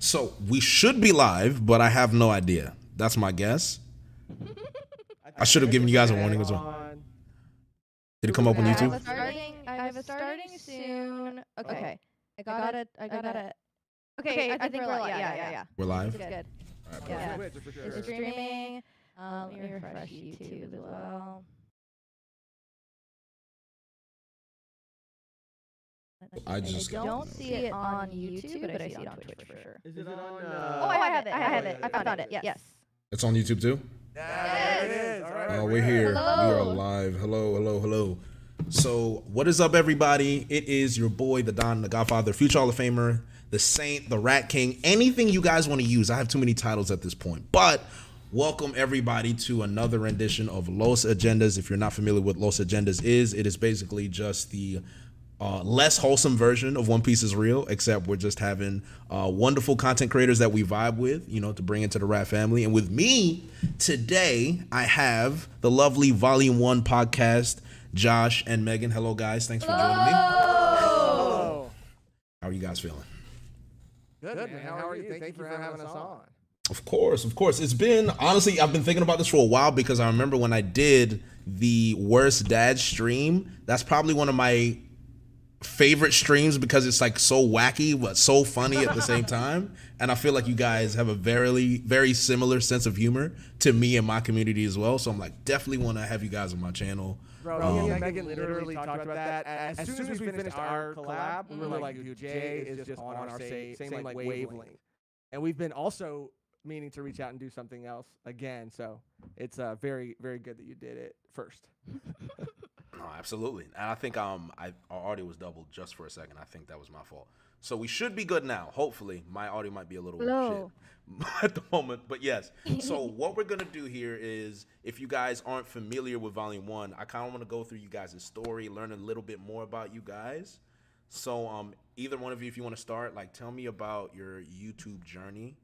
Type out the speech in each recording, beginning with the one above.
So we should be live, but I have no idea. That's my guess. I should have given you guys a warning as well. Did it come up on YouTube? I have a starting soon. Okay. I got it. Okay, I think we're live. Yeah. We're live. It's good. All right, Yeah. perfect. It's streaming. Let me refresh YouTube as well. I just don't see it on YouTube, but I see it on Twitch for sure. Is it on? Oh, I have it. I found it. Yes. It's on YouTube too. Yeah, it is. All right. Oh, we're here. Hello. We are live. Hello. So, what is up, everybody? It is your boy, the Don, the Godfather, future Hall of Famer, the Saint, the Rat King, anything you guys want to use. I have too many titles at this point, but welcome everybody to another rendition of Los Agendas. If you're not familiar with Los Agendas it is basically just the less wholesome version of One Piece is Real, except we're just having wonderful content creators that we vibe with, to bring into the Rat family. And with me today, I have the lovely Volume 1 podcast, Josh and Megan. Hello, guys. Thanks for joining me. Hello. How are you guys feeling? Good, man. How are you? Thank you for having us on. Of course. It's been, honestly, I've been thinking about this for a while because I remember when I did the Worst Dad stream, that's probably one of my favorite streams because it's like so wacky but so funny at the same time, and I feel like you guys have a very similar sense of humor to me and my community as well, so I'm like definitely want to have you guys on my channel. Bro, me and Megan literally talked about that. As soon as we finished our collab, we were like, dude, Jay is just on our same like wavelength. And we've been also meaning to reach out and do something else again, so it's very, very good that you did it first. No, absolutely. And I think our audio was doubled just for a second. I think that was my fault. So we should be good now. Hopefully. My audio might be a little shit at the moment. But yes. So what we're going to do here is, if you guys aren't familiar with Volume 1, I kind of want to go through you guys' story, learn a little bit more about you guys. So either one of you, if you want to start, like tell me about your YouTube journey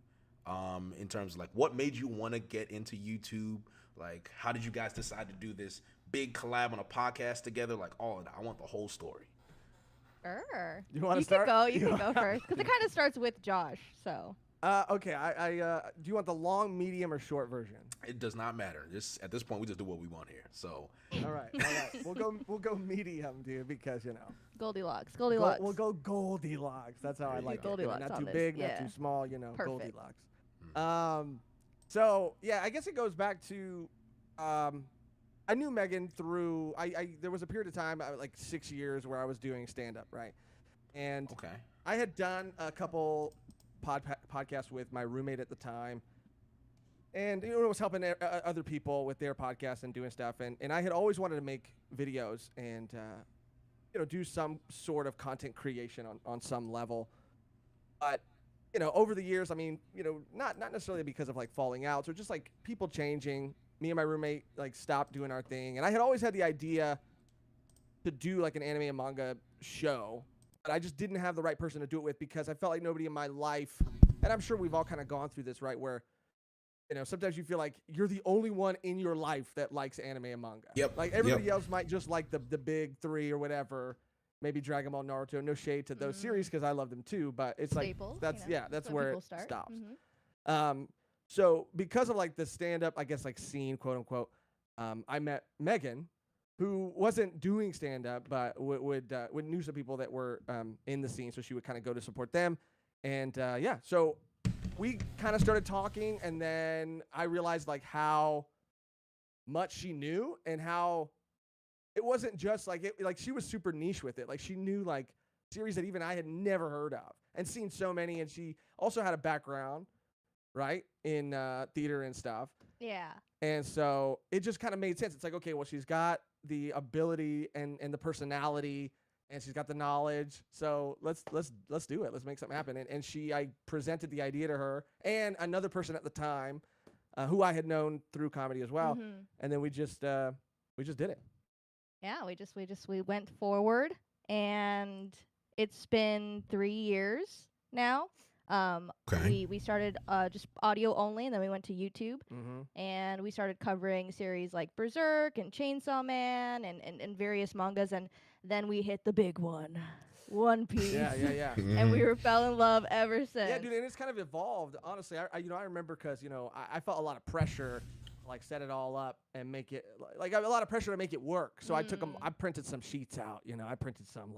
in terms of like what made you want to get into YouTube? Like how did you guys decide to do this big collab on a podcast together, like all of that? I want the whole story. Sure. You want to You start? can go first because it kind of starts with Josh. So. Okay. I do you want the long, medium, or short version? It does not matter. At this point, we just do what we want here. So. All right. We'll go medium, dude, because Goldilocks. We'll go Goldilocks. That's how I like it. Goldilocks Not on too this. big, Yeah. not too small. Perfect. Goldilocks. So yeah, I guess it goes back to I knew Megan through there was a period of time like 6 years where I was doing stand up, right? And Okay. I had done a couple podcasts with my roommate at the time, and it was helping other people with their podcasts and doing stuff, and I had always wanted to make videos and do some sort of content creation on some level. But over the years, I mean, not necessarily because of like falling outs or just like people changing. Me and my roommate like stopped doing our thing, and I had always had the idea to do like an anime and manga show, but I just didn't have the right person to do it with because I felt like nobody in my life, and I'm sure we've all kind of gone through this, right, where sometimes you feel like you're the only one in your life that likes anime and manga. Yep. Like everybody else might just like the big three or whatever, maybe Dragon Ball, Naruto. No shade to those series because I love them too, but it's Staples, like that's where it start. stops. Mm-hmm. So because of like the stand-up, I guess like scene, quote unquote, I met Megan, who wasn't doing stand-up, but would knew some people that were in the scene, so she would kind of go to support them, and so we kind of started talking, and then I realized like how much she knew and how it wasn't just like she was super niche with it, like she knew like series that even I had never heard of and seen so many, and she also had a background right in theater and stuff. Yeah. And so it just kind of made sense. It's like, okay, well, she's got the ability and the personality, and she's got the knowledge. So let's do it. Let's make something happen. And I presented the idea to her and another person at the time, who I had known through comedy as well. Mm-hmm. And then we just did it. Yeah, we went forward, and it's been 3 years now. Okay. We started just audio only, and then we went to YouTube, and we started covering series like Berserk and Chainsaw Man and various mangas, and then we hit the big one. One Piece. Yeah. And we were fell in love ever since. Yeah, dude, and it's kind of evolved. Honestly, I remember because I felt a lot of pressure, to, like set it all up and make it like a lot of pressure to make it work. So I printed some sheets out. I printed some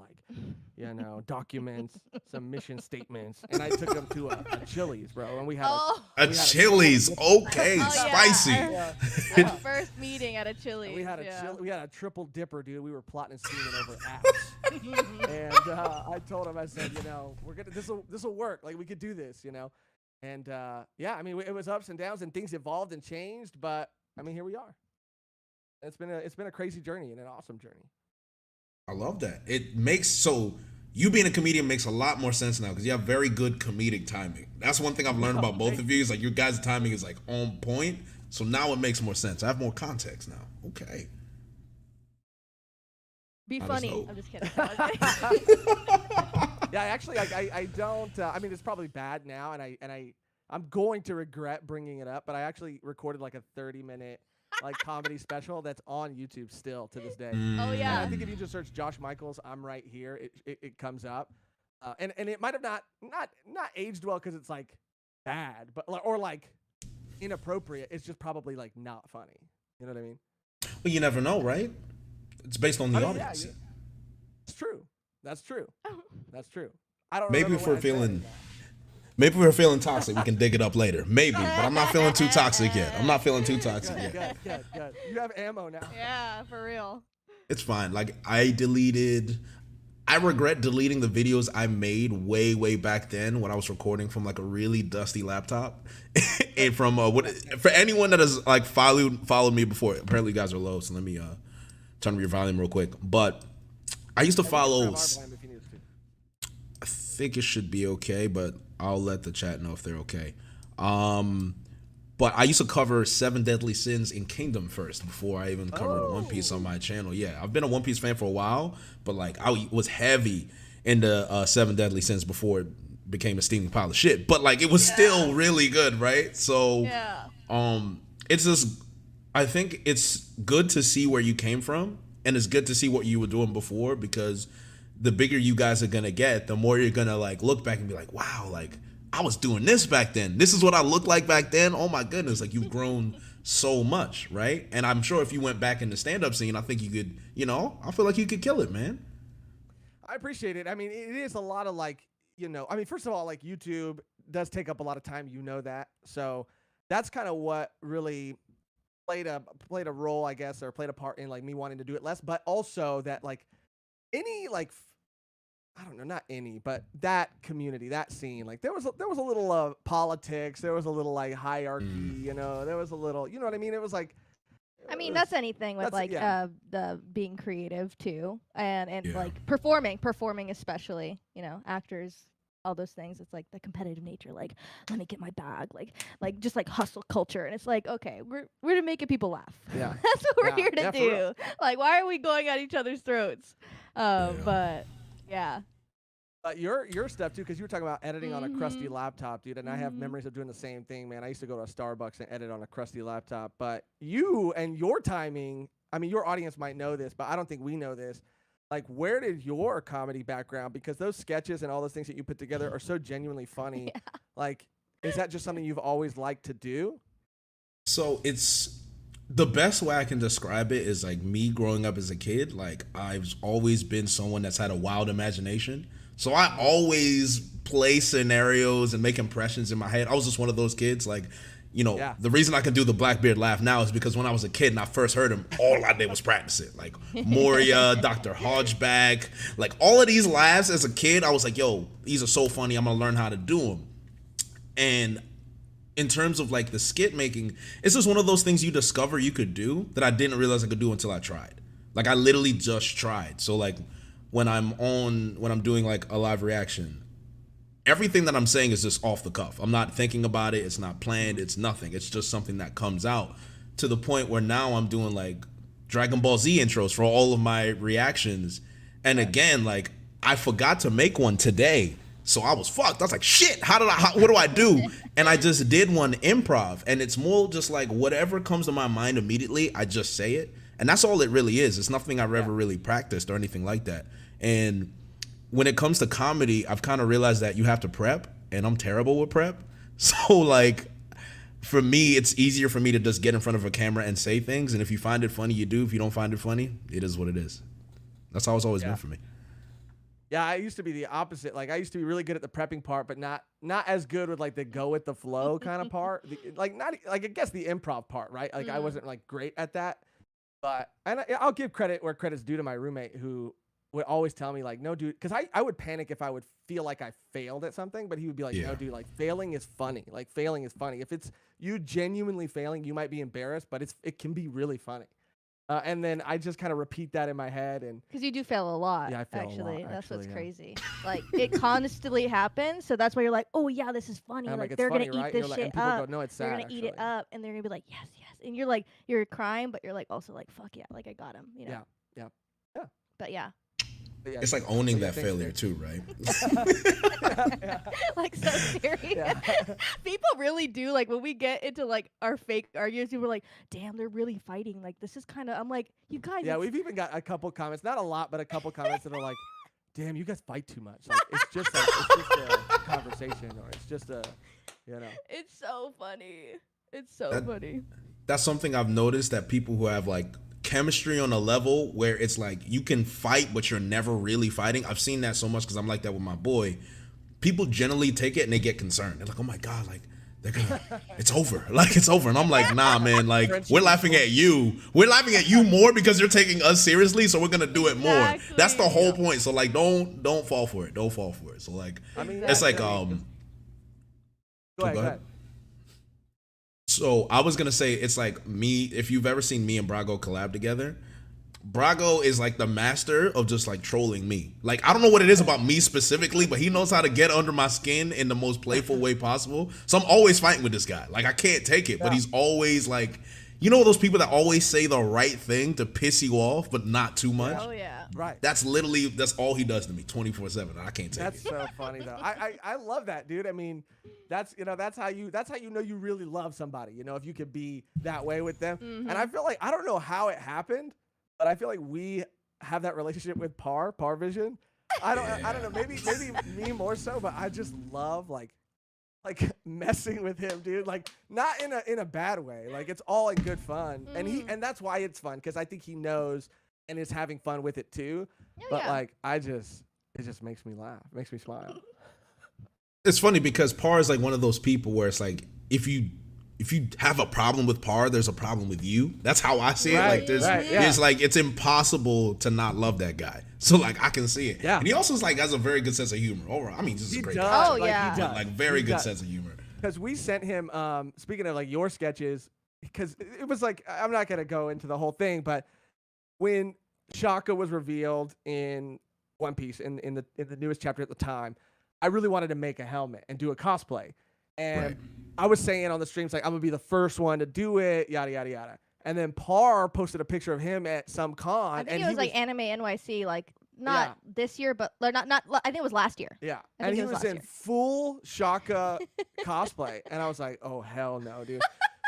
documents, some mission statements, and I took them to a Chili's, bro. And we had a Chili's, okay, Oh, spicy. Yeah. Our first meeting at a Chili's. we had a triple dipper, dude. We were plotting and scheming over apps. And I told him, I said, we're gonna this will work. Like we could do this, And I mean, it was ups and downs, and things evolved and changed. But I mean, here we are. It's been a crazy journey and an awesome journey. I love that. It makes you being a comedian makes a lot more sense now because you have very good comedic timing. That's one thing I've learned about both of you is like your guys' timing is like on point. So now it makes more sense. I have more context now. Okay. Be That is funny. dope. I'm just kidding. Yeah, actually, I don't. I mean, it's probably bad now, and I'm going to regret bringing it up. But I actually recorded like a 30-minute like comedy special that's on YouTube still to this day. Oh, And yeah. I think if you just search Josh Michaels, I'm right here. It comes up, and it might have not aged well because it's like bad, but or like inappropriate. It's just probably like not funny. You know what I mean? But you never know, right? It's based on the I mean, audience. yeah. It's true. That's true. That's true. I don't. Maybe remember if when we're I said feeling, that. maybe we're feeling toxic, we can dig it up later. Maybe, but I'm not feeling too toxic yet. I'm not feeling too toxic yet. Good. You have ammo now. Yeah, for real. It's fine. Like I regret deleting the videos I made way back then when I was recording from like a really dusty laptop. And from for anyone that has like followed me before, apparently you guys are low, so let me turn up your volume real quick. But I used to follow. I think it should be okay, but I'll let the chat know if they're okay. But I used to cover 7 Deadly Sins in Kingdom first before I even covered One Piece on my channel. Yeah, I've been a One Piece fan for a while, but like I was heavy into 7 Deadly Sins before it became a steaming pile of shit. But like it was still really good, right? So it's just, I think it's good to see where you came from, and it's good to see what you were doing before, because the bigger you guys are gonna get, the more you're gonna like look back and be like, wow, like I was doing this back then. This is what I looked like back then. Oh my goodness, like you've grown so much, right? And I'm sure if you went back in the stand-up scene, I think you could, I feel like you could kill it, man. I appreciate it. I mean, it is a lot of like, I mean, first of all, like YouTube does take up a lot of time, that. So that's kind of what really played a role, I guess, or played a part in like me wanting to do it less, but also that like any like I don't know, not any, but that community, that scene, like there was a little politics, there was a little like hierarchy, there was a little, you know what I mean? It was like, I mean, that's anything with like the being creative too, and like performing especially, actors, all those things. It's like the competitive nature, like let me get my bag, like just like hustle culture, and it's like, okay, we're to making people laugh. Yeah, that's what we're here to for do. real. Like, why are we going at each other's throats? But yeah. Your stuff too, because you were talking about editing on a crusty laptop, dude, and I have memories of doing the same thing, man. I used to go to a Starbucks and edit on a crusty laptop. But you and your timing, I mean, your audience might know this, but I don't think we know this. Like, where did your comedy background? Because those sketches and all those things that you put together are so genuinely funny. Yeah. Like, is that just something you've always liked to do? So it's the best way I can describe it is like me growing up as a kid. Like I've always been someone that's had a wild imagination. So I always play scenarios and make impressions in my head. I was just one of those kids. Like, the reason I can do the Blackbeard laugh now is because when I was a kid and I first heard him, all I did was practice it. Like Moria, Dr. Hodgeback, like all of these laughs as a kid, I was like, yo, these are so funny. I'm going to learn how to do them. And in terms of like the skit making, it's just one of those things you discover you could do that I didn't realize I could do until I tried. Like I literally just tried. So like when I'm doing like a live reaction, everything that I'm saying is just off the cuff. I'm not thinking about it. It's not planned. It's nothing. It's just something that comes out, to the point where now I'm doing like Dragon Ball Z intros for all of my reactions. And again, like I forgot to make one today. So I was fucked. I was like, shit, what do I do? And I just did one improv. And it's more just like whatever comes to my mind immediately, I just say it. And that's all it really is. It's nothing I've ever really practiced or anything like that. And when it comes to comedy, I've kind of realized that you have to prep, and I'm terrible with prep. So like, for me, it's easier for me to just get in front of a camera and say things. And if you find it funny, you do. If you don't find it funny, it is what it is. That's how it's always been for me. Yeah, I used to be the opposite. Like I used to be really good at the prepping part, but not as good with like the go with the flow kind of part. Not I guess the improv part, right? Like I wasn't like great at that. But I'll give credit where credit's due to my roommate who would always tell me like, no, dude, because I would panic if I would feel like I failed at something, but he would be like, no, dude, like failing is funny. Like failing is funny. If it's you genuinely failing, you might be embarrassed, but it can be really funny. And then I just kind of repeat that in my head, and because you do fail a lot. Yeah, I fail actually. a lot. That's what's yeah. crazy. Like it constantly happens, so that's why you're like, oh yeah, this is funny. I'm like it's they're funny, gonna eat right? this Like, shit and people up. go, no, it's sad. They're gonna eat it up, and they're gonna be like, yes, and you're crying, but you're like also like, fuck yeah, like I got him. You know? Yeah. But yeah. It's like owning that failure too, right? Like so serious. Yeah. People really do, like when we get into like our fake arguments, people are like, damn, they're really fighting. Like this is kind of, I'm like, you guys. Yeah, we've even got a couple comments, not a lot, but a couple comments that are like, damn, you guys fight too much. Like it's just a conversation, or it's just a, you know. It's so funny. It's so funny. That's something I've noticed, that people who have like chemistry on a level where it's like you can fight but you're never really fighting. I've seen that so much because I'm like that with my boy. People generally take it and they get concerned. They're like, oh my god, like they're gonna it's over, like it's over. And I'm like, nah man, like we're laughing at you more because you're taking us seriously, so we're gonna do it more. Exactly. That's the whole point. So like don't fall for it. So like, I mean, it's like go ahead. So I was gonna say, it's like me, if you've ever seen me and Brago collab together, Brago is like the master of just like trolling me. Like I don't know what it is about me specifically, but he knows how to get under my skin in the most playful way possible. So I'm always fighting with this guy. Like I can't take it, but he's always like, you know, those people that always say the right thing to piss you off, but not too much. Oh yeah. Right. That's all he does to me 24/7. I can't take That's it. so funny though. I love that, dude. I mean, that's how you know you really love somebody. You know, if you could be that way with them. And I feel like I don't know how it happened, but I feel like we have that relationship with Par Vision. I don't know. Maybe me more so, but I just love like messing with him, dude. Like not in a bad way. Like it's all in good fun. And that's why it's fun, because I think he knows and is having fun with it too. But like it just makes me laugh, makes me smile. It's funny because Par is like one of those people where it's like, if you have a problem with Par, there's a problem with you. That's how I see it. Like there's like, it's impossible to not love that guy. So like I can see it. Yeah. And he also like has a very good sense of humor. Overall, I mean, just a great guy. Oh yeah. He does. Like very good sense of humor. Because we sent him, speaking of like your sketches, because it was like, I'm not gonna go into the whole thing, but when Shaka was revealed in One Piece in the newest chapter at the time, I really wanted to make a helmet and do a cosplay. And I was saying on the streams, like, I'm gonna be the first one to do it, yada yada yada. And then Par posted a picture of him at some con. I think it was like Anime NYC, like not this year, but not. I think it was last year. Yeah, and he was in full Shaka cosplay, and I was like, oh hell no, dude.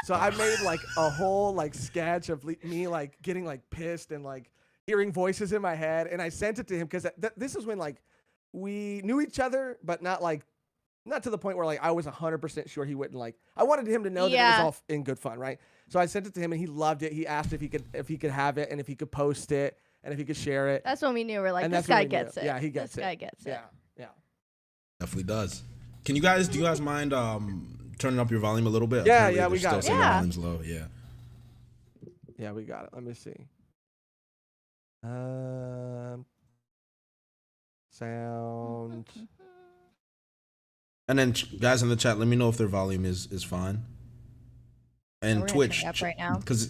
So I made like a whole like sketch of me like getting like pissed and like hearing voices in my head, and I sent it to him because this is when like we knew each other, but not to the point where like I was 100% sure he wouldn't like. I wanted him to know that it was all in good fun, right? So I sent it to him, and he loved it. He asked if he could have it, and if he could post it, and if he could share it. That's when we knew we're like, And this that's when guy we knew. gets it. Yeah, he gets This it. guy gets it. Yeah. Definitely does. Do you guys mind turning up your volume a little bit? Yeah, Apparently we got still it. saying your volume's low. Yeah. Yeah, we got it. Let me see. Sound. And then guys in the chat, let me know if their volume is fine. And We're gonna Twitch, turn it up right now. because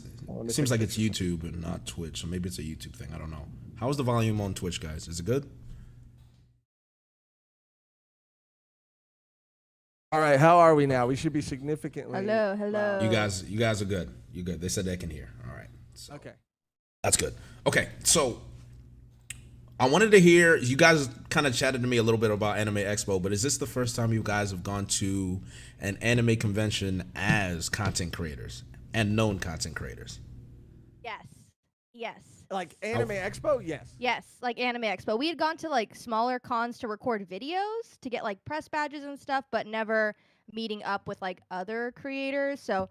it seems like it's YouTube and not Twitch, so maybe it's a YouTube thing. I don't know. How's the volume on Twitch, guys? Is it good? All right, how are we now? We should be significantly. Hello. loud. You guys are good. You good? They said they can hear. All right. So Okay. that's good. Okay, so I wanted to hear, you guys kind of chatted to me a little bit about Anime Expo, but is this the first time you guys have gone to an anime convention as content creators and known content creators? Yes. Yes. Like Anime Expo? Yes. Yes, like Anime Expo. We had gone to like smaller cons to record videos to get like press badges and stuff, but never meeting up with like other creators. So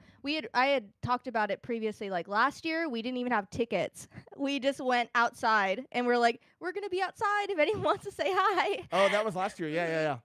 I had talked about it previously. Like last year, we didn't even have tickets. We just went outside and we're like, we're gonna be outside if anyone wants to say hi. Oh, that was last year. Yeah.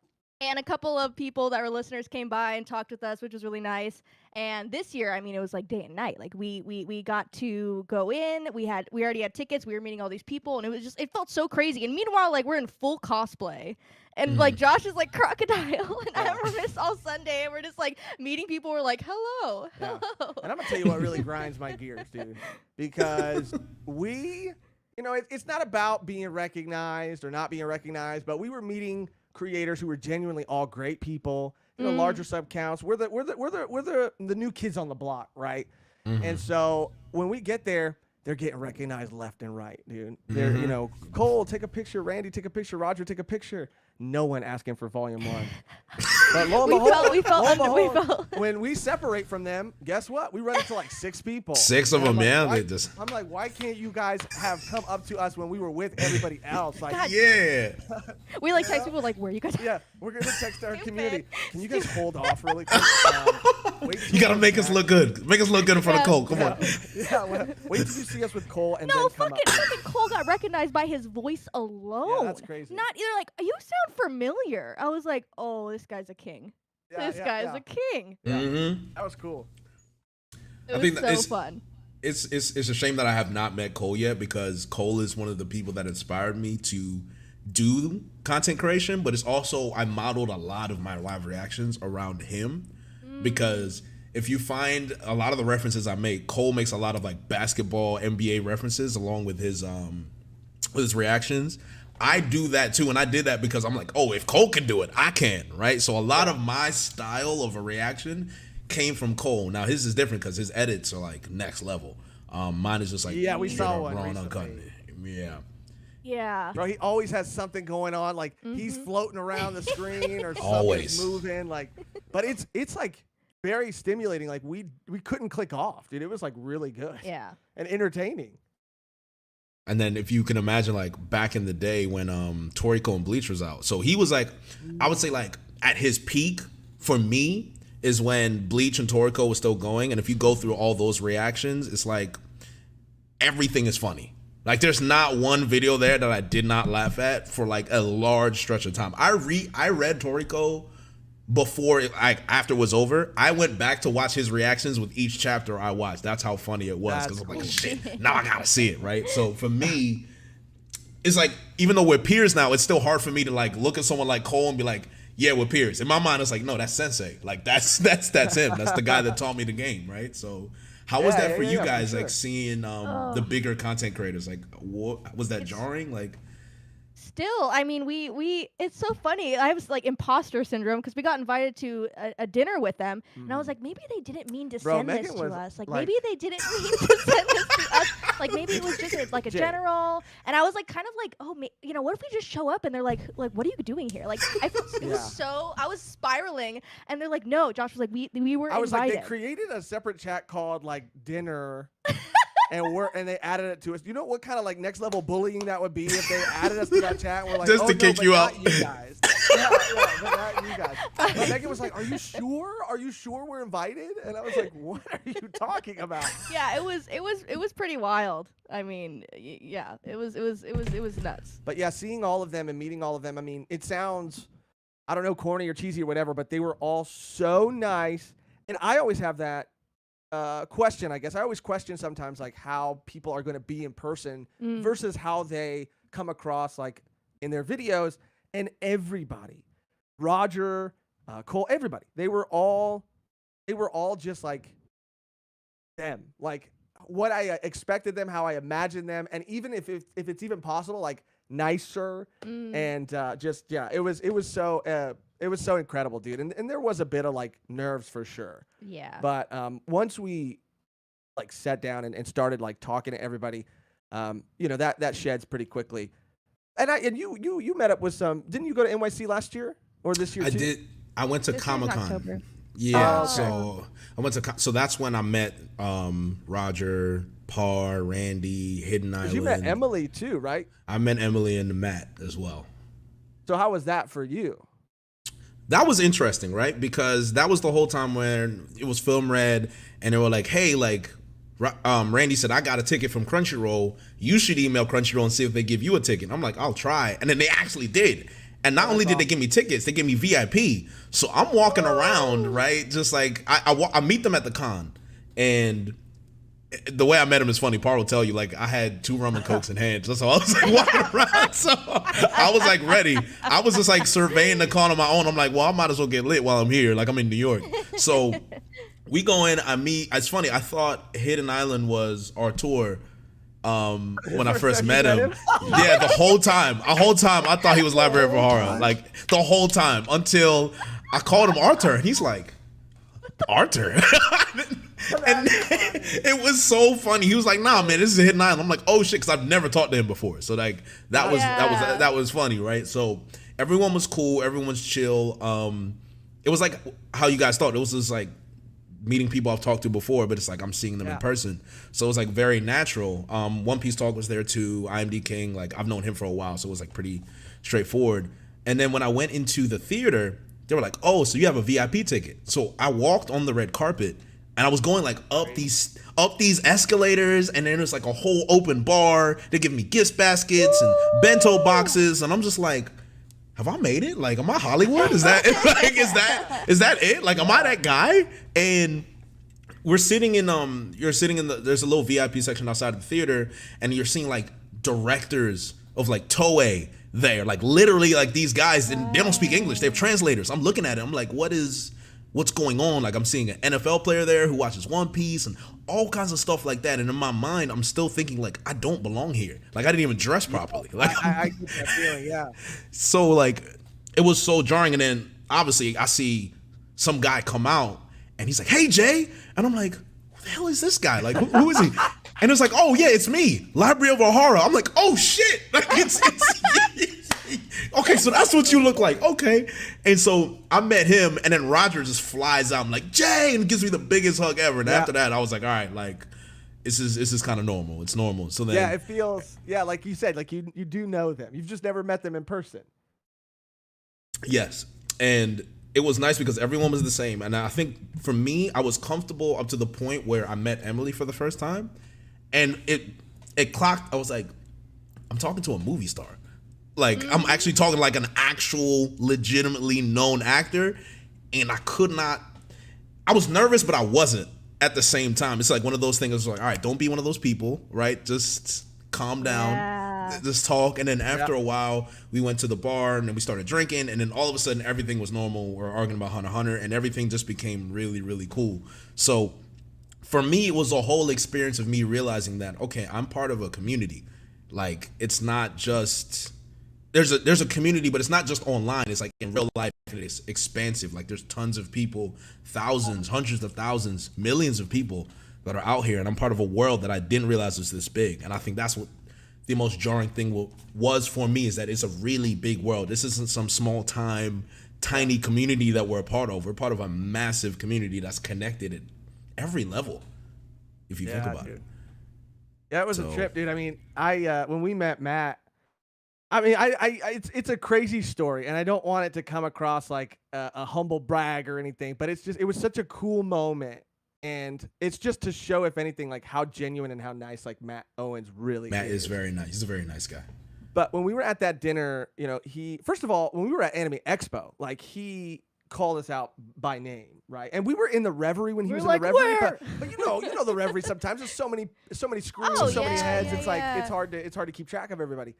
And a couple of people that were listeners came by and talked with us, which was really nice. And this year, I mean, it was like day and night. Like we got to go in. We already had tickets. We were meeting all these people, and it felt so crazy. And meanwhile, like we're in full cosplay, and like Josh is like Crocodile, and I'm Miss all Sunday, and we're just like meeting people. We're like, hello, Yeah. hello. And I'm gonna tell you what really grinds my gears, dude, because it's not about being recognized or not being recognized, but we were meeting creators who were genuinely all great people, larger sub counts. We're the new kids on the block, right? And so when we get there, they're getting recognized left and right, dude. They're Cole, take a picture. Randy, take a picture. Roger, take a picture. No one asking for volume 1. But lo and behold, we felt when we separate from them, guess what? We run into like 6 people. 6 of them, man. I'm like, why can't you guys have come up to us when we were with everybody else? Like, God. Yeah. We like text people like, where are you guys? Yeah, we're gonna text our Stupid. community. Can you guys hold off really quick? You gotta make us look good. Make us look good in front of Cole. Come on. Yeah, wait till you see us with Cole and No, then come fucking Cole got recognized by his voice alone. Yeah, that's crazy. Not either like, you sound familiar. I was like, oh, this guy's a king. This guy's a king. That was cool. It was so fun. It's a shame that I have not met Cole yet, because Cole is one of the people that inspired me to do content creation, but it's also I modeled a lot of my live reactions around him, because if you find a lot of the references I make, Cole makes a lot of like basketball, NBA references along with his reactions. I do that too, and I did that because I'm like, oh, if Cole can do it, I can, right? So a lot of my style of a reaction came from Cole. Now his is different because his edits are like next level. Mine is just like we saw one uncut. recently. Yeah. Bro, he always has something going on. Like he's floating around the screen or something's Always moving. Like, but it's like very stimulating. Like we couldn't click off, dude. It was like really good. Yeah. And entertaining. And then if you can imagine, like back in the day when Toriko and Bleach was out, so he was like, I would say like at his peak for me is when Bleach and Toriko was still going. And if you go through all those reactions, it's like everything is funny. Like there's not one video there that I did not laugh at for like a large stretch of time. I read Toriko before after it was over. I went back to watch his reactions with each chapter I watched. That's how funny it was, because I'm like, shit, now I gotta see it, right? So for me, it's like, even though we're peers now, it's still hard for me to like look at someone like Cole and be like, yeah, we're peers. In my mind, it's like, no, that's Sensei. Like that's him. That's the guy that taught me the game, right? So how was that for you guys? For sure. Like seeing the bigger content creators, like what was that jarring? Like, still, I mean, we it's so funny. I was like imposter syndrome because we got invited to a dinner with them, and I was like, maybe they didn't mean to send this to us. Like maybe they didn't mean to send this to us. Like maybe it was just a general. And I was like, kind of like, oh, what if we just show up and they're like, what are you doing here? Like I felt it was so, I was spiraling, and they're like, no. Josh was like, we were invited. I was like, they created a separate chat called like dinner. And they added it to us. You know what kind of like next level bullying that would be if they added us to that chat? And we're like, just to kick you out. You guys. yeah, but not you guys. But Megan was like, "Are you sure? Are you sure we're invited?" And I was like, "What are you talking about?" Yeah, it was pretty wild. I mean, yeah, it was nuts. But yeah, seeing all of them and meeting all of them. I mean, it sounds, I don't know, corny or cheesy or whatever, but they were all so nice. And I always have that question, I guess. I always question sometimes like how people are going to be in person versus how they come across like in their videos. And everybody, Roger, Cole, everybody, they were all just like them, like what I expected them, how I imagined them, and even if it's even possible, like nicer and just it was so incredible, dude. And there was a bit of like nerves for sure. Yeah. But once we like sat down and started like talking to everybody, that sheds pretty quickly. And you met up with some. Didn't you go to NYC last year or this year? I did. I went to Comic-Con. Yeah. Oh, okay. So I went to. So that's when I met Roger, Parr, Randy, Hidden 'Cause Island. you met Emily too, right? I met Emily and Matt as well. So how was that for you? That was interesting, right? Because that was the whole time when it was Film Red, and they were like, "Hey, like, Randy said I got a ticket from Crunchyroll. You should email Crunchyroll and see if they give you a ticket." I'm like, "I'll try," and then they actually did. And not only did they give me tickets, they gave me VIP. So I'm walking around, right? Just like I meet them at the con, and the way I met him is funny. Parr will tell you, like, I had 2 rum and cokes in hand. So I was like walking around. So I was like ready. I was just like surveying the con on my own. I'm like, well, I might as well get lit while I'm here. Like, I'm in New York. So we go in, I meet. It's funny. I thought Hidden Island was our tour when I first met him. Yeah, the whole time I thought he was Library of Horror. Like, the whole time until I called him Arthur, and he's like, Arthur. And it was so funny. He was like, "Nah, man, this is a Hidden Island." I'm like, "Oh shit," because I've never talked to him before. So like that was funny, right? So everyone was cool, everyone's chill. It was like how you guys thought. It was just like meeting people I've talked to before, but it's like I'm seeing them in person. So it was like very natural. One Piece Talk was there too. IMD King, like I've known him for a while, so it was like pretty straightforward. And then when I went into the theater, they were like, "Oh, so you have a VIP ticket?" So I walked on the red carpet. And I was going like up these escalators, and then there's like a whole open bar. They give me gift baskets and bento boxes, and I'm just like, have I made it? Like, am I Hollywood? Is that like is that it? Like, am I that guy? And we're sitting in there's a little VIP section outside of the theater, and you're seeing like directors of like Toei there, like literally like these guys, and they don't speak English. They have translators. I'm looking at it. I'm like, what's going on? Like, I'm seeing an NFL player there who watches One Piece and all kinds of stuff like that. And in my mind, I'm still thinking like, I don't belong here. Like, I didn't even dress properly. Like, I get that feeling, yeah. So like, it was so jarring. And then obviously I see some guy come out and he's like, "Hey, Jay." And I'm like, "Who the hell is this guy? Like, who is he?" And it's like, "Oh yeah, it's me, Library of Horror." I'm like, "Oh shit." Like, it's okay, so that's what you look like. Okay. And so I met him, and then Roger just flies out. I'm like, "Jay," and gives me the biggest hug ever. And after that, I was like, all right, like, this is kind of normal. It's normal. So then, it feels, like you said, like you do know them. You've just never met them in person. yes. And it was nice because everyone was the same. And I think for me, I was comfortable up to the point where I met Emily for the first time. And it clocked. I was like, I'm talking to a movie star. Like, I'm actually talking like an actual legitimately known actor, and I was nervous, but I wasn't at the same time. It's like one of those things. It's like, all right, don't be one of those people, right? Just calm down, just talk. And then after a while, we went to the bar, and then we started drinking, and then all of a sudden, everything was normal. We're arguing about Hunter x Hunter, and everything just became really, really cool. So for me, it was a whole experience of me realizing that, okay, I'm part of a community. Like, it's not just... There's a community, but it's not just online. It's like in real life, it's expansive. Like, there's tons of people, thousands, hundreds of thousands, millions of people that are out here, and I'm part of a world that I didn't realize was this big. And I think that's what the most jarring thing was for me, is that it's a really big world. This isn't some small time, tiny community that we're a part of. We're part of a massive community that's connected at every level, if you think about it. Yeah, it was a trip, dude. I mean, when we met Matt, I mean, it's a crazy story, and I don't want it to come across like a humble brag or anything, but it was such a cool moment, and it's just to show, if anything, like how genuine and how nice like Matt Owens really is. Matt is very nice. He's a very nice guy. But when we were at that dinner, you know, first of all, when we were at Anime Expo, like he called us out by name, right? And we were in the Reverie when he was in the Reverie, but you know the Reverie sometimes there's so many screens and so many heads. It's like it's hard to keep track of everybody.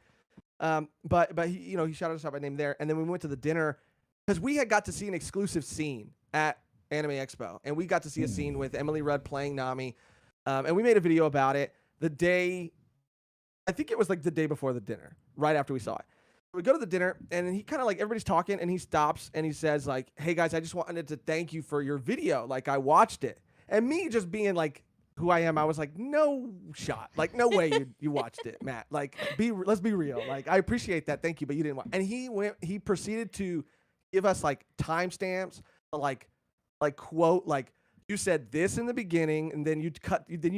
But he, you know, he shouted us out by name there, and then we went to the dinner because we had got to see an exclusive scene at Anime Expo, and we got to see a scene with Emily Rudd playing Nami, and we made a video about it the day, I think it was like the day before the dinner, right after we saw it. We go to the dinner, and he kind of like, everybody's talking, and he stops and he says like, "Hey guys, I just wanted to thank you for your video. Like, I watched it." And me just being like who I am, I was like, no shot. Like, no way you watched it, Matt. Like, let's be real. Like, I appreciate that. Thank you, but you didn't watch. And he proceeded to give us like timestamps, like like quote like you said this in the beginning, and then you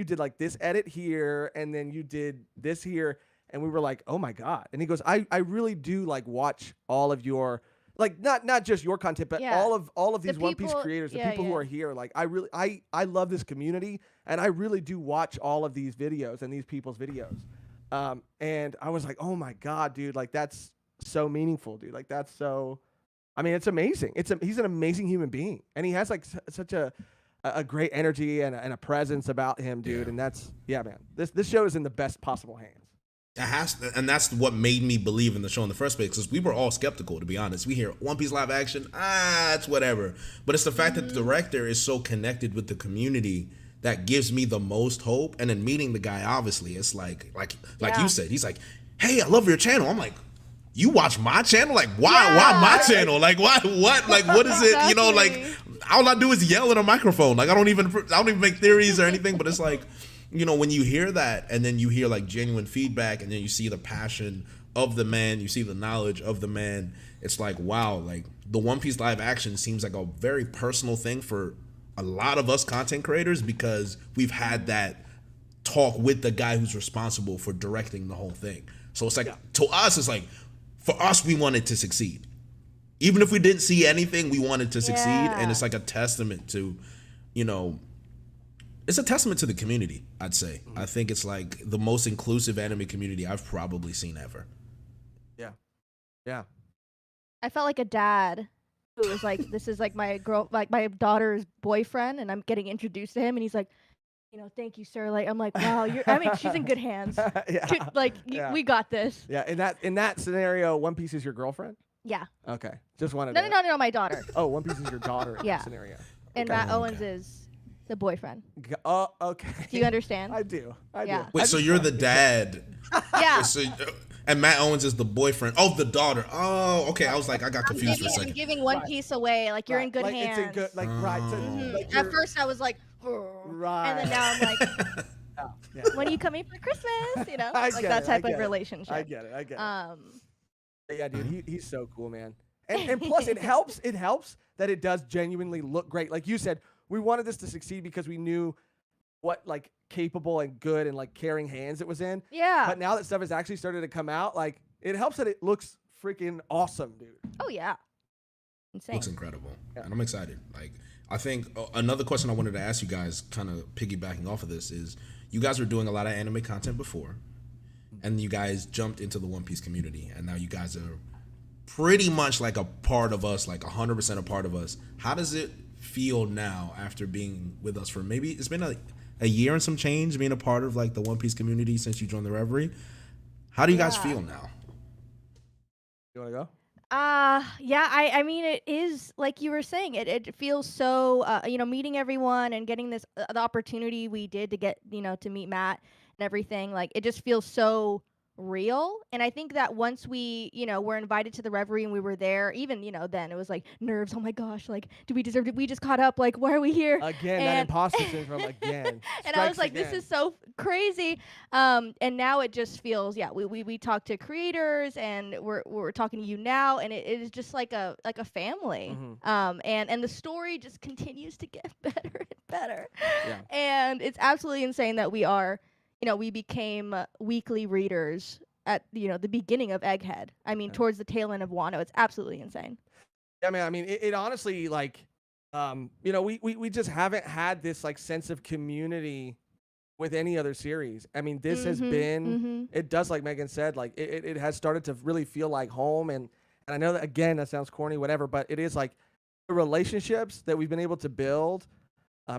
did like this edit here, and then you did this here, and we were like, oh my god. And he goes, I really do like watch all of your like not just your content, but Yeah. all of these The One Piece people- creators, the yeah, people who yeah. are here. Like I love this community, and I really do watch all of these videos and these people's videos. And I was like, oh my god, dude, like that's so meaningful, dude. Like that's so. I mean, it's amazing. He's an amazing human being, and he has like such a great energy and a presence about him, dude. Yeah. And that's man. This show is in the best possible hands. It has to, and that's what made me believe in the show in the first place, because we were all skeptical, to be honest. We hear One Piece live action, it's whatever. But it's the fact that the director is so connected with the community that gives me the most hope. And then meeting the guy, obviously, it's like Yeah. you said, he's like, hey, I love your channel. I'm like, you watch my channel? Like, why my channel? Like, why, what? Like, what is it? You know, like, Exactly. all I do is yell in a microphone. Like, I don't even make theories or anything, but it's like, you know, when you hear that and then you hear like genuine feedback and then you see the passion of the man, you see the knowledge of the man, it's like, wow, like the One Piece live action seems like a very personal thing for a lot of us content creators, because we've had that talk with the guy who's responsible for directing the whole thing. So it's like, to us, it's like, for us, we wanted to succeed. Even if we didn't see anything, we wanted to succeed. Yeah. And it's like a testament to, you know, it's a testament to the community, I'd say. I think it's like the most inclusive anime community I've probably seen ever. Yeah. I felt like a dad who was like, this is like my my daughter's boyfriend, and I'm getting introduced to him, and he's like, you know, thank you, sir. Like, I'm like, wow, she's in good hands. Yeah. Like, Yeah. we got this. Yeah. In that scenario, One Piece is your girlfirlriend? Yeah. Okay. Just wanted No, to. no, my daughter. Oh, One Piece is your daughter in Yeah. that scenario. And Okay. Matt Oh, Owens okay. is the boyfriend. Oh, okay. Do you understand? I do. Yeah. Wait, so you're the dad. Yeah. So, and Matt Owens is the boyfriend of the daughter. Oh, okay. I was like, I got confused for a I'm second. giving One Right. Piece away. Like, you're in good like, hands. It's in good, like, right. So, Oh. like At you're- first, I was like, Right. and then now I'm like, yeah. when are you coming for Christmas? You know, I like get that it, type I of get it. relationship. I get it. Um, Yeah, dude, he's so cool, man. And plus, it helps that it does genuinely look great. Like you said, we wanted this to succeed because we knew what like capable and good and like caring hands it was in. yeah. But now that stuff has actually started to come out, like it helps that it looks freaking awesome, dude. Oh yeah. Insane. Looks incredible. Yeah. And I'm excited. Like, I think another question I wanted to ask you guys, kind of piggybacking off of this, is you guys were doing a lot of anime content before, and you guys jumped into the One Piece community, and now you guys are pretty much like a part of us, like 100% a part of us. How does it feel now after being with us for maybe it's been a year and some change, being a part of like the One Piece community since you joined the Reverie? How do you guys Yeah. feel now? You want to go? Yeah, I mean, it is like you were saying, it feels so, you know, meeting everyone and getting this, the opportunity we did to get, you know, to meet Matt and everything, like, it just feels so real. And I think that once we, you know, were invited to the Reverie and we were there, even, you know, then it was like nerves. Oh my gosh, like, do we deserve it? We just caught up. Like, why are we here? Again, that And- imposter syndrome again. And I was Strikes like, again. this is so crazy. And now it just feels, yeah, we talk to creators, and we're talking to you now, and it is just like a family. Mhm. And the story just continues to get better and better. Yeah. And it's absolutely insane that we are, you know, we became weekly readers at, you know, the beginning of Egghead. I mean, Yeah. towards the tail end of Wano. It's absolutely insane. Yeah, man. I mean, it honestly, like, you know, we just haven't had this like sense of community with any other series. I mean, this has been, it does, like Megan said, like it has started to really feel like home. And I know that, again, that sounds corny, whatever, but it is like the relationships that we've been able to build,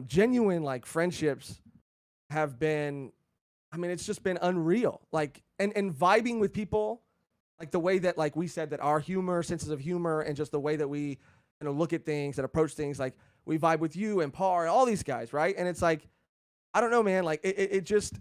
genuine like friendships have been, I mean, it's just been unreal. Like, and vibing with people, like the way that, like we said, that our humor, senses of humor, and just the way that we, you know, look at things and approach things, like we vibe with you and Par and all these guys, right? And it's like, I don't know, man, like it just,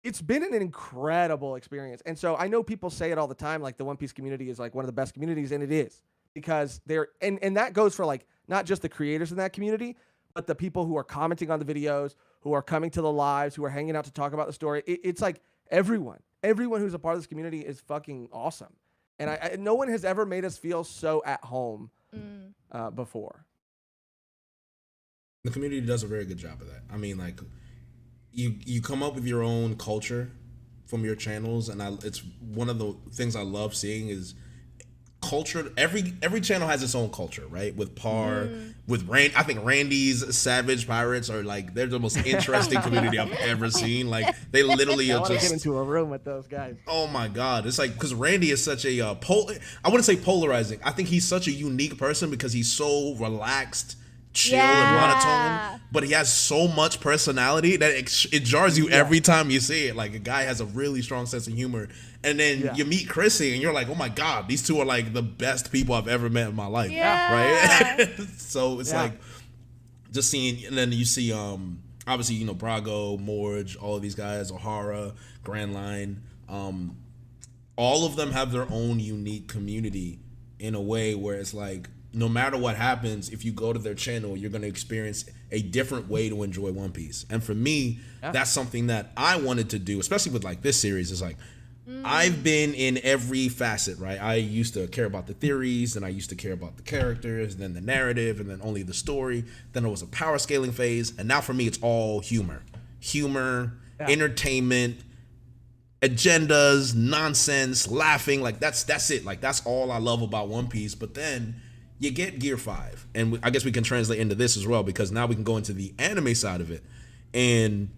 it's been an incredible experience. And so I know people say it all the time, like the One Piece community is like one of the best communities, and it is, because they're, and that goes for like not just the creators in that community, but the people who are commenting on the videos, who are coming to the lives, who are hanging out to talk about the story. It's like everyone who's a part of this community is fucking awesome. And I no one has ever made us feel so at home before. The community does a very good job of that. I mean, like, you come up with your own culture from your channels, and it's one of the things I love seeing is culture. Every channel has its own culture, right? With Par, with Rand. I think Randy's Savage Pirates are like, they're the most interesting community I've ever seen. Like, they literally I are want to just get into a room with those guys. Oh my God. It's like, because Randy is such a, I wouldn't say polarizing. I think he's such a unique person because he's so relaxed, chill, and monotone, but he has so much personality that it jars you every time you see it. Like, a guy has a really strong sense of humor. And then you meet Chrissy and you're like, oh my God, these two are like the best people I've ever met in my life. Right? So it's like, just seeing, and then you see, obviously, you know, Brago, Morge, all of these guys, O'Hara, Grand Line, all of them have their own unique community in a way where it's like, no matter what happens, if you go to their channel, you're going to experience a different way to enjoy One Piece. And for me, that's something that I wanted to do, especially with like this series, is like, I've been in every facet, right? I used to care about the theories, and I used to care about the characters, and then the narrative, and then only the story. Then there was a power scaling phase, and now for me, it's all humor, entertainment, agendas, nonsense, laughing. Like, that's it. Like, that's all I love about One Piece. But then you get Gear 5, and I guess we can translate into this as well, because now we can go into the anime side of it, and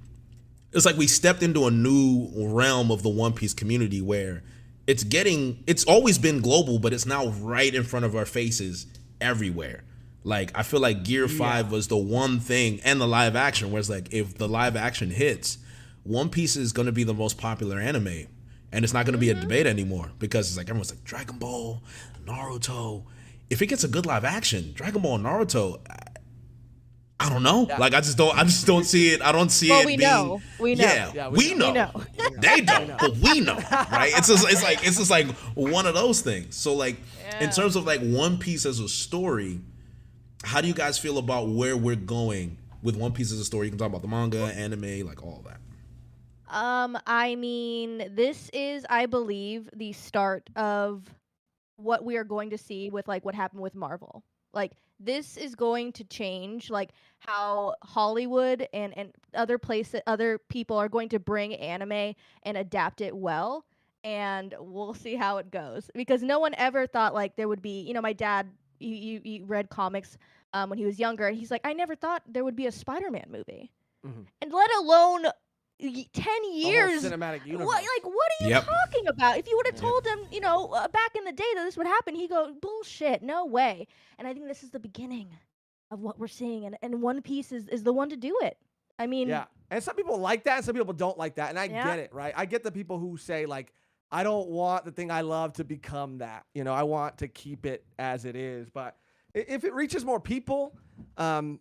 it's like we stepped into a new realm of the One Piece community where it's always been global, but it's now right in front of our faces everywhere. Like, I feel like Gear 5 was the one thing, and the live action, where it's like, if the live action hits, One Piece is going to be the most popular anime, and it's not going to be a debate anymore, because it's like, everyone's like, Dragon Ball, Naruto. If it gets a good live action, Dragon Ball and Naruto, I don't know. Like, I just don't see it. I don't see it. We being, know. We know. Yeah, we know. They don't, but we know, right? It's just like one of those things. So, like, in terms of like One Piece as a story, how do you guys feel about where we're going with One Piece as a story? You can talk about the manga, anime, like all that. I mean, this is, I believe, the start of what we are going to see with like what happened with Marvel. Like, this is going to change like how Hollywood and other people are going to bring anime and adapt it well, and we'll see how it goes, because no one ever thought like there would be, you know, my dad, he read comics when he was younger, and he's like, I never thought there would be a Spider-Man movie, and let alone 10 years cinematic universe. what are you talking about? If you would have told him, you know, back in the day that this would happen, he'd go, bullshit, no way. And I think this is the beginning of what we're seeing, and One Piece is the one to do it. I mean, and some people like that and some people don't like that, and I get it, right? I get the people who say like, I don't want the thing I love to become that, you know, I want to keep it as it is. But if it reaches more people, and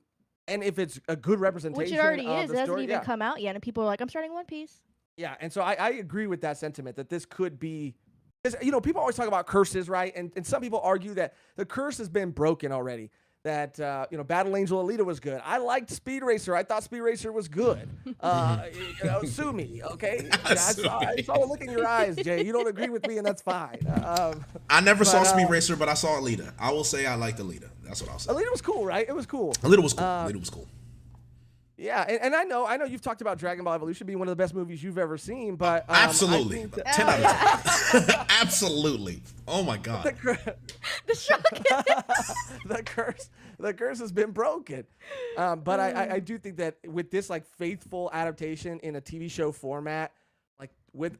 if it's a good representation, which it already is, it hasn't even come out yet, and people are like, I'm starting One Piece. Yeah, and so I agree with that sentiment that this could be, because, you know, people always talk about curses, right? And some people argue that the curse has been broken already. That you know, Battle Angel Alita was good. I liked Speed Racer. I thought Speed Racer was good. You know, sue me, okay? I saw a look in your eyes, Jay. You don't agree with me, and that's fine. I never saw Speed Racer, but I saw Alita. I will say I liked Alita. That's what I'll say. Alita was cool, right? It was cool. Alita was cool. Alita was cool. Yeah, and I know you've talked about Dragon Ball Evolution being one of the best movies you've ever seen, but absolutely, 10 out of 10. Absolutely. Oh my God. The shock. the curse has been broken. But I do think that with this like faithful adaptation in a TV show format, like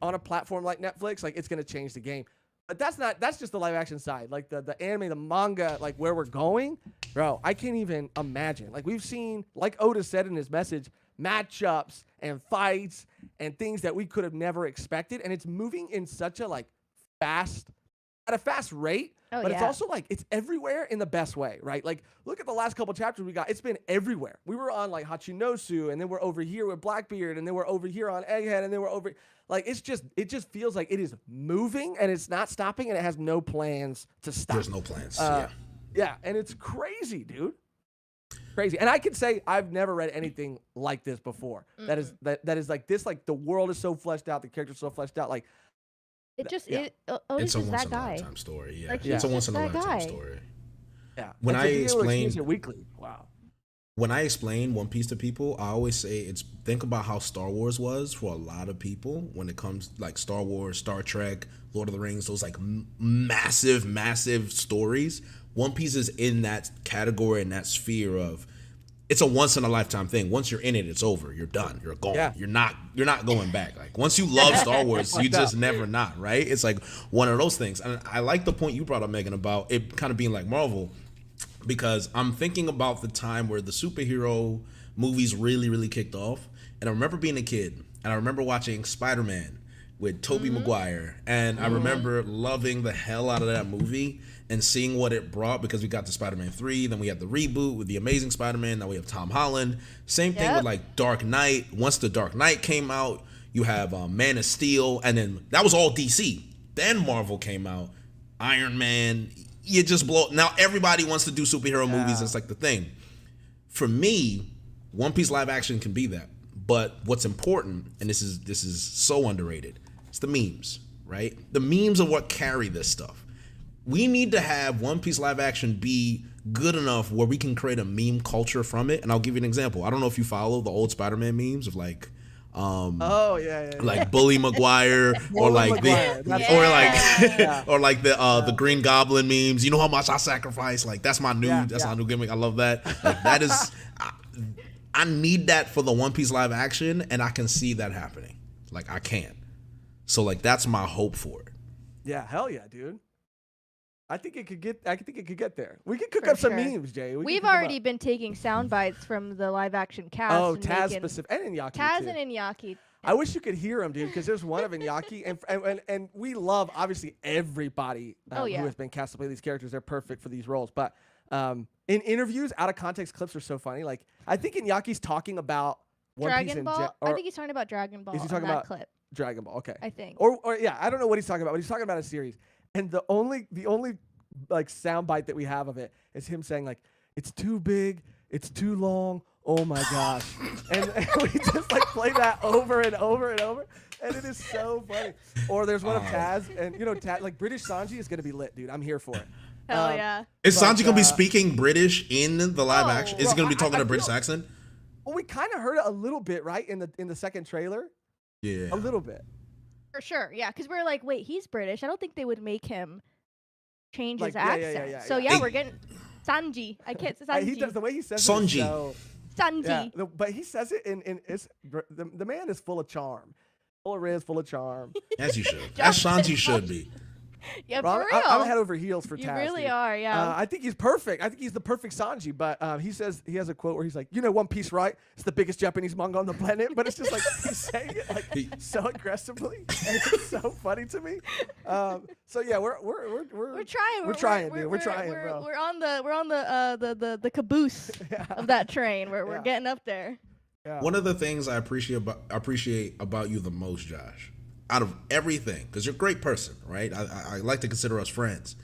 on a platform like Netflix, like it's gonna change the game. But that's just the live action side. Like the anime, the manga, like where we're going, bro, I can't even imagine. Like we've seen, like Oda said in his message, matchups and fights and things that we could have never expected. And it's moving in such a like at a fast rate. But it's also like it's everywhere in the best way, right? Like look at the last couple chapters we got. It's been everywhere. We were on like Hachinosu, and then we're over here with Blackbeard, and then we're over here on Egghead, and then we're over like it just feels like it is moving and it's not stopping, and it has no plans to stop. There's no plans. Yeah, and it's crazy, dude. Crazy. And I can say I've never read anything like this before. That is like this, like the world is so fleshed out, the characters so fleshed out, like Otis it's a is once that in a guy. lifetime story. Like, it's a he's once in a just that lifetime guy. story. Yeah. When I explained it weekly. Wow. When I explain One Piece to people, I always say think about how Star Wars was for a lot of people when it comes like Star Wars, Star Trek, Lord of the Rings, those like massive stories. One Piece is in that category and that sphere of it's a once in a lifetime thing. Once you're in it, it's over. You're done. You're gone. Yeah. You're not going back. Like once you love Star Wars, you just never not, right? It's like one of those things. And I like the point you brought up, Megan, about it kind of being like Marvel, because I'm thinking about the time where the superhero movies really kicked off. And I remember being a kid and I remember watching Spider-Man with Tobey Maguire, and I remember loving the hell out of that movie and seeing what it brought, because we got to Spider-Man 3, then we had the reboot with the Amazing Spider-Man, now we have Tom Holland. Same thing with like Dark Knight. Once the Dark Knight came out, you have Man of Steel, and then that was all DC. Then Marvel came out, Iron Man. You just blow. Now everybody wants to do superhero movies. It's like the thing. For me, One Piece live action can be that. But what's important, and this is so underrated, it's the memes, right? The memes are what carry this stuff. We need to have One Piece live action be good enough where we can create a meme culture from it. And I'll give you an example. I don't know if you follow the old Spider-Man memes of like like Bully Maguire or like the Green Goblin memes. You know how much I sacrifice? Like that's my new gimmick. I love that. Like that is I need that for the One Piece live action, and I can see that happening. Like I can. So like that's my hope for it. Yeah, hell yeah, dude. I think it could get there. We could cook up some memes, Jay. We've already been taking sound bites from the live action cast. Oh, Taz specific and Iñaki. Taz and Iñaki. I wish you could hear him, dude, because there's one of Iñaki, and we love obviously everybody who has been cast to play these characters. They're perfect for these roles, but in interviews, out of context clips are so funny. Like I think Inyaki's talking about Dragon Ball. I think he's talking about Dragon Ball. Is he talking about clip? Dragon Ball? Okay, I think. Or yeah, I don't know what he's talking about, but he's talking about a series. And the only like soundbite that we have of it is him saying like, "It's too big, it's too long. Oh my gosh!" and we just like play that over and over and over, and it is so funny. Or there's one of Taz, and Taz, like British Sanji is gonna be lit, dude. I'm here for it. Hell yeah! Is Sanji gonna be speaking British in the live action? Is he gonna be talking a British accent? Well, we kind of heard it a little bit, right, in the second trailer. Yeah, a little bit. For sure, yeah, because we're like, wait, he's British. I don't think they would make him change his accent. So we're getting Sanji. I can't say Sanji. He does the way he says Sanji. it. Sanji. Yeah, but he says it in the man is full of charm, full of riz, full of charm. As you should. As Sanji should be. Yeah, for real. I'm head over heels for Taz. You really dude. are, yeah. I think he's perfect. I think he's the perfect Sanji. But he says he has a quote where he's like, One Piece, right? It's the biggest Japanese manga on the planet. But it's just like he's saying it like so aggressively, and it's so funny to me. So yeah, we're trying. We're trying, dude. We're trying, bro. We're on the caboose of that train. We're getting up there. Yeah. One of the things I appreciate about you the most, Josh, out of everything, because you're a great person, right? I like to consider us friends.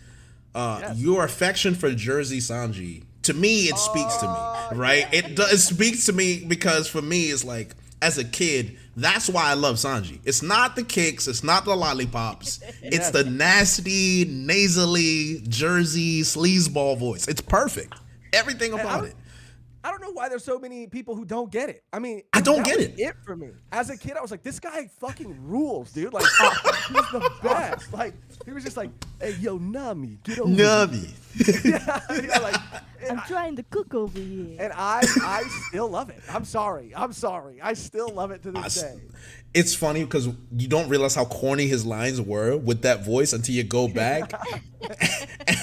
Your affection for Jersey Sanji, to me, it speaks to me, right? Yeah. It speaks to me because for me, it's like, as a kid, that's why I love Sanji. It's not the kicks, it's not the lollipops, it's the nasty, nasally Jersey sleazeball voice. It's perfect. Everything about it. I don't know why there's so many people who don't get it. I mean, I don't get it. It for me. As a kid, I was like, this guy fucking rules, dude. Like, he's the best. Like, he was just like, hey, yo, Nami, get over Nami. yeah, like, I'm trying to cook over here. And I still love it. I'm sorry. I still love it to this day. It's funny because you don't realize how corny his lines were with that voice until you go back.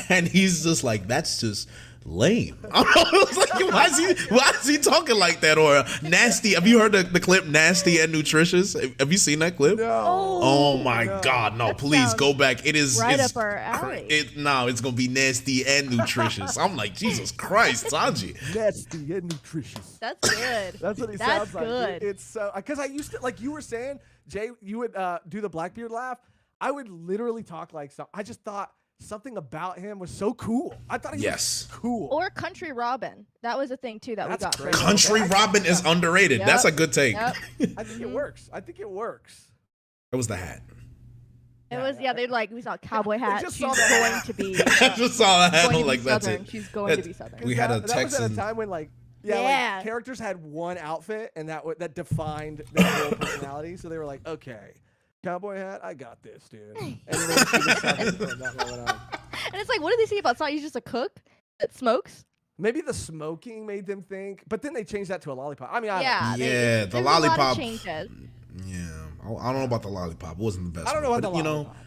And he's just like, that's just lame. I was like, why is he talking like that? Or nasty. Have you heard the clip Nasty and Nutritious? Have you seen that clip? No. Oh my God, no, please go back. It is right up our alley. It's gonna be nasty and nutritious. I'm like, Jesus Christ, Sanji. Nasty and nutritious. That's good. That's what he sounds like. Good. It's so, because I used to, like you were saying, Jay, you would do the Blackbeard laugh. I would literally talk like so. I just thought something about him was so cool. I thought he was cool. Or Country Robin. That was a thing too that we got. Crazy. Country Robin is underrated. Yep. That's a good take. Yep. I think it works. It was the hat. It was, they're like, we saw a cowboy hat. She's going to be. I just saw that hat. I'm like, that's Southern. it. She's going to be Southern. We had a text. That was at a time when, like, Yeah. Like characters had one outfit, and that defined their whole personality. So they were like, okay, cowboy hat, I got this, dude. And then they just decided from that moment on. And it's like, what did they say about Sonic? He's just a cook that smokes. Maybe the smoking made them think, but then they changed that to a lollipop. I mean, I don't know. Yeah, the there's lollipop. A lot of changes. Yeah, I don't know about the lollipop. It wasn't the best. I don't know one, about but, the lollipop.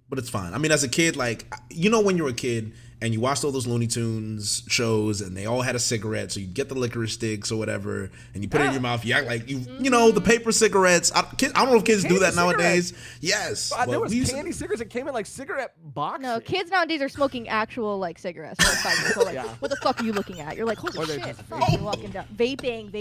But it's fine. I mean, as a kid, like, when you're a kid and you watched all those Looney Tunes shows and they all had a cigarette, so you get the licorice sticks or whatever, and you put it in your mouth. You act like the paper cigarettes. I don't know if kids do that nowadays. Yes, there was candy cigarettes that came in like cigarette boxes. No, kids nowadays are smoking actual like cigarettes. So, like, what the fuck are you looking at? You're like, holy shit! Fuck, you're walking down, vaping.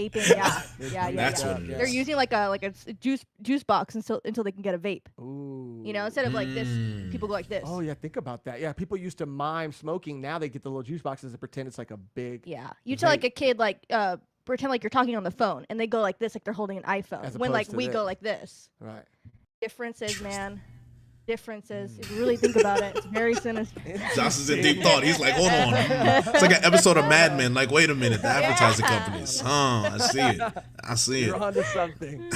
Yeah. That's what it is. They're using like a juice box until they can get a vape. Ooh. Instead of like this, people go like this. Oh yeah, think about that. Yeah, people used to mime smoking. Now they get the little juice boxes and pretend it's like a big. Yeah, you tell like a kid like pretend like you're talking on the phone, and they go like this, like they're holding an iPhone. When like we go like this. Right. Differences, man. Differences. If you really think about it, it's very sinister. Josh is in deep thought. He's like, hold on. It's like an episode of Mad Men. Like, wait a minute. The advertising companies. I see it. You're onto something.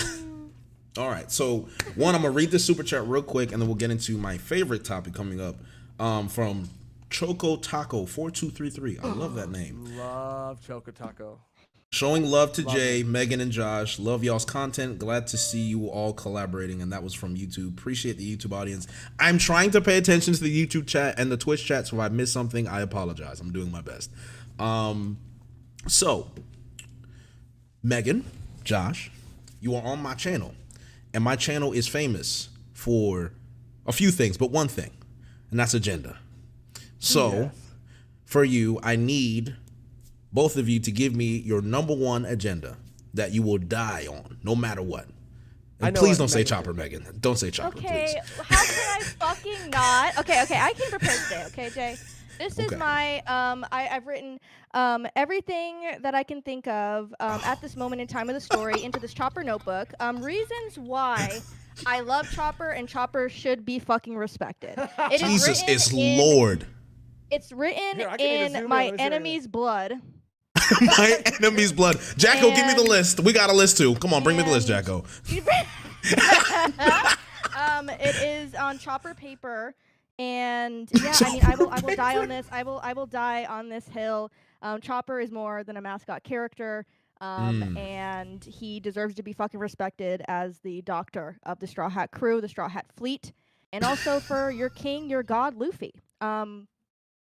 All right. So, I'm going to read the super chat real quick, and then we'll get into my favorite topic coming up from Choco Taco 4233. I love that name. Love Choco Taco. Showing love to Jay, Megan, and Josh. Love y'all's content. Glad to see you all collaborating. And that was from YouTube. Appreciate the YouTube audience. I'm trying to pay attention to the YouTube chat and the Twitch chat. So if I miss something, I apologize. I'm doing my best. So, Megan, Josh, you are on my channel. And my channel is famous for a few things, but one thing. And that's agenda. So, for you, I need both of you to give me your number one agenda that you will die on, no matter what. And please don't say Chopper, Megan. Don't say Chopper, please. Okay, how can I fucking not? Okay, I can prepare today, okay, Jay? This is my, I've written everything that I can think of at this moment in time of the story into this Chopper notebook. Reasons why I love Chopper and Chopper should be fucking respected. Jesus is Lord. It's written in my enemy's blood. My enemy's blood. Jacko, give me the list. We got a list too. Come on, bring me the list, Jacko. It is on Chopper paper, and yeah, I mean, I will die on this. I will die on this hill. Chopper is more than a mascot character, and he deserves to be fucking respected as the doctor of the Straw Hat crew, the Straw Hat fleet, and also for your king, your god, Luffy.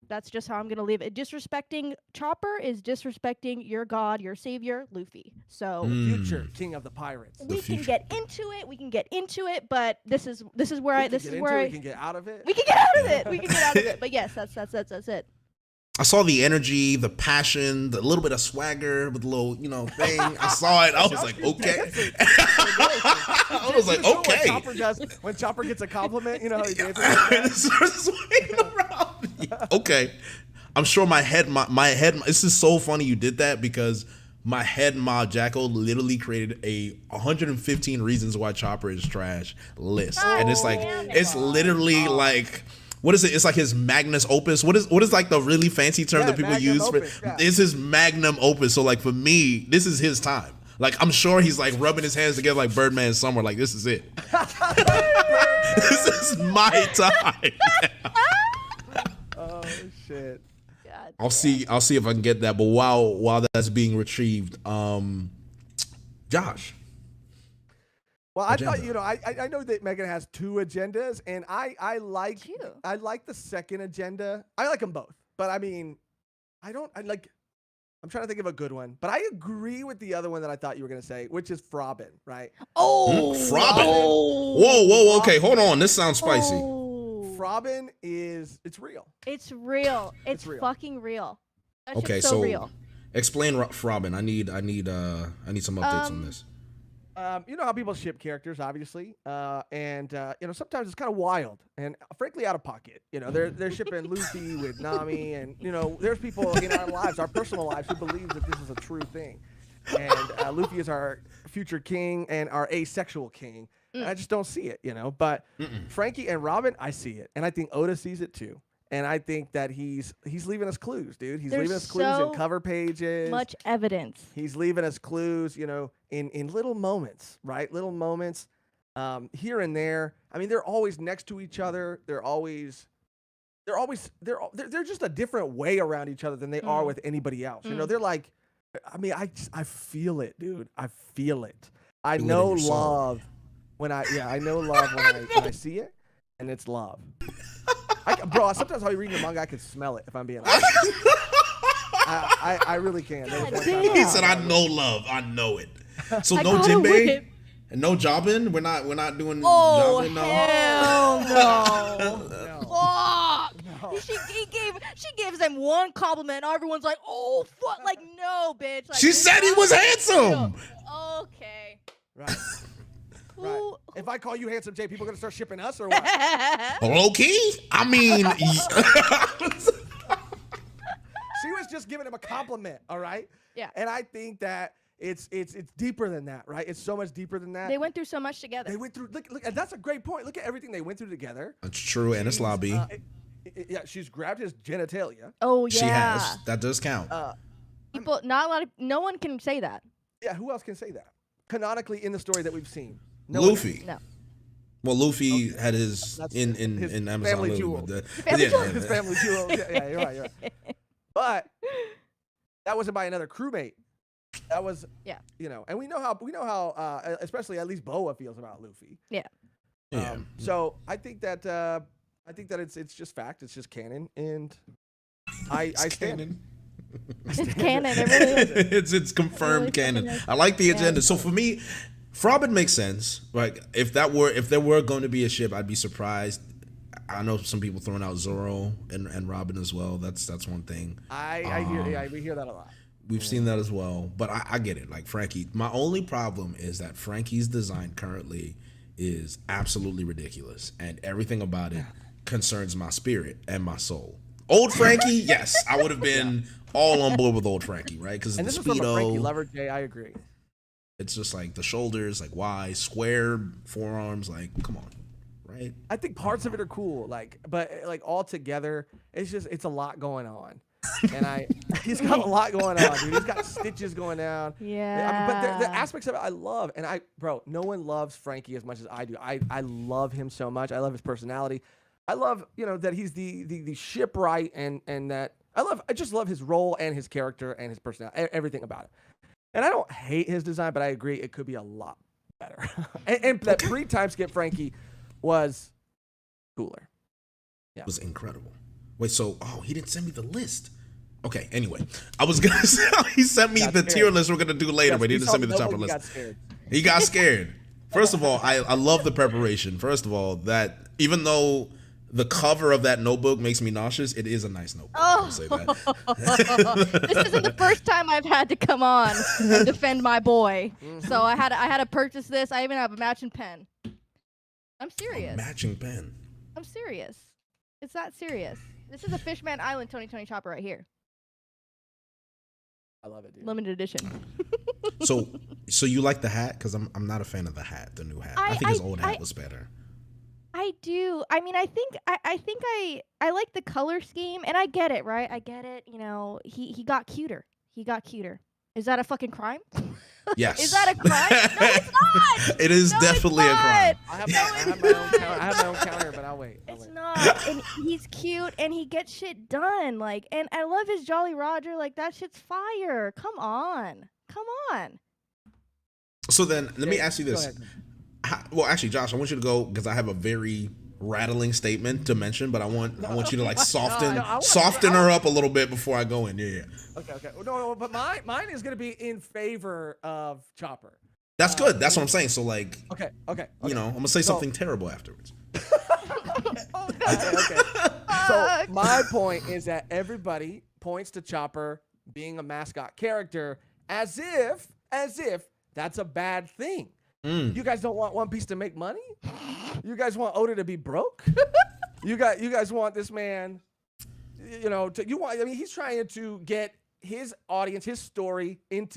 That's just how I'm going to leave it. Disrespecting Chopper is disrespecting your god, your savior, Luffy. So future king of the pirates. We can get into it, but this is where we can get out of it. We can get out of it. We can get out of it. But yes, that's it. I saw the energy, the passion, the little bit of swagger with the little, thing. I saw it. I was like, okay. I was like, okay. When Chopper gets a compliment, he dances. Swinging around. Okay. I'm sure my head, this is so funny you did that because my head mod Jacko literally created a 115 reasons why Chopper is trash list. And it's like, it's literally like, what is it? It's like his magnus opus. What is like the really fancy term that people use for? It's his magnum opus. So like for me, this is his time. Like I'm sure he's like rubbing his hands together like Birdman somewhere. Like this is it. This is my time. Oh shit. I'll see if I can get that. But while that's being retrieved, Josh. Well, I thought I know that Megan has two agendas, and I like the second agenda. I like them both, but I mean, I'm trying to think of a good one, but I agree with the other one that I thought you were gonna say, which is Frobin, right? Oh, Frobin! Whoa! Okay, hold on. This sounds spicy. Frobin it's real. It's real. It's fucking real. That okay, so real. Explain Frobin. I need some updates on this. You know how people ship characters, obviously, and sometimes it's kind of wild and frankly out of pocket. They're shipping Luffy with Nami, and there's people in our lives, our personal lives, who believe that this is a true thing. And Luffy is our future king and our asexual king. And I just don't see it, But Frankie and Robin, I see it, and I think Oda sees it too. And I think that he's leaving us clues, dude. He's There's leaving us clues so in cover pages. Much evidence. He's leaving us clues, you know, in little moments, right? Little moments here and there. I mean, they're always next to each other. They're just a different way around each other than they are with anybody else. You know, they're like, I mean, I feel it, dude. I feel it. I know love when I know love when I see it, and it's love. Bro, sometimes I'll be reading the manga, I can smell it if I'm being honest. I really can. He said, "I know love, I know it." So no call it Jinbei whip. and no Jobin. We're not doing Oh Jobin. hell no! No. Fuck! She gives him one compliment, and everyone's like, "Oh fuck!" Like, no, bitch. Like, She said he was handsome. Okay. Right. Right. Who- If I call you handsome Jay, people are gonna start shipping us or what? Low key. I mean, She was just giving him a compliment, all right? Yeah. And I think that it's deeper than that, right? It's so much deeper than that. They went through so much together. They went through look, and that's a great point. Look at everything they went through together. it's true, and it's lobby. Yeah, she's grabbed his genitalia. Oh yeah. She has. That does count. People, not a lot of, no one can say that. Yeah, who else can say that? Canonically in the story that we've seen. No one Luffy. No. Well, Luffy had his That's in his Amazon family Lily, jewel. but the- Family yeah, jewel. yeah, His yeah. family jewel. Yeah, you're right. But that wasn't by another crewmate. That was, you know, and we know how, especially at least Boa feels about Luffy. Yeah. Yeah. So I think that it's just fact. It's just canon, and I stand. Canon. It's canon. It really is. It's confirmed Really canon. fucking is. I like the Yeah. agenda. So for me, Frobin makes sense. Like if there were going to be a ship, I'd be surprised. I know some people throwing out Zoro and Robin as well. That's one thing. I hear, yeah, we hear that a lot. We've seen that as well. But I get it. Like Frankie, my only problem is that Frankie's design currently is absolutely ridiculous, and everything about it concerns my spirit and my soul. Old Frankie, yes, I would have been all on board with old Frankie, right? Because the And this is from a Frankie speedo, lover, Jay. I agree. it's just like the shoulders, like why square forearms, like come on, right? I think parts of it are cool, but all together, it's a lot going on. And he's got a lot going on, dude. He's got stitches going down. Yeah. I mean, but the aspects of it I love, and bro, no one loves Frankie as much as I do. I love him so much. I love his personality. I love, you know, that he's the shipwright, and that I just love his role and his character and his personality, everything about it. And I don't hate his design, but I agree it could be a lot better. and that pre-time skip Frankie was cooler. It was incredible. Wait, so he didn't send me the list. Okay, anyway, I was gonna say he sent me the tier list we're gonna do later, but he didn't send me the chopper list. He got scared. First of all, I love the preparation. First of all, that even though the cover of that notebook makes me nauseous, it is a nice notebook. I'll say that. This isn't the first time I've had to come on and defend my boy. So I had to purchase this. I even have a matching pen. I'm serious. Matching pen. I'm serious. It's that serious. This is a Fishman Island 2020 chopper right here. I love it, dude. Limited edition. So you like the hat? Because I'm not a fan of the hat, the new hat. I think his old hat was better. I do. I mean, I think I like the color scheme, and I get it, right? I get it. You know, he got cuter. He got cuter. Is that a fucking crime? Yes. Is that a crime? No, it's not. It is No, definitely a it's crime. I have my own counter, but I'll wait. It's not. And he's cute, and he gets shit done. Like, and I love his Jolly Roger. Like, that shit's fire. Come on. So then, let me ask you Go this. ahead. Well, actually, Josh, I want you to go because I have a very rattling statement to mention, but I want you to like soften her up a little bit before I go in. Yeah. Okay. No, but mine is gonna be in favor of Chopper. That's good. That's what I'm saying. So like, Okay. you know, I'm gonna say something terrible afterwards. Okay. So my point is that everybody points to Chopper being a mascot character as if that's a bad thing. You guys don't want One Piece to make money? You guys want Oda to be broke? you guys want this man, you know, he's trying to get his audience, his story in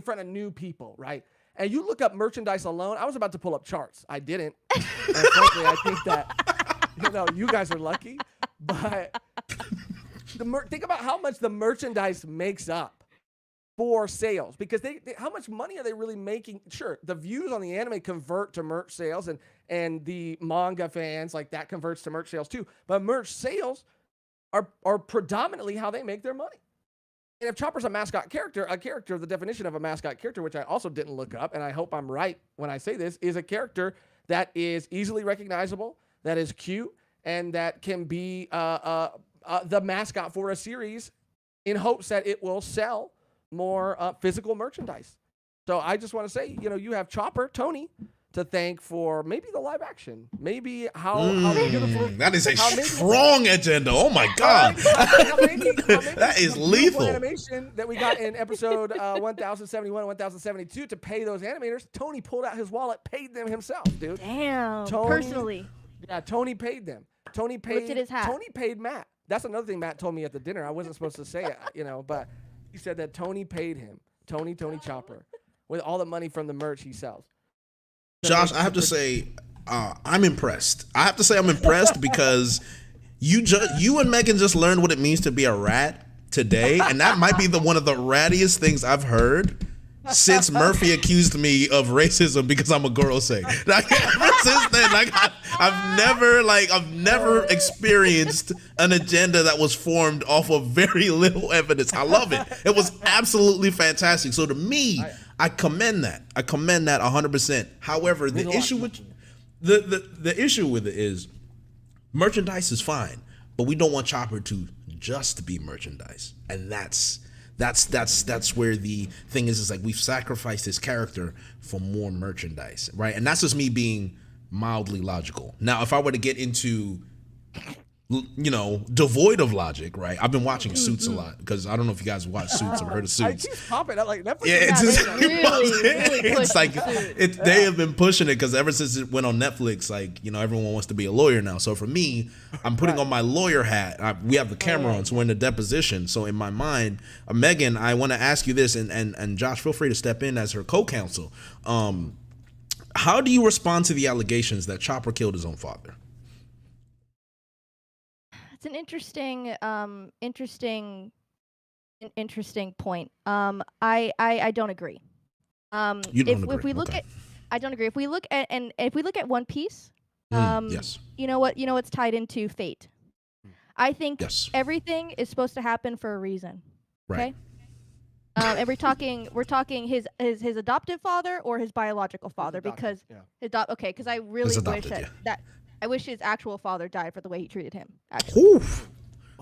front of new people, right? And you look up merchandise alone. I was about to pull up charts. I didn't. And frankly, I think that, you know, you guys are lucky. But Think about how much the merchandise makes up for sales, because they how much money are they really making? Sure, the views on the anime convert to merch sales, and the manga fans, like, that converts to merch sales too. But merch sales are predominantly how they make their money. And if Chopper's a mascot character, the definition of a mascot character, which I also didn't look up, and I hope I'm right when I say this, is a character that is easily recognizable, that is cute, and that can be the mascot for a series in hopes that it will sell more physical merchandise. So I just want to say, you have Chopper, Tony, to thank for maybe the live action, maybe how beautiful. That is a strong agenda. Oh my God. That is lethal. Animation that we got in episode 1071 and 1072 to pay those animators. Tony pulled out his wallet, paid them himself, dude. Damn. Tony, personally. Yeah, Tony paid them. Tony paid his hat. Tony paid Matt. That's another thing Matt told me at the dinner. I wasn't supposed to say it, but he said that Tony paid him. Tony Chopper, with all the money from the merch he sells. Josh, I have to say, I'm impressed. I have to say I'm impressed because you and Megan just learned what it means to be a rat today, and that might be one of the rattiest things I've heard since Murphy accused me of racism because I'm a girl. Say, like, ever since then, like, I've never experienced an agenda that was formed off of very little evidence. I love it. It was absolutely fantastic. So to me, I commend that. I commend that 100%. However, the issue with the issue with it is merchandise is fine, but we don't want Chopper to just be merchandise, and that's where the thing is like we've sacrificed his character for more merchandise, right? And that's just me being mildly logical. Now, if I were to get into, devoid of logic, right? I've been watching Suits a lot because I don't know if you guys watch Suits or heard of Suits. I keep popping up like Netflix. Yeah, it's like they have been pushing it because ever since it went on Netflix, like, everyone wants to be a lawyer now. So for me, I'm putting on my lawyer hat. We have the camera on, so we're in the deposition. So in my mind, Megan, I want to ask you this, and Josh, feel free to step in as her co-counsel. How do you respond to the allegations that Chopper killed his own father? It's an interesting point. I don't agree. You don't agree. If we look okay. at, I don't agree. If we look at One Piece, yes. you know what's tied into fate. I think Yes. everything is supposed to happen for a reason. Right. Okay. And we're talking his adoptive father or his biological father, because because I really wish that I wish his actual father died for the way he treated him. Actually. Oof.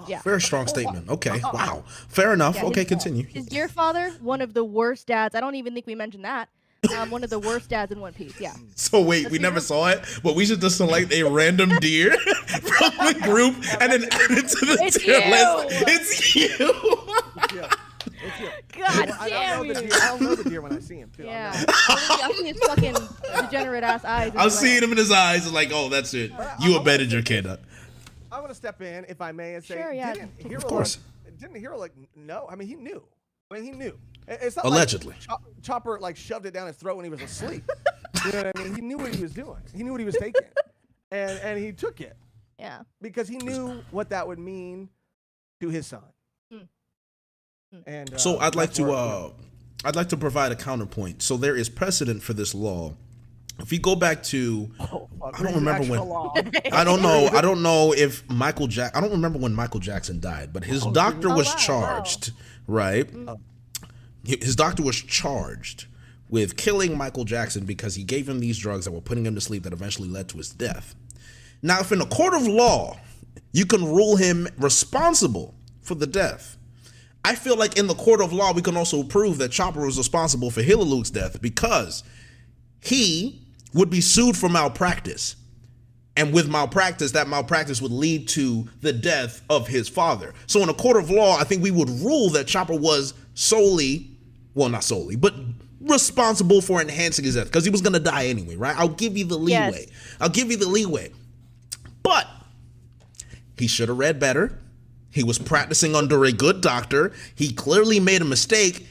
Yeah. Very strong statement. Okay. Wow. Fair enough. Yeah, Okay, continue. His dear father, one of the worst dads. I don't even think we mentioned that. One of the worst dads in One Piece. Yeah. So wait, we never saw it, but we should just select a random deer from the group and then add it to the tier list. It's you. God I damn you. don't know the deer when I see him, too. Yeah. I see his fucking degenerate ass eyes. I'm seeing him in his eyes. It's like, oh, that's it. You abetted your kid. I want to step in, if I may, and say, Sure, yeah. Of course. Didn't Hero no? I mean, he knew. He knew. It's not Allegedly. like Chopper shoved it down his throat when he was asleep. You know what I mean? He knew what he was doing. He knew what he was taking, and he took it. Yeah. Because he knew what that would mean to his son. And so I'd like to provide a counterpoint. So there is precedent for this law. If you go back to, I don't remember when. I don't know if Michael I don't remember when Michael Jackson died, but his doctor was charged, right? His doctor was charged with killing Michael Jackson because he gave him these drugs that were putting him to sleep that eventually led to his death. Now, if in a court of law you can rule him responsible for the death, I feel like in the court of law we can also prove that Chopper was responsible for Hilaluke's death because he would be sued for malpractice. And with malpractice, that malpractice would lead to the death of his father. So in a court of law, I think we would rule that Chopper was not solely, but responsible for enhancing his death because he was going to die anyway, right? I'll give you the leeway. Yes. I'll give you the leeway. But he should have read better. He was practicing under a good doctor. He clearly made a mistake.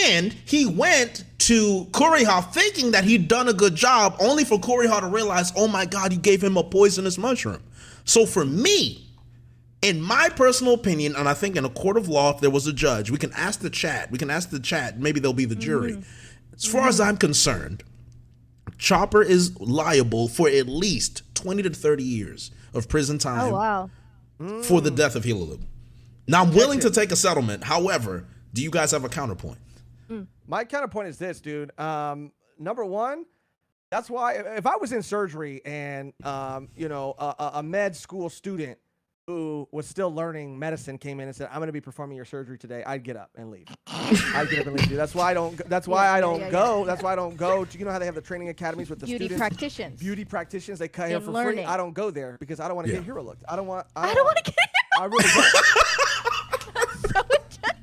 And he went to Kuriha thinking that he'd done a good job, only for Kuriha to realize, oh my God, you gave him a poisonous mushroom. So for me, In my personal opinion, and I think in a court of law, if there was a judge, we can ask the chat. Maybe they'll be the jury. As far as I'm concerned, Chopper is liable for at least 20 to 30 years of prison time. Oh wow. For the death of Hilalu. Now, I'm willing to take a settlement. However, do you guys have a counterpoint? My counterpoint is this, dude. Number one, that's why if I was in surgery and a med school student who was still learning medicine came in and said, "I'm going to be performing your surgery today," I'd get up and leave. I'd get up and leave. Dude. That's why I don't. That's why I don't go. That's why I don't go. You know how they have the training academies with the Beauty students? Beauty practitioners. They cut hair for free. I don't go there because I don't want to get hero looked. I don't want to get. I really don't.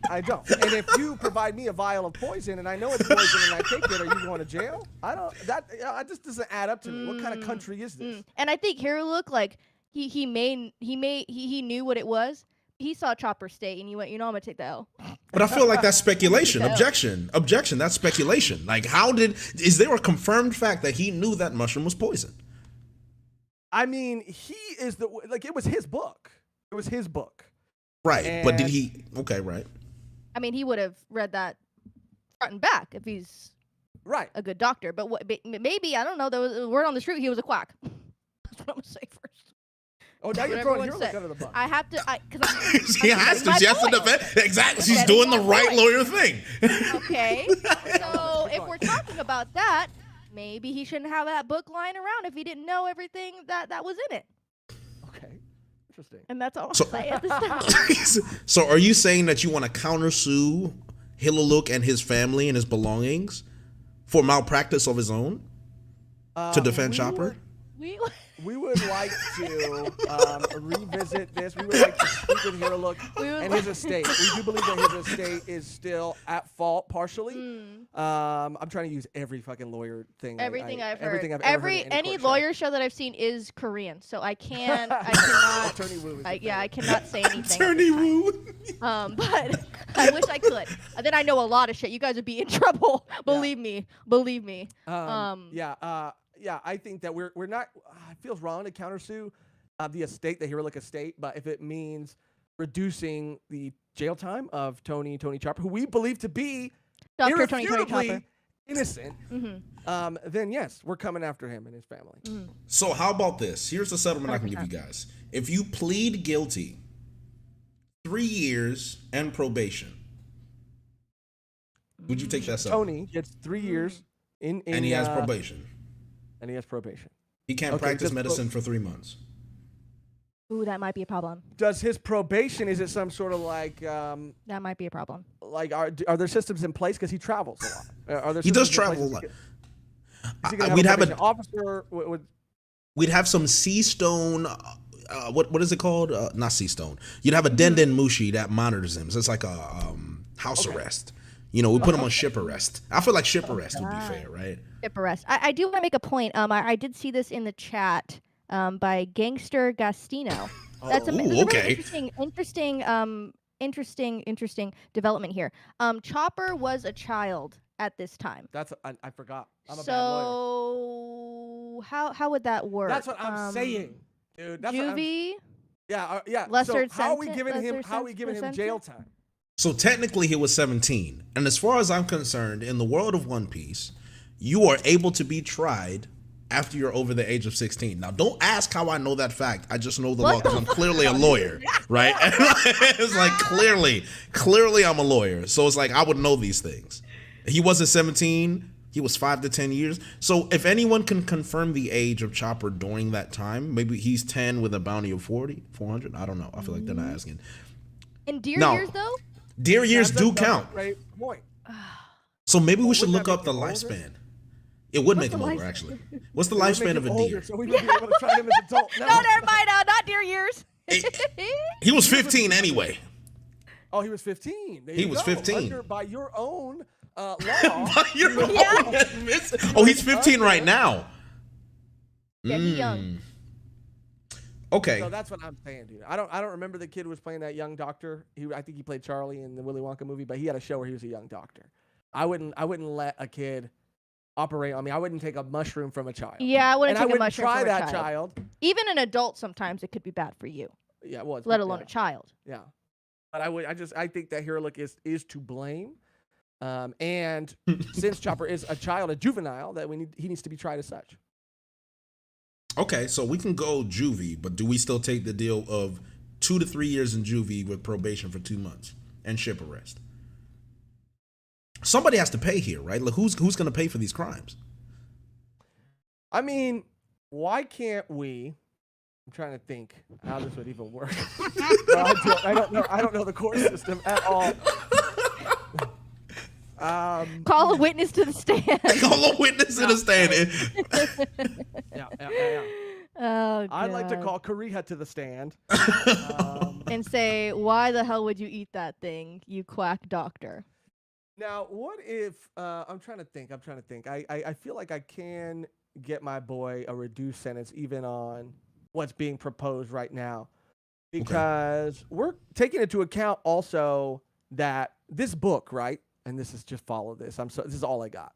I don't. And if you provide me a vial of poison and I know it's poison and I take it, are you going to jail? I don't. That just doesn't add up to me. What kind of country is this? And I think Hero Look, like he knew what it was. He saw Chopper State and he went, I'm gonna take the L. But I feel like that's speculation. Objection. That's speculation. Like, is there a confirmed fact that he knew that mushroom was poison? I mean, it was his book. It was his book. Right. But did he? Okay, right. I mean, he would have read that front and back if he's a good doctor. But maybe, I don't know, there was a word on the street, he was a quack. That's what I'm going to say first. Oh, now you're throwing Hero Look under the bus. I have to, she has to. She has to defend. Exactly. She's doing the right lawyer thing. Okay. So if we're talking about that, maybe he shouldn't have that book lying around if he didn't know everything that was in it. Okay. Interesting. And that's all I'll say at this time. So are you saying that you want to countersue Hilaluk and his family and his belongings for malpractice of his own to defend Chopper? We would like to revisit this. We would like to speak with Hero Look and his estate. We do believe that his estate is still at fault partially. I'm trying to use every fucking lawyer thing. Everything I've heard. Any lawyer show that I've seen is Korean, so I cannot. Attorney Wu. I cannot say anything. Attorney Wu. But I wish I could. Then I know a lot of shit. You guys would be in trouble. Believe me. Yeah, I think that we're not. It feels wrong to countersue the estate, the Hero Look estate, but if it means reducing the jail time of Tony Chopper, who we believe to be Dr. Tony Chopper innocent, then yes, we're coming after him and his family. So how about this? Here's the settlement I can give you guys. If you plead guilty, 3 years and probation, would you take that settlement? Tony gets 3 years and he has probation. And he has probation. He can't practice medicine for 3 months. Ooh, that might be a problem. Does his probation, is it some sort of like... that might be a problem. Like, are there systems in place? Because he travels a lot. He does travel a lot. We'd have an officer... We'd have some C-Stone... what is it called? Not C-Stone. You'd have a Denden Mushi that monitors him. So it's like a house arrest. We put him on ship arrest. I feel like ship arrest would be fair, right? Ship arrest. I do want to make a point. I did see this in the chat by Gangster Gastino. That's a really interesting development here. Chopper was a child at this time. I forgot. I'm a bad lawyer. So how would that work? That's what I'm saying, dude. That's juvie. Yeah. Lesser so how are we giving him jail time? So technically he was 17. And as far as I'm concerned, in the world of One Piece, you are able to be tried after you're over the age of 16. Now, don't ask how I know that fact. I just know the law because I'm clearly a lawyer, right? It's like clearly I'm a lawyer. So it's like I would know these things. He wasn't 17. He was 5 to 10 years. So if anyone can confirm the age of Chopper during that time, maybe he's 10 with a bounty of 400. I don't know. I feel like they're not asking. In deer years, though? Deer years do count. Right point. So maybe we should look up the lifespan. It would make him older, actually. What's the lifespan of a deer? So we would be able to try him as adult. No, never mind. Not deer years. He was 15 anyway. Oh, he was 15. He was 15. By your own law. Oh, he's 15 right now. Yeah, he's young. Okay. So that's what I'm saying, dude. I don't remember the kid who was playing that young doctor. I think he played Charlie in the Willy Wonka movie, but he had a show where he was a young doctor. I wouldn't let a kid operate on me. I wouldn't take a mushroom from a child. Yeah, I wouldn't take a mushroom from a child. Even an adult, sometimes it could be bad for you. Yeah, it was. let alone yeah. a child. Yeah, but I think that Hiralik is to blame, and since Chopper is a child, a juvenile, that he needs to be tried as such. Okay, so we can go juvie, but do we still take the deal of 2 to 3 years in juvie with probation for 2 months and ship arrest? Somebody has to pay here, right? Like who's going to pay for these crimes? I mean, why can't we? I'm trying to think how this would even work. No, I don't know the court system at all. Call a witness to the stand. Call a witness to the stand. Yeah. Oh, I'd like to God. call Kariha to the stand. And say, why the hell would you eat that thing, you quack doctor? Now, what if I'm trying to think. I feel like I can get my boy a reduced sentence even on what's being proposed right now, because we're taking into account also that this book, right? And this is just follow this. This is all I got.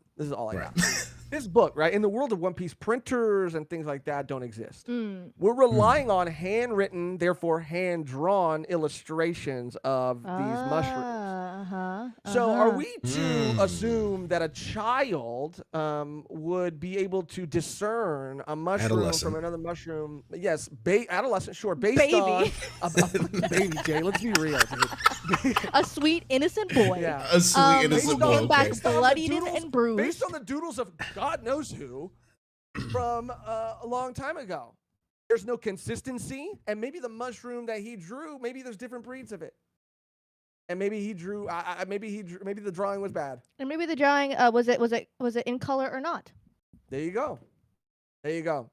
This book, right? In the world of One Piece, printers and things like that don't exist. We're relying on handwritten, therefore hand-drawn illustrations of these mushrooms. So are we to assume that a child would be able to discern a mushroom from another mushroom? Yes, adolescent, sure. Based on baby Jay, let's be real, dude. A sweet, innocent boy. Yeah. A sweet, innocent boy. Came back bloodied and bruised. Based on the doodles of God knows who from a long time ago. There's no consistency, and maybe the mushroom that he drew, maybe there's different breeds of it. And maybe he drew. Maybe the drawing was bad. And maybe the drawing was it in color or not? There you go.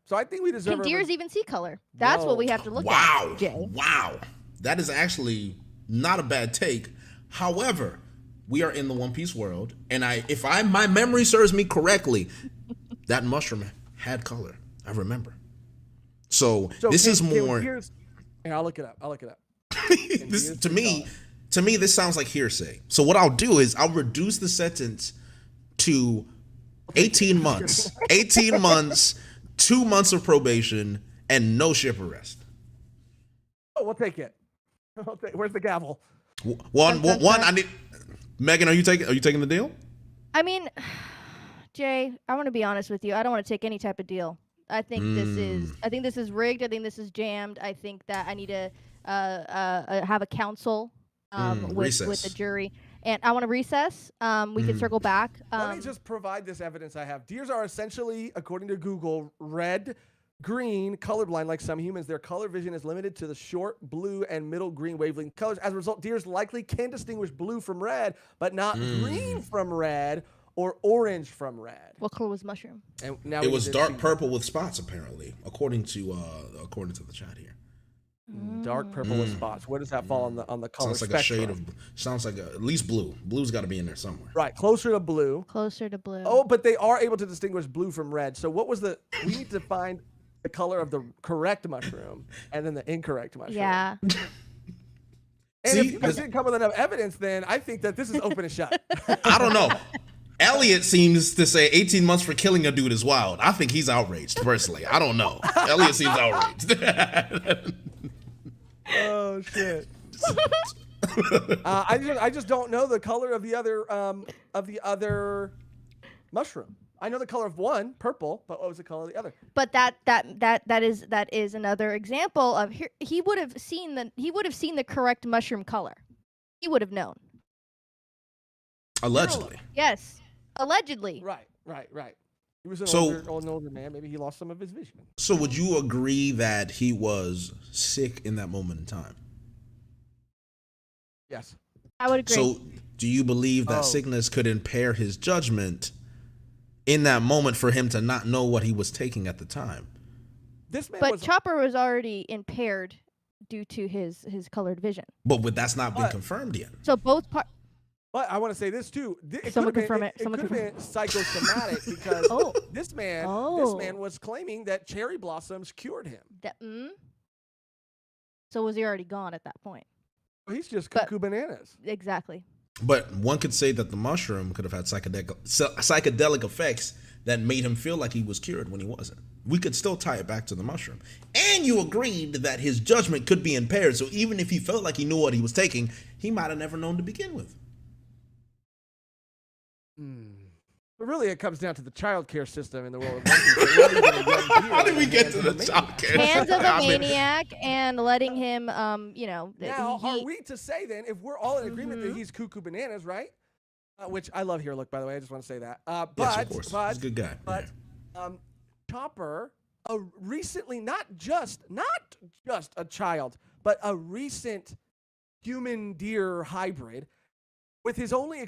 So I think we deserve. Can deers even see color? That's what we have to look at. Jay. Wow. That is actually not a bad take. However, we are in the One Piece world, and if my memory serves me correctly, that mushroom had color. I remember. So this is more. I'll look it up. This to me, this sounds like hearsay. So what I'll do is I'll reduce the sentence to 18 months. 18 months, 2 months of probation, and no ship arrest. Oh, we'll take it. Where's the gavel? One. I need. Megan, are you taking the deal? I mean, Jay, I want to be honest with you. I don't want to take any type of deal. I think this is rigged. I think this is jammed. I think that I need to have a counsel with the jury. And I want to recess. We can circle back. Let me just provide this evidence I have. Deers are essentially, according to Google, red, green, colorblind like some humans. Their color vision is limited to the short blue and middle green wavelength colors. As a result, deers likely can distinguish blue from red, but not green from red or orange from red. What color was mushroom? And now it was dark purple with spots, apparently, according to the chat here. Dark purple with spots. Where does that fall on the color sounds like spectrum? a shade of. Sounds like at least blue. Blue's got to be in there somewhere. Right, closer to blue. Closer to blue. Oh, but they are able to distinguish blue from red. So what was we need to find the color of the correct mushroom and then the incorrect mushroom. Yeah. And if you guys didn't come with enough evidence, then I think that this is open and shut. I don't know. Elliot seems to say 18 months for killing a dude is wild. I think he's outraged, personally. I don't know. Elliot seems outraged. Oh, shit. I just don't know the color of the other mushroom. I know the color of one, purple, but what was the color of the other? But that is another example of he would have seen the correct mushroom color. He would have known. Allegedly. Yes. Allegedly. Right. He was an older man. Maybe he lost some of his vision. So would you agree that he was sick in that moment in time? Yes. I would agree. So do you believe that sickness could impair his judgment in that moment for him to not know what he was taking at the time? But Chopper was already impaired due to his colored vision. But that's not been confirmed yet. So both parts. But I want to say this too. It Someone could have confirm been, it. Someone could have been psychosomatic because this man was claiming that cherry blossoms cured him. So was he already gone at that point? Well, he's just cuckoo bananas. Exactly. But one could say that the mushroom could have had psychedelic effects that made him feel like he was cured when he wasn't. we could still tie it back to the mushroom. And you agreed that his judgment could be impaired, so even if he felt like he knew what he was taking, he might have never known to begin with. But really, it comes down to the child care system in the world of One Piece. How did we get to the child care Hands of system? a maniac and letting him, Now, are we to say then, if we're all in agreement that he's cuckoo bananas, right? Which I love Hero Look, by the way. I just want to say that. Yes, of course. He's a good guy. But Chopper, recently, not just a child, but a recent human deer hybrid, with his only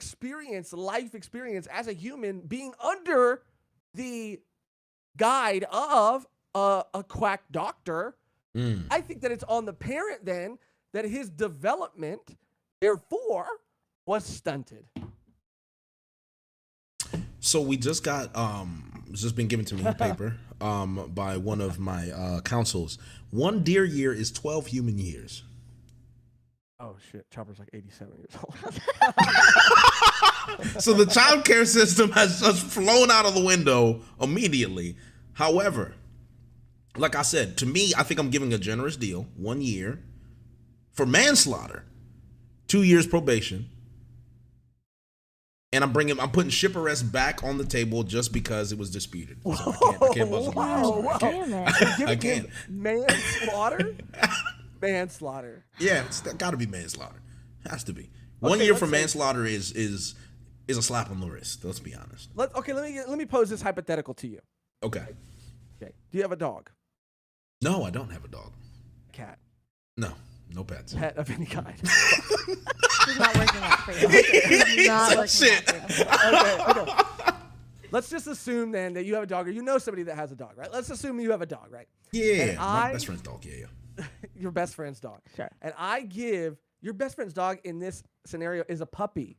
life experience as a human, being under the guide of a quack doctor. I think that it's on the parent then that his development, therefore, was stunted. So we just got it's just been given to me in paper by one of my counsels. 1 deer year is 12 human years. Oh shit, Chopper's like 87 years old. So the child care system has just flown out of the window immediately. However, like I said, to me, I think I'm giving a generous deal. 1 year for manslaughter, 2 years probation. And I'm putting ship arrest back on the table just because it was disputed. So I can't buzz it. damn it. I can't. Manslaughter? Manslaughter. Yeah, it's got to be manslaughter. Has to be. 1 year for manslaughter is a slap on the wrist. Let's be honest. Let me pose this hypothetical to you. Okay. Okay. Do you have a dog? No, I don't have a dog. Cat? No pets. Pet of any kind? It's not working out for you. It's not working out for you. Okay. Let's just assume then that you have a dog, or you know somebody that has a dog, right? Let's assume you have a dog, right? Yeah, my best friend's dog. Yeah. Your best friend's dog. Sure. And I give your best friend's dog in this scenario is a puppy,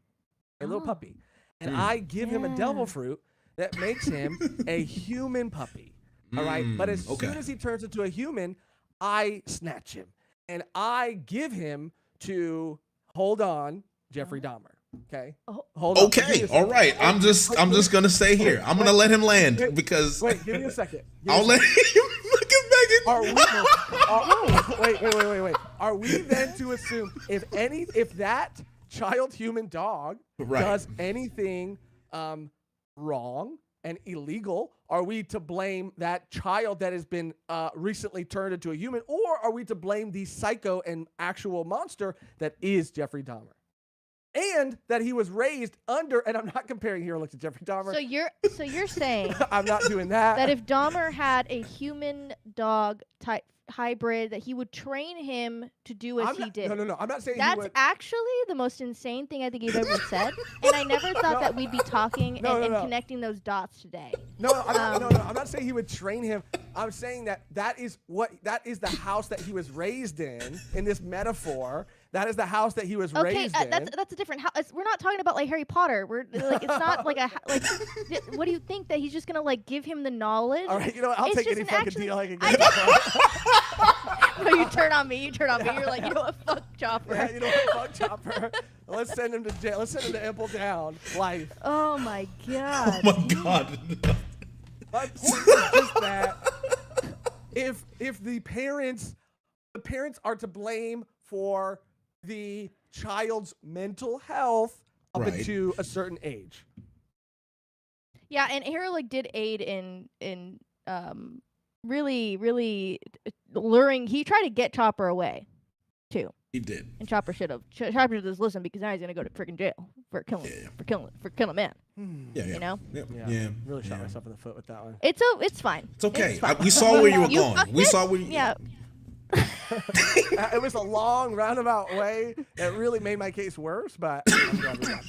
a little puppy, and I give him a devil fruit that makes him a human puppy. All right. But as soon as he turns into a human, I snatch him and I give him to Jeffrey Dahmer. Okay. Hold on. Okay. All right. I'm just gonna stay here. I'm gonna let him land because. Wait. Give me a second. I'll let him. Look at Megan. Wait. Are we then to assume if that child human dog does anything wrong and illegal, are we to blame that child that has been recently turned into a human, or are we to blame the psycho and actual monster that is Jeffrey Dahmer? And that he was raised under, and I'm not comparing Hero Look to Jeffrey Dahmer. So you're saying I'm not doing that. that if Dahmer had a human dog type hybrid, that he would train him to do as he did. No. I'm not saying That's he would. actually the most insane thing I think you've ever said, and I never thought that we'd be talking and connecting those dots today. I'm not saying he would train him. I'm saying that is the house that he was raised in this metaphor. That is the house that he was raised in. That's a different house. We're not talking about like Harry Potter. We're like, it's not like what do you think, that he's just gonna like give him the knowledge? All right, you know what? I'll take any fucking deal I can get. No, you turn on me. You're like, you know what? Fuck Chopper. Yeah, you know what? Fuck Chopper. Let's send him to jail. Let's send him to Impel Down. Life. Oh my god. Oh my god. My point is just that if the parents are to blame for the child's mental health up into a certain age. Yeah, and Hero Look did aid in really luring. He tried to get Chopper away, too. He did. And Chopper should have. Chopper should just listen, because now he's gonna go to freaking jail for killing a man. Yeah. You know. Yeah. Really shot myself in the foot with that one. It's fine. It's okay. It's fine. We saw where you were going. We saw where. Yeah. It was a long roundabout way that really made my case worse, but I'm glad we got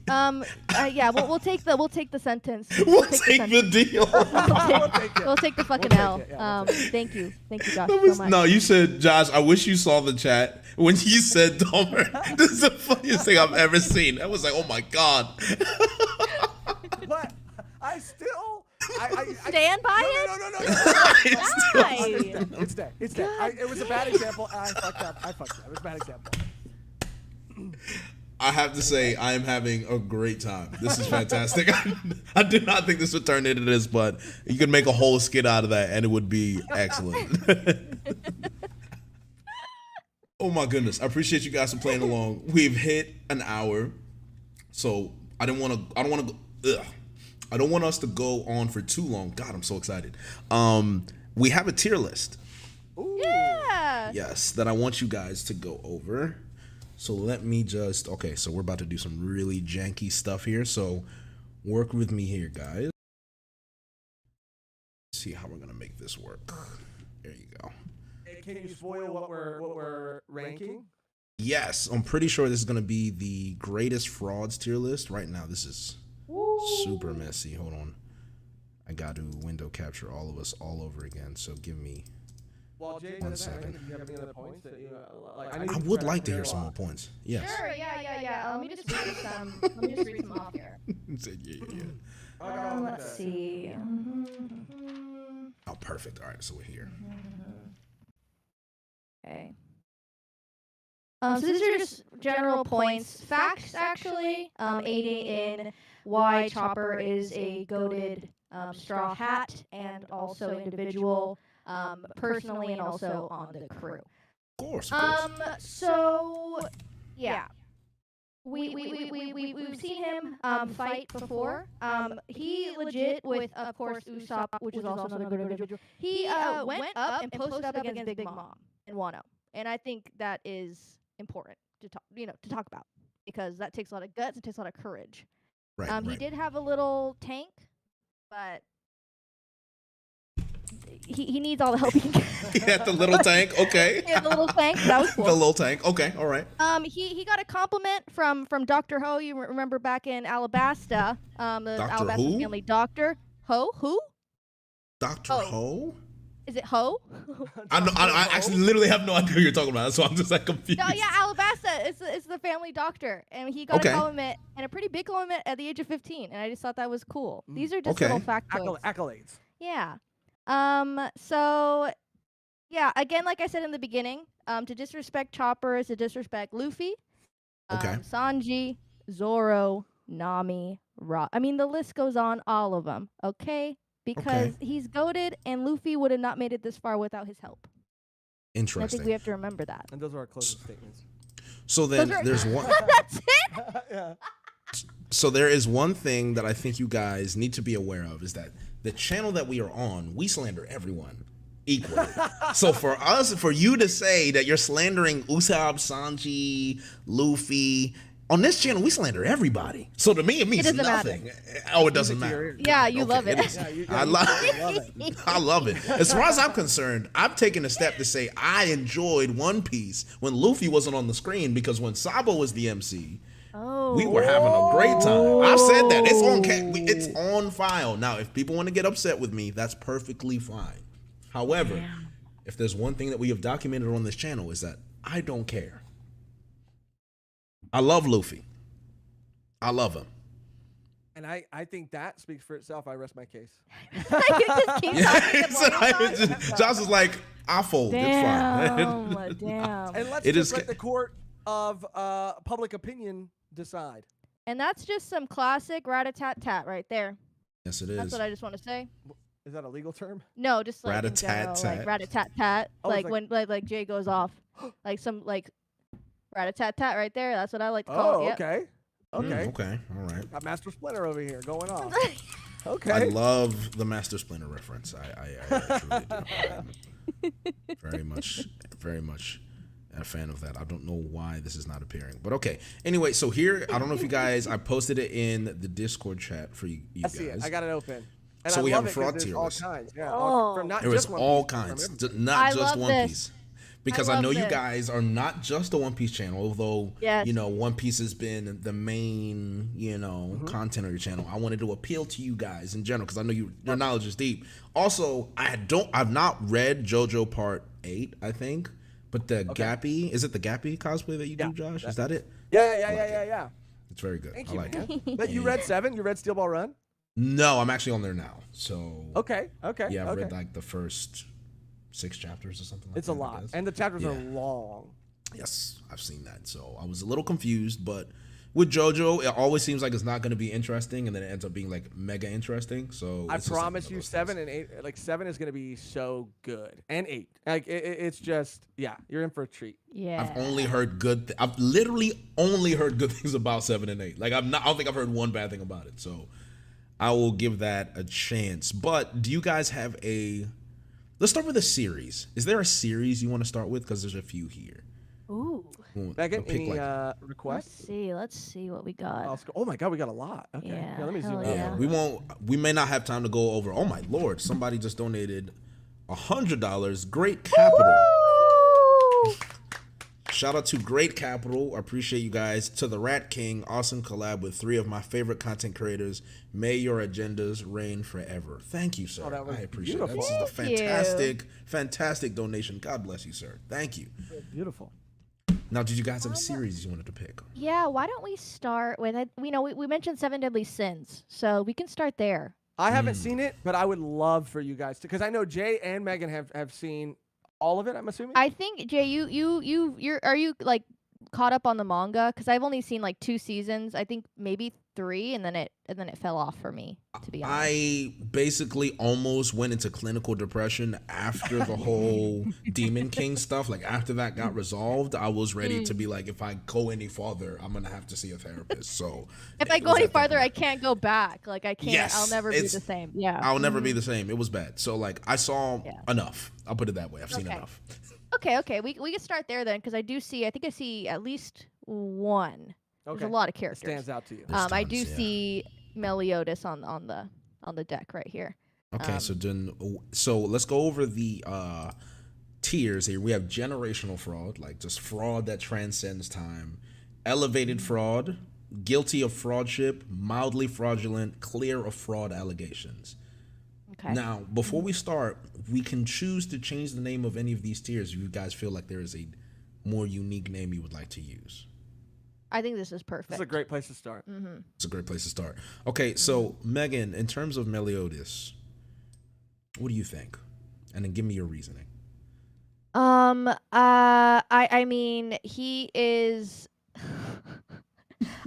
there. Yeah, we'll take the sentence. We'll take the deal. We'll take the fucking L. Thank you, Josh, so much. No, you said, Josh, I wish you saw the chat when you said Dahmer. This is the funniest thing I've ever seen. I was like, oh my god. But I still stand by it. No. Why? It's dead. It was a bad example. I fucked up. It was a bad example. I have to say, I am having a great time. This is fantastic. I did not think this would turn into this, but you could make a whole skit out of that, and it would be excellent. Oh my goodness! I appreciate you guys for playing along. We've hit an hour, so I don't want us to go on for too long. God, I'm so excited. We have a tier list. Ooh. Yeah. Yes, that I want you guys to go over. So let me just, okay, so we're about to do some really janky stuff here. So work with me here, guys. Let's see how we're going to make this work. There you go. Can you spoil what we're ranking? Yes, I'm pretty sure this is going to be the greatest frauds tier list. Right now, this is super messy. Hold on. I got to window capture all of us all over again. So give me... Well, Jay, 1 second. do you have any other points that you like? I would like to hear some more points. Yes. Sure. Yeah. Let me just read some. Let me just read some off here. Let's see. Oh, perfect. All right, so we're here. Okay. So these are just general points, facts actually, aiding in why Chopper is a goated Straw Hat and also individual, personally and also on the crew. Of course. So yeah, we've seen him fight before. He legit with, of course, Usopp, which is also another good individual. He went up and posted up against Big Mom in Wano, and I think that is important to talk about, because that takes a lot of guts. It takes a lot of courage. Right. He did have a little tank, but he needs all the help he can get. He had the little tank. Okay. He had the little tank. That was cool. The little tank. Okay. All right. He got a compliment from Dr. Ho. You remember back in Alabasta, the Dr. Alabasta who? family doctor. Who? Dr. Oh. Ho? Is it Ho? I actually literally have no idea who you're talking about, so I'm just like confused. No, yeah, Alabasta. It's the family doctor, and he got Okay. a compliment, and a pretty big compliment at the age of 15, and I just thought that was cool. These are just Okay. little factoids. Accolades. Yeah. So, yeah, again, like I said in the beginning, to disrespect Chopper is to disrespect Luffy, Okay. Sanji, Zoro, Nami, I mean, the list goes on, all of them, okay? Because he's goated, and Luffy would have not made it this far without his help. I Interesting. think we have to remember that. And those are our closing statements. So then Those are- there's one. That's it? Yeah. So there is one thing that I think you guys need to be aware of, is that the channel that we are on, we slander everyone equally. So for you to say that you're slandering Usopp, Sanji, Luffy, on this channel we slander everybody. So to me it means doesn't nothing. Oh, it doesn't matter. Yeah, you love it. is. Yeah, I love it. I love it. As far as I'm concerned, I've taken a step to say I enjoyed One Piece when Luffy wasn't on the screen, because when Sabo was the MC, we were having a great time. I've said that. It's on file. Now, if people want to get upset with me, that's perfectly fine. However, if there's one thing that we have documented on this channel, is that I don't care. I love Luffy. I love him. And I think that speaks for itself. I rest my case. You just keep talking about it. Josh is like, I fold. It's fine. Damn. And let's It just is let the court of public opinion decide. And that's just some classic rat-a-tat-tat right there. Yes, it That's is. what I just want to say. Is that a legal term? No, just like in general, Rat-a-tat-tat. like rat-a-tat-tat. Oh, it's Like when like Jay goes off, like some like rat-a-tat-tat right there. That's what I like to call Oh, it. Yep. okay. Okay. Okay, all right. Got Master Splinter over here going on. I Okay. love the Master Splinter reference. I truly do. Very much a fan of that. I don't know why this is not appearing, but okay. Anyway, so here, I don't know if you guys, I posted it in the Discord chat for you I guys. see it. I got it open. And So I we love have a it 'cause fraud there's tier all list. kinds. Yeah. Oh. From not There was just One all Piece, from kinds, everything. not I just love One this. Piece. Because I love know you this. guys are not just a One Piece channel, although Yes. One Piece has been the main content of your channel. I wanted to appeal to you guys in general because I know your knowledge is deep. Also, I've not read JoJo Part 8, I think, but the Gappy, is it the Gappy cosplay that you do, Josh? Is that it? Yeah. It's very good. Thank I you, like man. it. But you read 7? You read Steel Ball Run? No, I'm actually on there now. So Okay. yeah, I've okay. read like the first 6 chapters or something like It's that. a I lot. guess. And the chapters are Yeah. long. Yes, I've seen that. So I was a little confused, but with JoJo, it always seems like it's not going to be interesting, and then it ends up being like mega interesting. So I it's just like promise one of you, those 7 things. and 8, like 7 is gonna be so good, and 8, like it's just you're in for a treat. Yeah. I've only heard good. I've literally only heard good things about 7 and 8. Like I don't think I've heard one bad thing about it. So I will give that a chance. But do you guys have a? Let's start with a series. Is there a series you want to start with? Because there's a few here. Ooh. Megan, Pick, any Let's requests? see. Let's see what we got. Oh my God, we got a lot. Okay, Yeah, let me zoom hell out. yeah. We won't. We may not have time to go over. Oh my lord! Somebody just donated $100. Great Capital. Woo! Shout out to Great Capital. I appreciate you guys. To the Rat King, awesome collab with 3 of my favorite content creators. May your agendas reign forever. Thank you, sir. Oh, that was I appreciate beautiful. that. This is a Thank you. fantastic donation. God bless you, sir. Thank you. Beautiful. Now, did you guys have a series you wanted to pick? Yeah, why don't we start with we mentioned Seven Deadly Sins, so we can start there. I haven't seen it, but I would love for you guys to, because I know Jay and Megan have seen all of it. I'm assuming. I think Jay, are you like caught up on the manga? Because I've only seen like 2 seasons. I think maybe 3, and then it fell off for me. To be honest, I basically almost went into clinical depression after the whole Demon King stuff. Like after that got resolved, I was ready to be like, if I go any farther, I'm gonna have to see a therapist. So if I it go was any at that farther, point. I can't go back. Like I can't. Yes, I'll never be it's- the same. Yeah. I'll never be the same. It was bad. So like I saw Yeah. enough. I'll put it that way. I've seen Okay. enough. Okay. We can start there then, because I think I see at least one. Okay. There's a lot of It characters. stands out to you. There's I tons, do yeah. see Meliodas on the deck right here. Okay, so let's go over the tiers here. We have generational fraud, like just fraud that transcends time, elevated fraud, guilty of fraudship, mildly fraudulent, clear of fraud allegations. Okay. Now, before we start, we can choose to change the name of any of these tiers if you guys feel like there is a more unique name you would like to use. I think this is perfect. This is a great place to start. It's a great place to start. Okay, so Megan, in terms of Meliodas, what do you think? And then give me your reasoning. I mean, he is.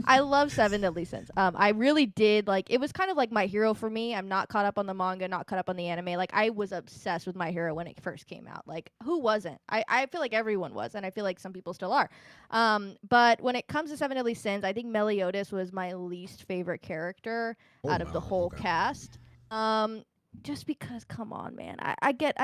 I love Seven Deadly Sins. I really did like. It was kind of like My Hero for me. I'm not caught up on the manga, not caught up on the anime. Like I was obsessed with My Hero when it first came out. Like who wasn't? I feel like everyone was, and I feel like some people still are. But when it comes to Seven Deadly Sins, I think Meliodas was my least favorite character out of the wow, whole okay. cast. Just because, come on, man. I get,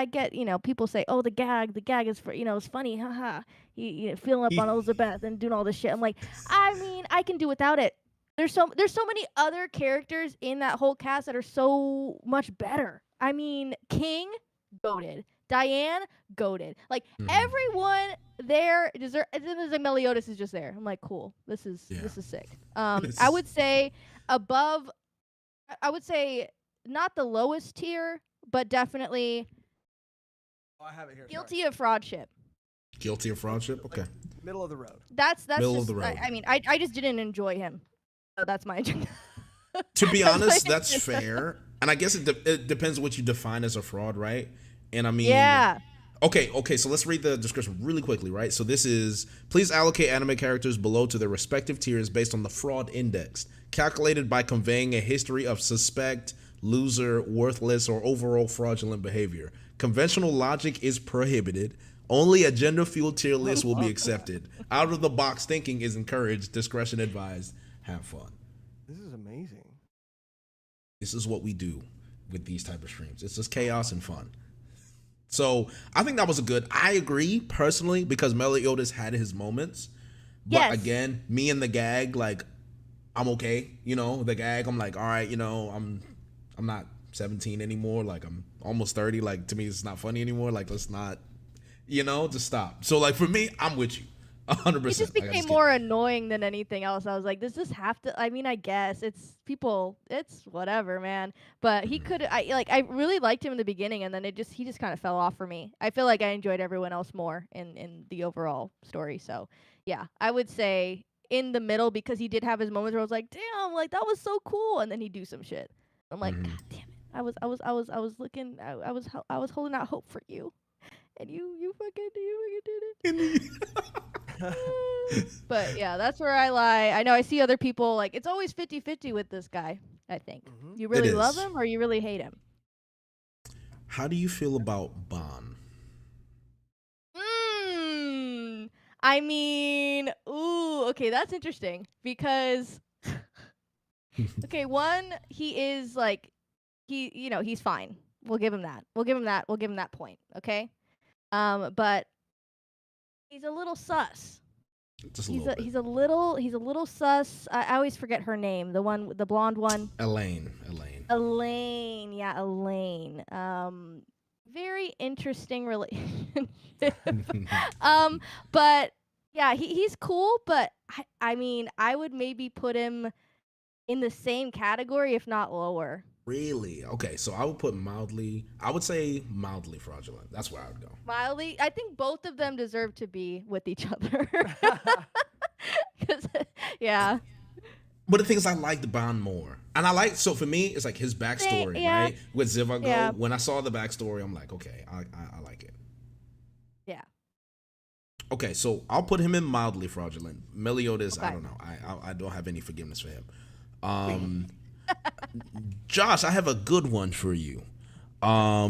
people say, oh, the gag is for, it's funny, haha. You feeling up on Elizabeth and doing all this shit. I'm like, I mean, I can do without it. There's so many other characters in that whole cast that are so much better. I mean, King, goated. Diane, goated. Like everyone there deserves. Like Meliodas is just there. I'm like, cool. This is sick. I would say above. I would say not the lowest tier, but definitely Oh, I have it here. guilty of fraudship. Guilty of fraudship? Okay. Middle of the road. That's Middle of just, the road. I mean, I just didn't enjoy him. So that's my agenda. To be That's honest, my that's agenda. fair. And I guess it depends what you define as a fraud, right? And I mean, Yeah. Okay, so let's read the description really quickly, right? So this is, please allocate anime characters below to their respective tiers based on the fraud index, calculated by conveying a history of suspect, loser, worthless, or overall fraudulent behavior. Conventional logic is prohibited. Only a gender-fueled tier list will be accepted. Out-of-the-box thinking is encouraged. Discretion advised. Have fun. This is amazing. This is what we do with these type of streams. It's just chaos and fun. So I think that was a good. I agree personally because Meliodas had his moments, but Yes. again, me and the gag, like I'm okay. The gag. I'm like, all right, I'm not 17 anymore. Like I'm almost 30. Like to me, it's not funny anymore. Like let's not, just stop. So like for me, I'm with you, 100%. It just became more annoying than anything else. I was like, does this have to? I mean, I guess it's whatever, man. But he could. I really liked him in the beginning, and then he just kind of fell off for me. I feel like I enjoyed everyone else more in the overall story. So yeah, I would say in the middle because he did have his moments where I was like, damn, like that was so cool, and then he'd do some shit. I'm like, God damn it. I was looking. I was holding out hope for you, and you fucking did it. But yeah, that's where I lie. I know I see other people like it's always 50-50 with this guy, I think. You really love him or you really hate him? How do you feel about Bond? I mean, okay, that's interesting because okay, one, he is like he's fine. We'll give him that. We'll give him that point, okay? But he's a little sus. Just He's a little sus. I always forget her name. The blonde one. Elaine. Yeah, Elaine. Very interesting relationship. But yeah, he's cool. But I mean, I would maybe put him in the same category, if not lower. Really? Okay, so I would put mildly. I would say mildly fraudulent. That's where I would go. Mildly, I think both of them deserve to be with each other. Yeah. But the thing is, I liked Bond more, and so for me, it's like his backstory, Yeah. right? With Zivago, Yeah. when I saw the backstory, I'm like, okay, I like it. Yeah. Okay, so I'll put him in mildly fraudulent. Meliodas, I Okay. don't know. I don't have any forgiveness for him. Josh, I have a good one for you. How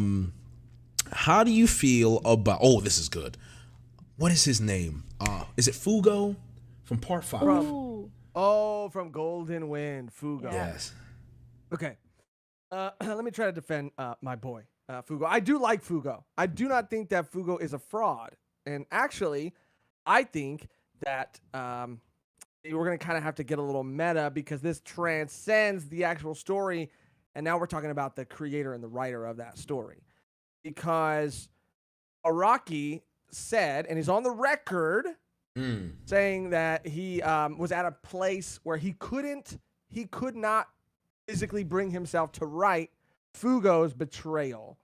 do you feel about? Oh, this is good. What is his name? Is it Fugo from Part 5? Ooh. From Golden Wind, Fugo. Yes. Okay. Let me try to defend my boy, Fugo. I do like Fugo. I do not think that Fugo is a fraud. And actually, I think that we're going to kind of have to get a little meta because this transcends the actual story. And now we're talking about the creator and the writer of that story. Because Araki said, and he's on the record, saying that he was at a place where he could not physically bring himself to write Fugo's betrayal,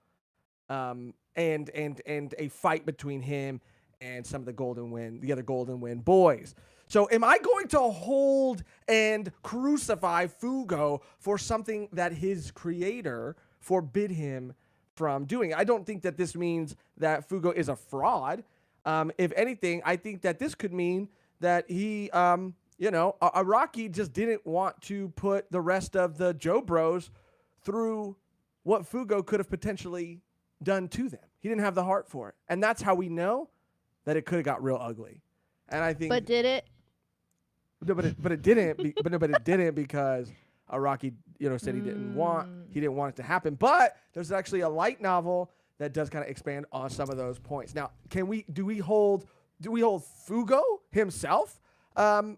and a fight between him and some of the other Golden Wind boys. So am I going to hold and crucify Fugo for something that his creator forbid him from doing? I don't think that this means that Fugo is a fraud. If anything, I think that this could mean that he, Araki just didn't want to put the rest of the Joe Bros through what Fugo could have potentially done to them. He didn't have the heart for it. And that's how we know that it could have got real ugly. And I think. But did it? No, but it didn't. But it didn't because Araki, said he didn't want it to happen. But there's actually a light novel that does kind of expand on some of those points. Now, do we hold Fugo himself? Do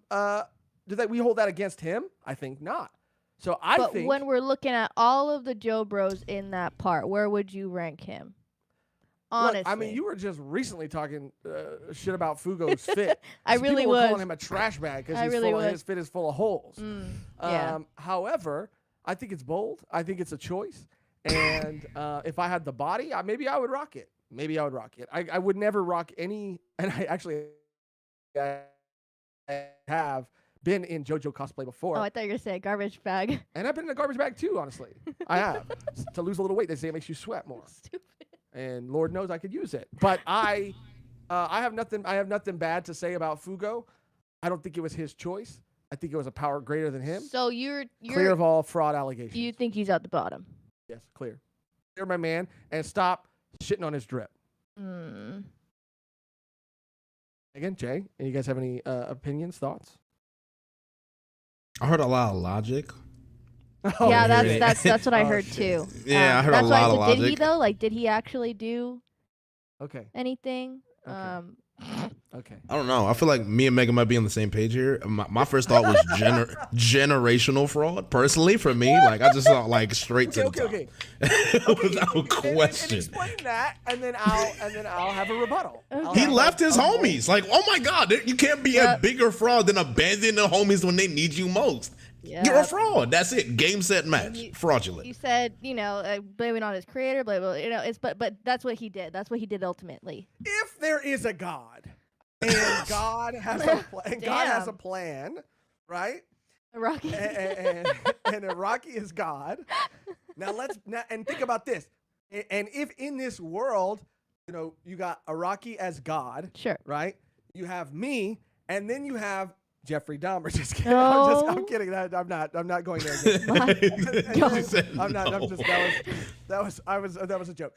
we hold that against him? I think not. So But when we're looking at all of the Joe Bros in that part, where would you rank him? Honestly, look, I mean, you were just recently talking shit about Fugo's fit. I really people were was calling him a trash bag because his fit is full of holes. Yeah. However, I think it's bold. I think it's a choice. And if I had the body, maybe I would rock it. I would never rock any. And I have been in JoJo cosplay before. Oh, I thought you were going to say garbage bag. And I've been in a garbage bag too, honestly. I have. To lose a little weight, they say it makes you sweat more. Stupid. And Lord knows I could use it. But I have nothing bad to say about Fugo. I don't think it was his choice. I think it was a power greater than him. So you're clear of all fraud allegations. You think he's at the bottom? Yes, clear, my man, and stop shitting on his drip. Again, Jay, and you guys have any opinions, thoughts? I heard a lot of logic. Oh, yeah, that's what I heard too. Yeah, I heard a lot of logic. Did he though? Like, did he actually do? Okay. Anything? Okay. I don't know. I feel like me and Megan might be on the same page here. My first thought was generational fraud. Personally, for me, like I just thought like straight to the top. Okay. Without question. And explain that, and then I'll have a rebuttal. He left his homies. Like, oh my God, you can't be a bigger fraud than abandoning the homies when they need you most. Yep. You're a fraud. That's it. Game, set, match. Fraudulent. You said, blaming on his creator, blah, blah, but that's what he did. That's what he did ultimately. If there is a God, and God has a plan, right? Araki. And Araki is God. Now and think about this. And if in this world, you got Araki as God, sure, right? You have me And then you have Jeffrey Dahmer. Just kidding. No. I'm kidding. I'm not going there again. I'm not. I'm just that was a joke.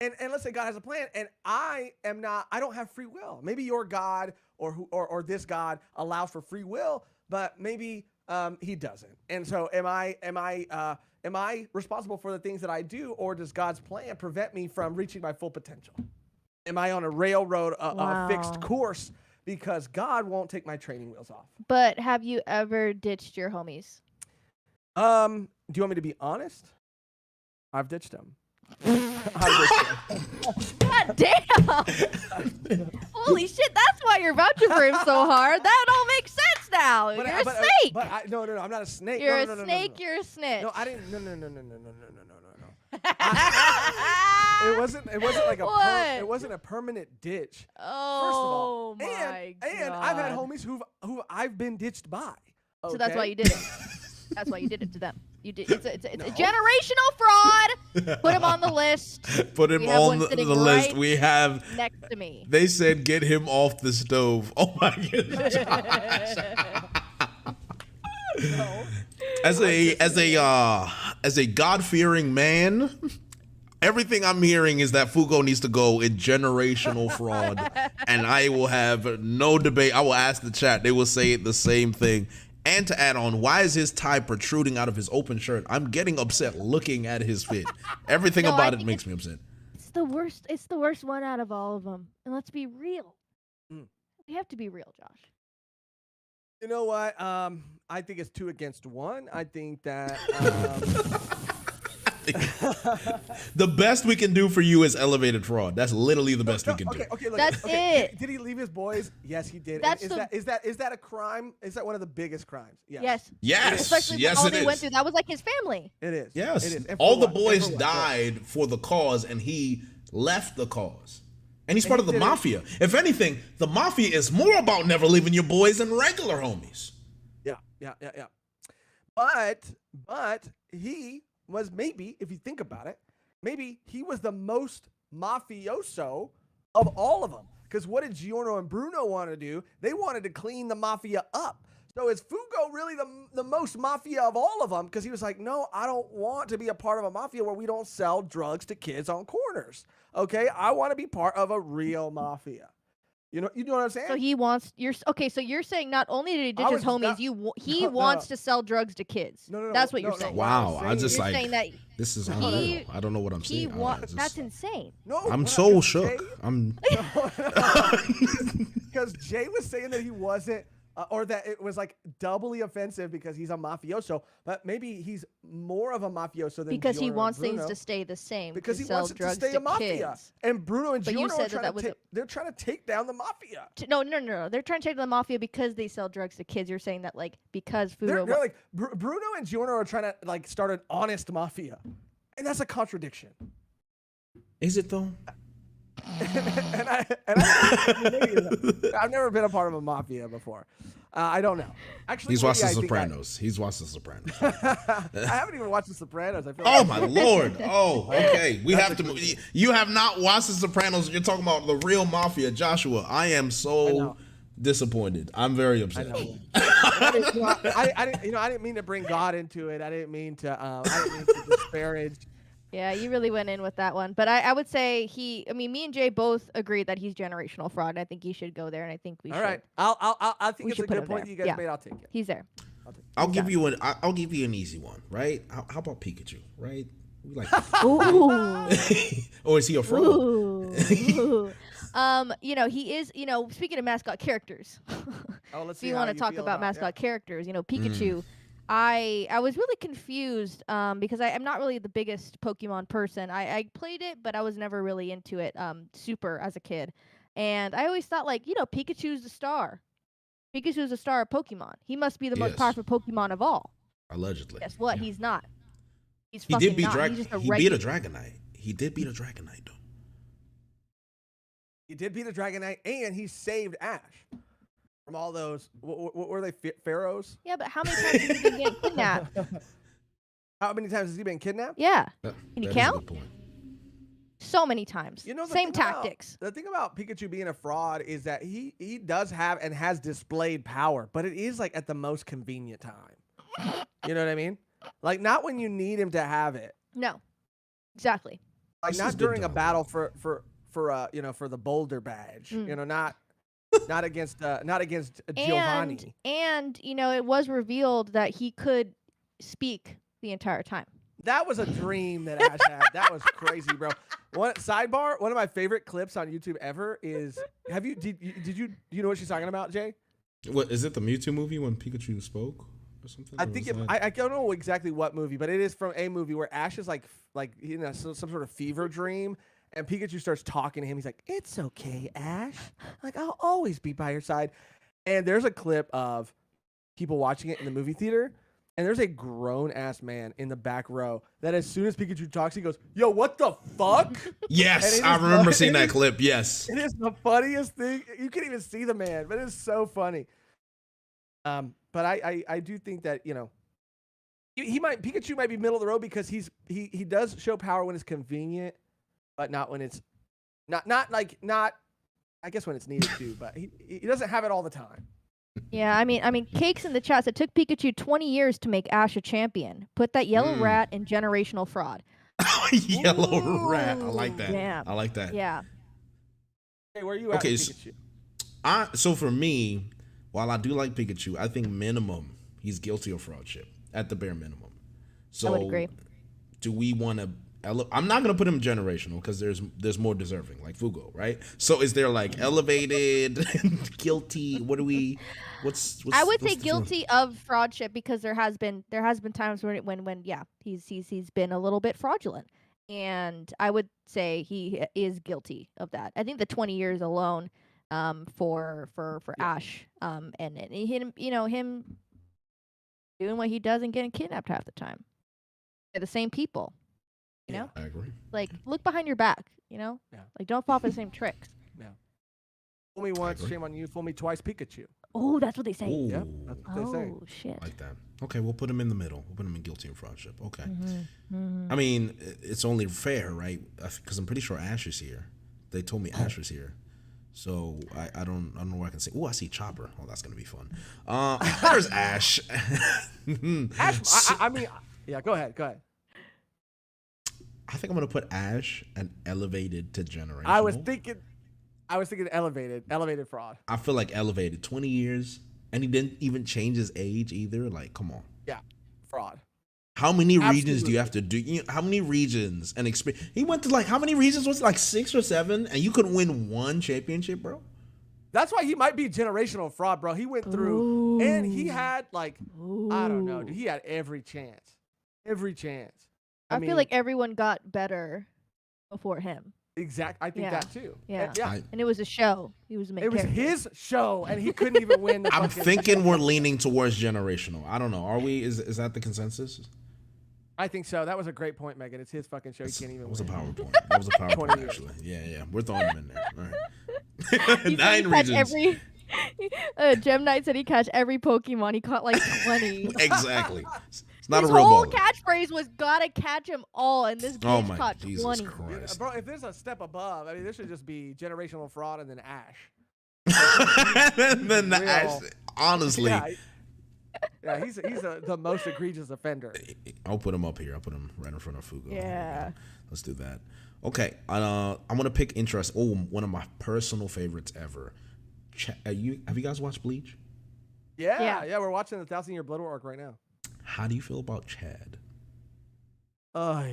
And let's say God has a plan, and I don't have free will. Maybe your God or this God allows for free will, but maybe he doesn't. And so am I responsible for the things that I do, or does God's plan prevent me from reaching my full potential? Am I on a railroad, a fixed course, because God won't take my training wheels off? But have you ever ditched your homies? Do you want me to be honest? I've ditched them. God damn! Holy shit! That's why you're vouching for him so hard. That all makes sense now. You're a snake. No, I'm not a snake. You're No, a snake. You're a snitch. No, I didn't. No. It wasn't like it wasn't a permanent ditch. Oh, first of all, my and God. I've had homies who I've been ditched by. Okay? So that's why you did it. That's why you did it to them. You did. It's a generational fraud. Put him on the list. Put him on the list. We have next to me. They said get him off the stove. Oh my goodness. No. As a God-fearing man, everything I'm hearing is that Fugo needs to go in generational fraud, and I will have no debate. I will ask the chat; they will say the same thing. And to add on, why is his tie protruding out of his open shirt? I'm getting upset looking at his fit. Everything about it makes me upset. It's the worst. It's the worst one out of all of them. And let's be real. We have to be real, Josh. You know what? I think it's 2 against 1. I think that the best we can do for you is elevated fraud. That's literally the best we can do. Okay, look, that's it. Did he leave his boys? Yes, he did. That's is that a crime? Is that one of the biggest crimes? Yes. Yes. Especially yes, all it they is. went through. That was like his family. It is. Yes. It is. And all the what? boys died for the cause, and he left the cause. And he's part of the mafia. If anything, the mafia is more about never leaving your boys than regular homies. Yeah. But he was, maybe, if you think about it, maybe he was the most mafioso of all of them. Because what did Giorno and Bruno want to do? They wanted to clean the mafia up. So is Fugo really the most mafia of all of them? Because he was like, no, I don't want to be a part of a mafia where we don't sell drugs to kids on corners. Okay, I want to be part of a real mafia. You know what I'm saying? So he wants So you're saying not only did he ditch his homies, he wants to sell drugs to kids. No. That's what you're saying. Wow, I just you're like saying that this is unreal. I don't know what I'm saying. That's insane. No, I'm so shook. Because Jay was saying that he wasn't, or that it was like doubly offensive because he's a mafioso, but maybe he's more of a mafioso than because he Giorno wants and Bruno, things to stay the same. because to he sell wants it to drugs stay a mafia. Kids. And Bruno and But you Giorno said that they're trying to take down the mafia. No. They're trying to take down the mafia because they sell drugs to kids. You're saying that like because Fugo. They're like Bruno and Giorno are trying to like start an honest mafia, and that's a contradiction. Is it though? I've never been a part of a mafia before. I don't know. Actually, He's watched The Sopranos. He's watched The Sopranos. I haven't even watched The Sopranos. I feel oh my lord! Oh, okay. We have to. You have not watched The Sopranos. You're talking about the real mafia, Joshua. I am so disappointed. I'm very upset. I didn't mean to bring God into it. I didn't mean to disparage. Yeah, you really went in with that one. But I would say me and Jay both agree that he's generational fraud. I think he should go there, and I think we should. All right. I think it's a good point there. that you guys made. I'll take it. He's there. I'll give you an easy one, right? How about Pikachu, right? We like Ooh. or is he a fraud? Ooh. He is, speaking of mascot characters. Let's if you want to talk about mascot characters, Pikachu. I was really confused because I'm not really the biggest Pokemon person. I played it, but I was never really into it super as a kid. And I always thought Pikachu's the star. Pikachu's the star of Pokemon. He must be the most powerful Pokemon of all. Allegedly. Guess what? Yeah. He's not. He did beat not. He beat a Dragonite. He did beat a Dragonite though. He did beat a Dragonite, and he saved Ash from all those. What were they? Pharaohs? Yeah, but how many times has he been getting kidnapped? How many times has he been kidnapped? Yeah. Can you count? so many times. You know, Same tactics. The thing about Pikachu being a fraud is that he does have and has displayed power, but it is like at the most convenient time. You know what I mean? Like not when you need him to have it. No, exactly. Like This not is good during a though. battle for you know, for the Boulder badge. You know, not against Giovanni. And you know, it was revealed that he could speak the entire time. That was a dream that Ash had. That was crazy, bro. One of my favorite clips on YouTube ever is do you know what she's talking about, Jay? What is it? The Mewtwo movie when Pikachu spoke or something? I Or think was it, that- I don't know exactly what movie, but it is from a movie where Ash is like you know some sort of fever dream, and Pikachu starts talking to him. He's like, "It's okay, Ash. Like I'll always be by your side." And there's a clip of people watching it in the movie theater, and there's a grown ass man in the back row that as soon as Pikachu talks, he goes, "Yo, what the fuck?" Yes, And it I is remember fu- seeing it that is- clip. Yes. It is the funniest thing. You can't even see the man, but it's so funny. But I do think that, you know, Pikachu might be middle of the road because he does show power when it's convenient, but not when it's not I guess when it's needed to, but he doesn't have it all the time. Yeah, I mean, Cakes in the chat. It took Pikachu 20 years to make Ash a champion. Put that yellow rat in generational fraud. Yellow rat. I like that. Damn. I like that. Yeah. Hey, where are you at Okay, with so- Pikachu? So for me, while I do like Pikachu, I think minimum he's guilty of fraudship at the bare minimum. So I would agree. do we want to? I'm not gonna put him generational because there's more deserving, like Fugo, right? So is there like elevated, guilty? What do we? What's I would what's say the guilty of fraudship because there has been times when yeah, he's been a little bit fraudulent. And I would say he is guilty of that. I think the 20 years alone for Ash and him, you know, him doing what he does and getting kidnapped half the time. They're the same people, you know? I agree. Like look behind your back, you know? Yeah. Like don't fall for the same tricks. Fool me once, agree. shame on you. Fool me twice, Pikachu. Oh, that's what they say. Ooh, Yep, that's what they say. Oh shit. like that. Okay, we'll put him in the middle. We'll put him in guilty of fraudship. Okay. Mm-hmm. I mean, it's only fair, right? Because I'm pretty sure Ash is here. They told me Ash was here. So I don't know where I can say. Oh, I see Chopper. Oh, that's gonna be fun. There's Ash. Ash, I mean, yeah. Go ahead. I think I'm gonna put Ash and elevated to generational. I was thinking elevated fraud. I feel like elevated 20 years, and he didn't even change his age either. Like, come on. Yeah, fraud. How many regions do Absolutely. you have to do? How many regions and experience? He went to like how many regions was it? Like 6 or 7, and you couldn't win one championship, bro. That's why he might be generational fraud, bro. He went through, and he had like I don't know, dude. He had every chance. I mean, feel like everyone got better before him. I think Yeah. that too. Yeah. And, yeah. And it was a show. He was a main It was character. his show, and he couldn't even win. The I'm fucking- thinking we're leaning towards generational. I don't know. Are we? Is that the consensus? I think so. That was a great point, Megan. It's his fucking show. He can't even That was a win. PowerPoint. That was a 20 PowerPoint, years. actually. Yeah. We're throwing him in there. All He right. said 9 he caught regions. Gem Knight said he catch every Pokemon. He caught like 20. Exactly. It's not His a real whole baller. catchphrase was "Gotta catch them all," and this Oh bitch my caught Jesus 20. Yeah, Christ. bro, if there's a step above, I mean, this should just be generational fraud and then Ash. and then the Real. Ash, honestly, Yeah, he's the most egregious offender. I'll put him up here. I'll put him right in front of Fugo. Yeah. Let's do that. Okay. I'm gonna pick interest. Oh, one of my personal favorites ever. Have you guys watched Bleach? Yeah, we're watching the 1,000-Year Blood War arc right now. How do you feel about Chad? Oh,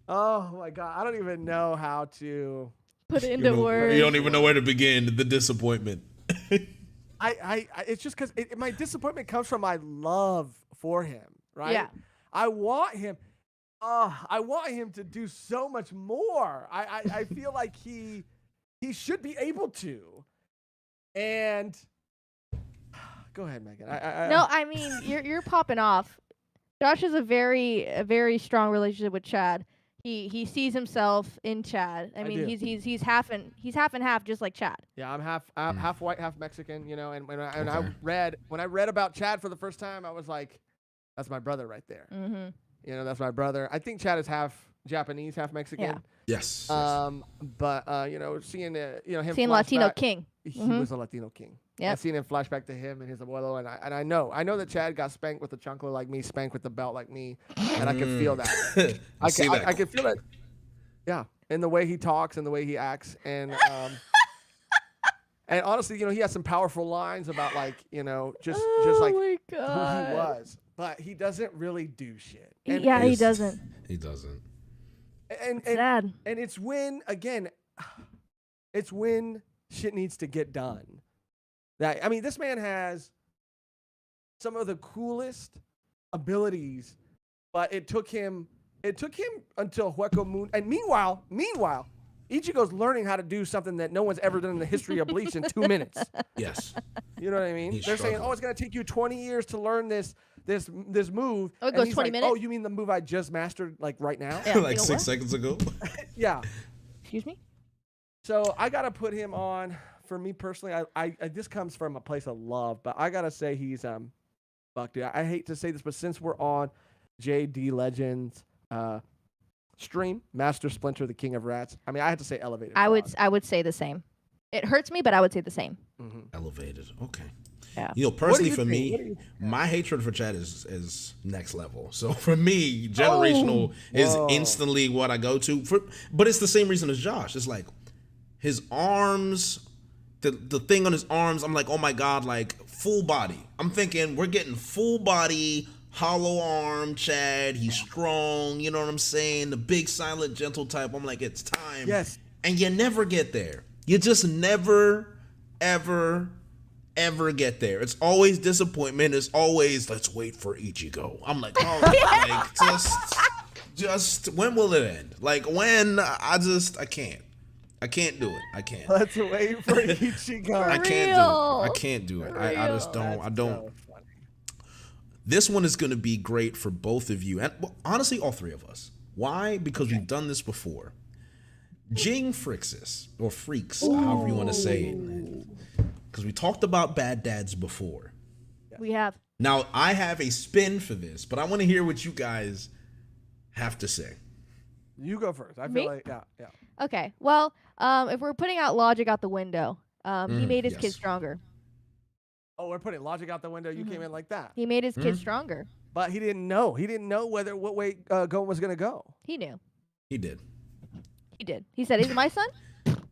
oh my god, I don't even know how to. Put it into words. You don't even know where to begin. The disappointment. It's just because my disappointment comes from my love for him, right? Yeah. I want him to do so much more. I feel like he should be able to. And go ahead, Megan. No, I mean you're popping off. Josh has a very strong relationship with Chad. He sees himself in Chad. I mean, do. he's half and half, just like Chad. Yeah, I'm half white, half Mexican, you know. And when I Okay. read about Chad for the first time, I was like, That's my brother right there. Mm-hmm. You know, that's my brother. I think Chad is half Japanese, half Mexican. Yes. But you know, seeing him Seeing Latino flashback- king. He Mhm. was a Latino king. Yep. I've seen him flashback to him and his abuelo, and I know that Chad got spanked with the chancla like me, spanked with the belt like me, and I can feel that. I see that. I can feel it. Yeah, in the way he talks and the way he acts, and and honestly, you know, he has some powerful lines about like, you know, just like my who God. he was, but he doesn't really do shit. He He's- doesn't. He doesn't. And Sad. and it's when it's when shit needs to get done. That I mean, this man has some of the coolest abilities, but it took him until Hueco Moon. And meanwhile, Ichigo's learning how to do something that no one's ever done in the history of Bleach in 2 minutes. Yes. You know what I mean? He's They're saying, struggling. "Oh, it's gonna take you 20 years to learn this move." Oh, it And goes he's 20 like, minutes? Oh, you mean the move I just mastered like right now? Yeah, Like you know 6 what? seconds ago. Yeah. Excuse me? So I gotta put him on. For me personally, I this comes from a place of love, but I gotta say he's fuck, dude. I hate to say this, but since we're on JD Legends stream, Master Splinter, the King of Rats. I mean, I had to say elevated. I frog. would say the same. It hurts me, but I would say the same. Mhm. Elevated. Okay. Yeah. You know, personally you for think? me, What do you- my hatred for Chad is next level. So for me, generational is Whoa. instantly what I go to. But it's the same reason as Josh. It's like his arms, the thing on his arms. I'm like, oh my God, like full body. I'm thinking we're getting full body, hollow arm Chad. He's strong. You know what I'm saying? The big, silent, gentle type. I'm like, it's time. Yes. And you never get there. You just never, ever get there. It's always disappointment. It's always, let's wait for Ichigo. I'm like, oh, like just when will it end? Like when? I can't. I can't do it. I can't. Let's wait for Ichigo. I can't do real. it. I can't do it. I just don't. I don't. So funny. This one is going to be great for both of you, and well, honestly, all three of us. Why? Because we've done this before. Jing Frixis, or Freaks, however you want to say it. Because we talked about bad dads before. We have. Now, I have a spin for this, but I want to hear what you guys have to say. You go first. I feel Me? like yeah. Okay. Well, if we're putting out logic out the window, he made his yes. kid stronger. Oh, we're putting logic out the window. You came in like that, He made his kid stronger. but he didn't know. He didn't know what way Gon was gonna go. He knew. He did. He did. He said, "He's my son.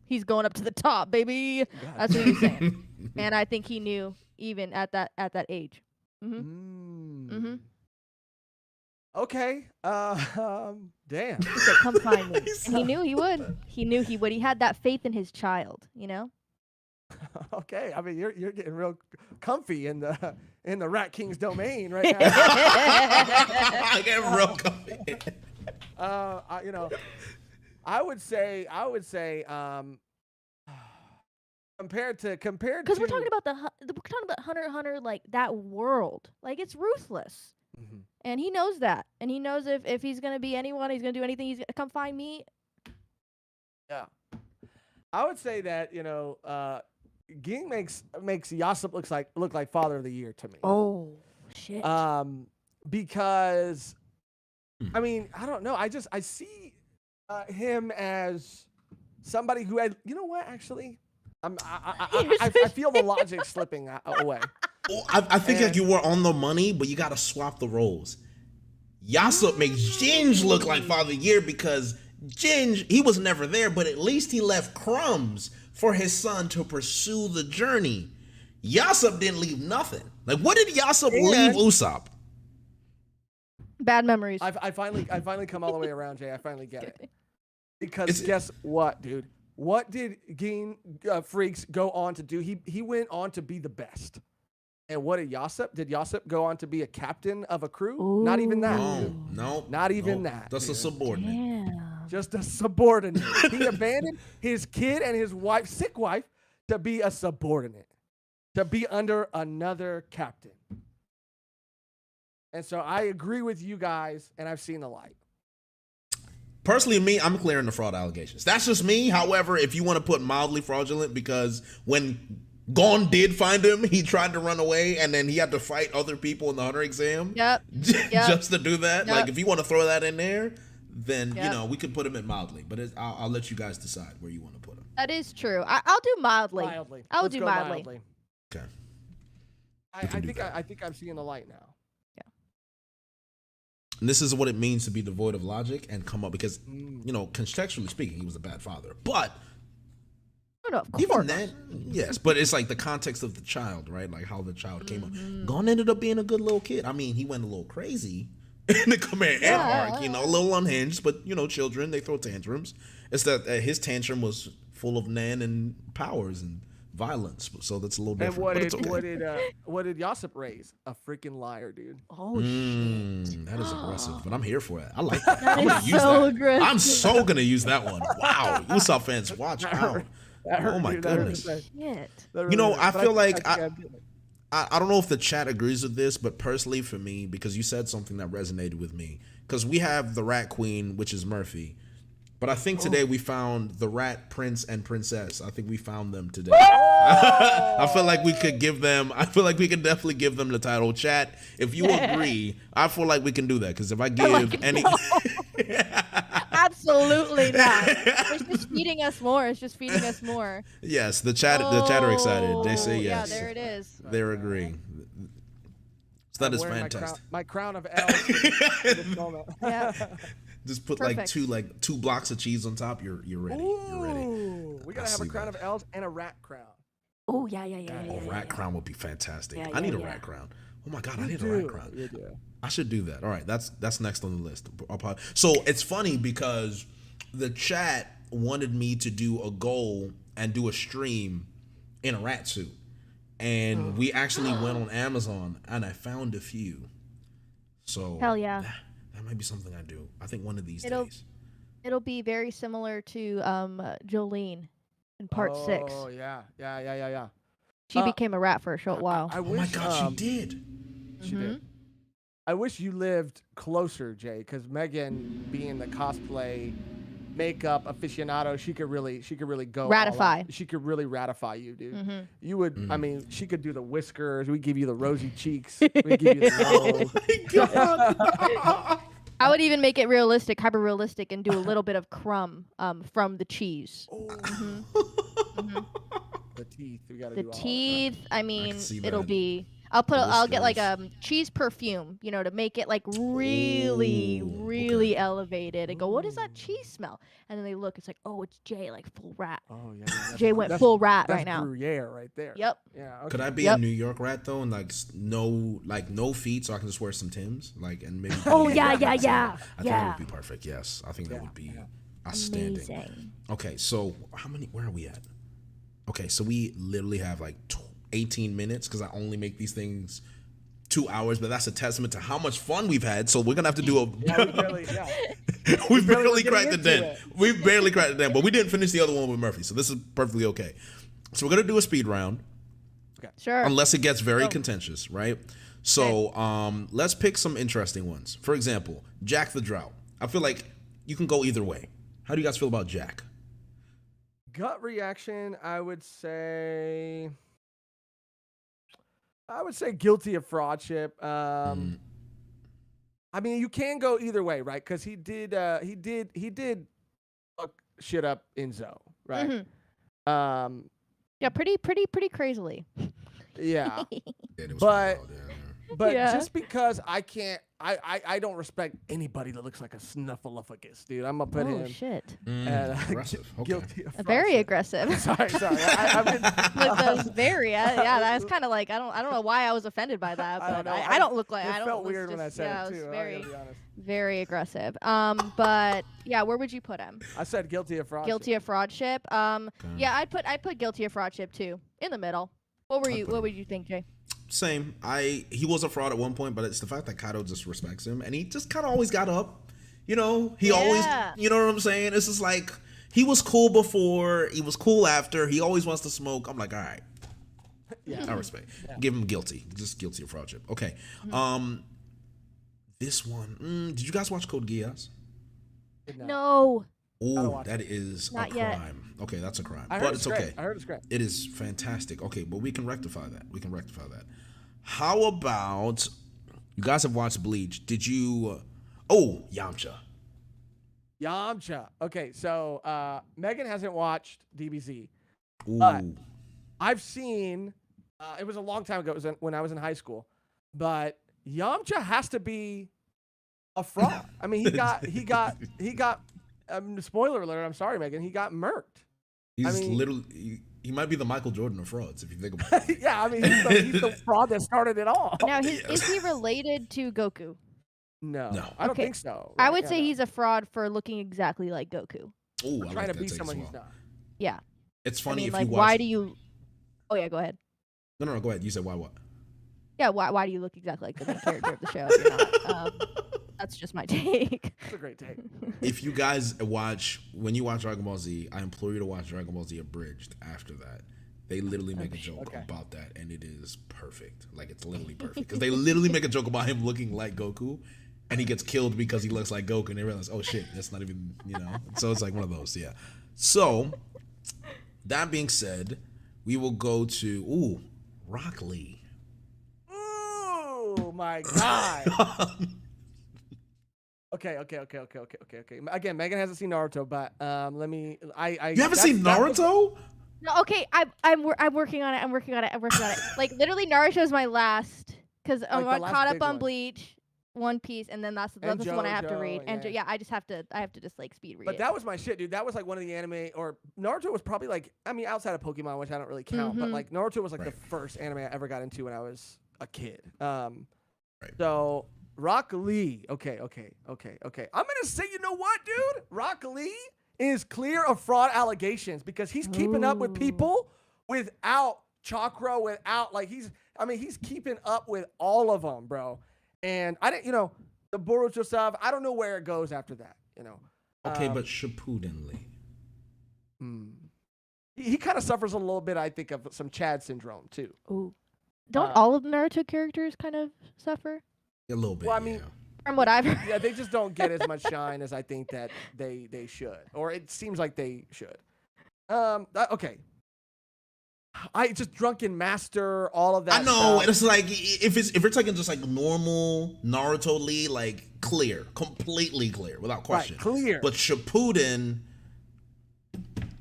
He's going up to the top, baby." That's what he was saying. And I think he knew even at that age. Mm. Okay. Damn. He said, "Come find me," and he knew he would. He knew he would. He had that faith in his child. You know. Okay. I mean, you're getting real comfy in the Rat King's domain right now. I get real comfy. You know, I would say, compared to Because we're talking about Hunter x Hunter, like that world, like it's ruthless, Mhm. and he knows that, and he knows if he's gonna be anyone, he's gonna do anything. He's gonna come find me. Yeah. I would say that, you know, Ging makes Yasop look like Father of the Year to me. Oh shit! Because I mean, I don't know. I see him as somebody who had, you know what? Actually, I feel the logic slipping away. Well, I think like you were on the money, but you got to swap the roles. Yasop makes Ginge look like Father of the Year because Ginge, he was never there, but at least he left crumbs for his son to pursue the journey. Yasop didn't leave nothing. Like, what did Yasop leave Usopp? Bad memories. I finally come all the way around, Jay. I finally get it. Because It's- guess what, dude? What did Ging Freaks go on to do? He went on to be the best. And what did Yasop? Did Yasop go on to be a captain of a crew? Not even that. No. Not even that, That's a dude. subordinate. Damn. Just a subordinate. He abandoned his kid and his wife, sick wife, to be a subordinate, to be under another captain. And so I agree with you guys, and I've seen the light. Personally, me, I'm clearing the fraud allegations. That's just me. However, if you want to put mildly fraudulent, because when Gon did find him. He tried to run away, and then he had to fight other people in the hunter exam. Yep. Just to do that. Yep. Like, if you want to throw that in there, then Yep. we could put him at mildly. But I'll let you guys decide where you want to put him. That is true. I'll do mildly. I'll Let's do go mildly. Okay. I can do think that. I think I'm seeing the light now. And this is what it means to be devoid of logic and come up because, contextually speaking, he was a bad father. But No, of course. even then, yes, but it's like the context of the child, right? Like how the child came up. Gon ended up being a good little kid. I mean, he went a little crazy in the Command arc, a little unhinged, but children, they throw tantrums. It's that his tantrum was full of Nen and powers and violence, so that's a little different. And but it's okay. what did Yosip raise? A freaking liar, dude. Oh shit. That is aggressive, but I'm here for it. I like that. I'm gonna is use so that. aggressive. I'm so gonna use that one. Wow, Usopp fans, watch out. Oh my goodness. Shit. I feel like I don't know if the chat agrees with this, but personally for me, because you said something that resonated with me, because we have the Rat Queen, which is Murphy, but I think today we found the Rat Prince and Princess. I think we found them today. I feel like we could give them. I feel like we can definitely give them the title. Chat, if you agree, I feel like we can do that because if I give any. Absolutely not. It's just feeding us more. It's just feeding us more. Yes, the chat are excited. They say yes. Yeah, there it is. They're agreeing. So that is wearing fantastic. My crown of L's for this moment. Yeah. Just put Perfect. like two blocks of cheese on top. You're ready. You're ready. Ooh, we gotta have a crown of L's and a rat crown. Oh yeah. A rat crown would be fantastic. Yeah, I need a yeah. rat crown. Oh my god, I need a rat crown. You do. I should do that. All right, that's next on the list. So it's funny because the chat wanted me to do a goal and do a stream in a rat suit, and we actually went on Amazon and I found a few. So Hell yeah. that might be something I do. I think one of these It'll- days. It'll be very similar to Jolene in part 6. Oh yeah. She became a rat for a short while. I Oh wish, my god, she did. She did. I wish you lived closer, Jay, because Megan, being the cosplay makeup aficionado, she could really go all Ratify. out. She could really ratify you, dude. Mhm. You would. I mean, she could do the whiskers. We give you the rosy cheeks. We give you the nose. I would even make it realistic, hyper realistic, and do a little bit of crumb from the cheese. The teeth. We gotta The do all of that. teeth. I mean, see it'll that. be. I'll get like Whiskers. cheese perfume, to make it like really, really elevated, and go, what is that cheese smell? And then they look, it's like, oh, it's Jay, like full rat. Oh yeah. That's- Jay went that's- full rat that's right now. Gruyere right there. Yep. Yeah. Okay. Could I be Yep. a New York rat though, and no feet, so I can just wear some Timbs, and maybe. Oh, I yeah. think that Yeah. would be perfect. Yes, I think that would be yeah. outstanding. Amazing. Okay, so where are we at? Okay, so we literally have like 18 minutes because I only make these things 2 hours, but that's a testament to how much fun we've had. So we're gonna have to do a. Yeah, we barely, yeah. we barely barely getting cracked the into den. it. We barely cracked the den, but we didn't finish the other one with Murphy, so this is perfectly okay. So we're gonna do a speed round, Sure. unless it gets very contentious, right? So let's pick some interesting ones. For example, Jack the Drought. I feel like you can go either way. How do you guys feel about Jack? Gut reaction, I would say guilty of fraudship. I mean, you can go either way, right? Because he did fuck shit up in Zoe, right? Yeah, pretty crazily. Yeah. Yeah, it was But- wild, yeah. But Yeah. just because I don't respect anybody that looks like a snuffleupagus, dude. I'm gonna put Oh him shit. at Aggressive. Okay. guilty of Very fraudship. aggressive. Sorry. I've been, Like those very, yeah. That's kind of like I don't know why I was offended by that, I don't but know. I don't look like it I don't. felt was weird when I just- said yeah, it was too. I very, gotta be honest. very aggressive. But yeah, where would you put him? I said guilty of fraudship. Guilty of fraudship. Yeah, I'd put guilty of fraudship too, in the middle. What were you? What would you think, Jay? Same. He was a fraud at one point, but it's the fact that Kaido just respects him, and he just kind of always got up. He always, Yeah. you know what I'm saying? It's just like he was cool before, he was cool after. He always wants to smoke. I'm like, all right, I respect. Give him guilty, just guilty of fraudship. Okay. This one. Did you guys watch Code Geass? No. Oh, watch that is Not a yet. crime. Okay, that's a crime. I heard But it's great. okay. I heard it's great. It is fantastic. Okay, but we can rectify that. We can rectify that. How about you guys have watched Bleach? Did you? Oh, Yamcha. Yamcha. Okay, so Megan hasn't watched DBZ. Ooh. But I've seen. It was a long time ago. It was when I was in high school, but Yamcha has to be a fraud. I mean, he got. Spoiler alert! I'm sorry, Megan. He got murked. He's mean- literally. He might be the Michael Jordan of frauds if you think about it. Yeah, I mean, he's the fraud that started it all. Now, is he related to Goku? No, No. I don't Okay. think so. I Right? would Yeah, say no. he's a fraud for looking exactly like Goku. Ooh, For I trying like to that be take someone as he's well. not. Yeah. It's I funny mean, if like, you watch. why do you? Oh yeah, go ahead. No, go ahead. You said why what? Yeah, why do you look exactly like the main character of the show? If you're not? That's just my take. That's a great take. If you guys when you watch Dragon Ball Z, I implore you to watch Dragon Ball Z Abridged after that. They literally make a joke Okay. about that, and it is perfect. Like, it's literally perfect. Because they literally make a joke about him looking like Goku, and he gets killed because he looks like Goku, and they realize, oh shit, that's not even, So it's like one of those, yeah. So, that being said, we will go to, Rock Lee. Oh my god. Okay. Again, Megan hasn't seen Naruto, but let me. You haven't seen Naruto? No, okay, I'm working on it. I'm working on it. Like literally, Naruto is my last because Like I'm the last caught big up on one. Bleach, One Piece, and then that's the one I have to JoJo, read. And yeah. I have to just like speed read But it. that was my shit, dude. That was like one of the anime, or Naruto was probably like, I mean, outside of Pokemon, which I don't really count, but Mhm. like Naruto was like Right. the first anime I ever got into when I was a kid. Right. So Rock Lee. Okay. I'm gonna say, you know what, dude? Rock Lee is clear of fraud allegations because he's keeping up with Ooh. people without chakra, without like he's keeping up with all of them, bro. And I didn't, the Boruto stuff. I don't know where it goes after that, Okay, but Shippuden Lee. He kind of suffers a little bit, I think, of some Chad syndrome too. Ooh. Don't all of the Naruto characters kind of suffer? A little bit, Well, I mean, From what I've heard. Yeah, they just don't get as much shine as I think that they should, or it seems like they should. Okay. I just Drunken Master, all of that. I know, stuff. and it's like if you're taking just like normal Naruto Lee, like clear, completely clear, without question. Right, clear. But Shippuden,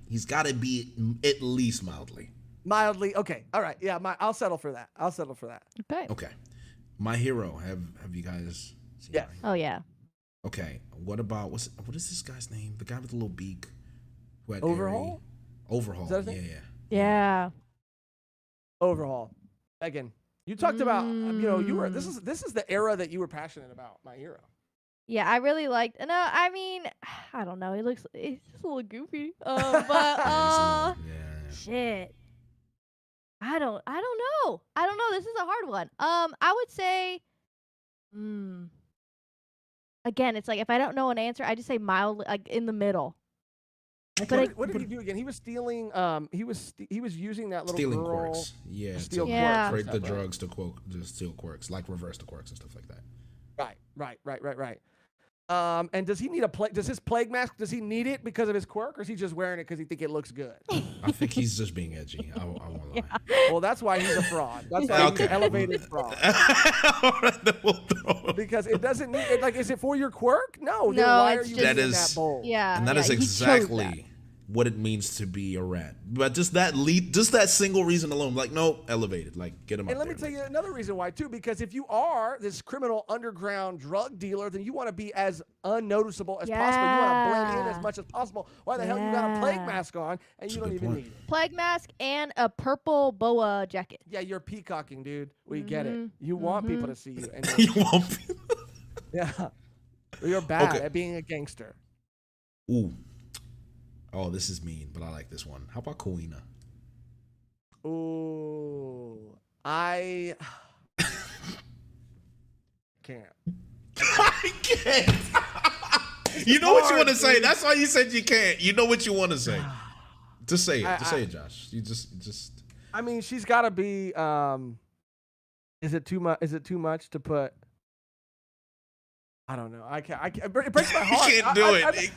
he's got to be at least mildly. Mildly, okay, all right, yeah, I'll settle for that. Okay. Okay, My Hero. Have you guys seen? Yes. My Hero? Oh yeah. Okay, what about what is this guy's name? The guy with the little beak. Who had Overhaul? Overhaul. Is that his Yeah, name? yeah. Yeah. Overhaul. Megan, you talked about you were this is the era that you were passionate about. My Hero. Yeah, I really liked. No, I mean, I don't know. It's just a little goofy. But Yeah, he's a little- yeah. shit. I don't know. This is a hard one. I would say, again, it's like if I don't know an answer, I just say mildly, like in the middle. But What did he do again? He was stealing. He was using that little Stealing girl. quirks. Yeah. steal to Yeah. quirks. create and the stuff, right? drugs to steal quirks, like reverse the quirks and stuff like that. Right. And does he need does his plague mask, does he need it because of his quirk, or is he just wearing it because he think it looks good? I think he's just being edgy. I won't lie. Well, that's why he's a fraud. That's why he's Okay. an elevated fraud. All right, then we'll throw it. Because it doesn't need it. Like, is it for your quirk? No. Then No, why are it's you just- using That that is- bowl? Yeah. And that yeah, is he chose exactly that. what it means to be a rat. But just that single reason alone, like, nope, elevated. Like, get him And up let me there. tell you another reason why too. Because if you are this criminal underground drug dealer, then you want to be as unnoticeable as possible. You want to blend in Yeah. as much as possible. Why the hell you got a plague Yeah. mask on and That's you a don't good even point. need it? Plague mask and a purple boa jacket. Yeah, you're peacocking, dude. We get it. Mhm, You want people to see you. And You won't be. yeah, you're bad Okay. at being a gangster. Ooh. Oh, this is mean, but I like this one. How about Kuina? Ooh, I can't. I can't. You know what you want to say. That's why you said you can't. You know what you want to say. Just say it. Just say it, Josh. You just. I mean, she's got to be. Is it too much? Is it too much to put I don't know. I can't. It breaks my heart. You can't do it.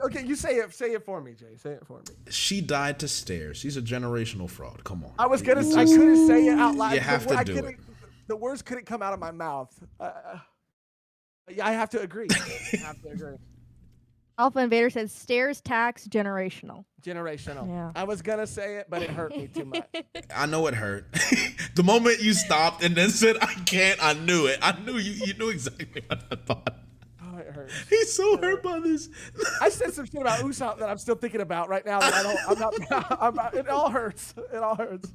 Okay, you say it. Say it for me, Jay. Say it for me. She died to stare. She's a generational fraud. Come on. I couldn't say it out loud. You have to do it. The words couldn't come out of my mouth. Yeah, I have to agree. Alpha Invader says stairs tax generational. Generational. Yeah. I was gonna say it, but it hurt me too much. I know it hurt. The moment you stopped and then said, I can't, I knew it. I knew you knew exactly what I thought. Oh, it hurts. He's so hurt by this. I said some shit about Usopp that I'm still thinking about right now. That I'm not. It all hurts. It all hurts.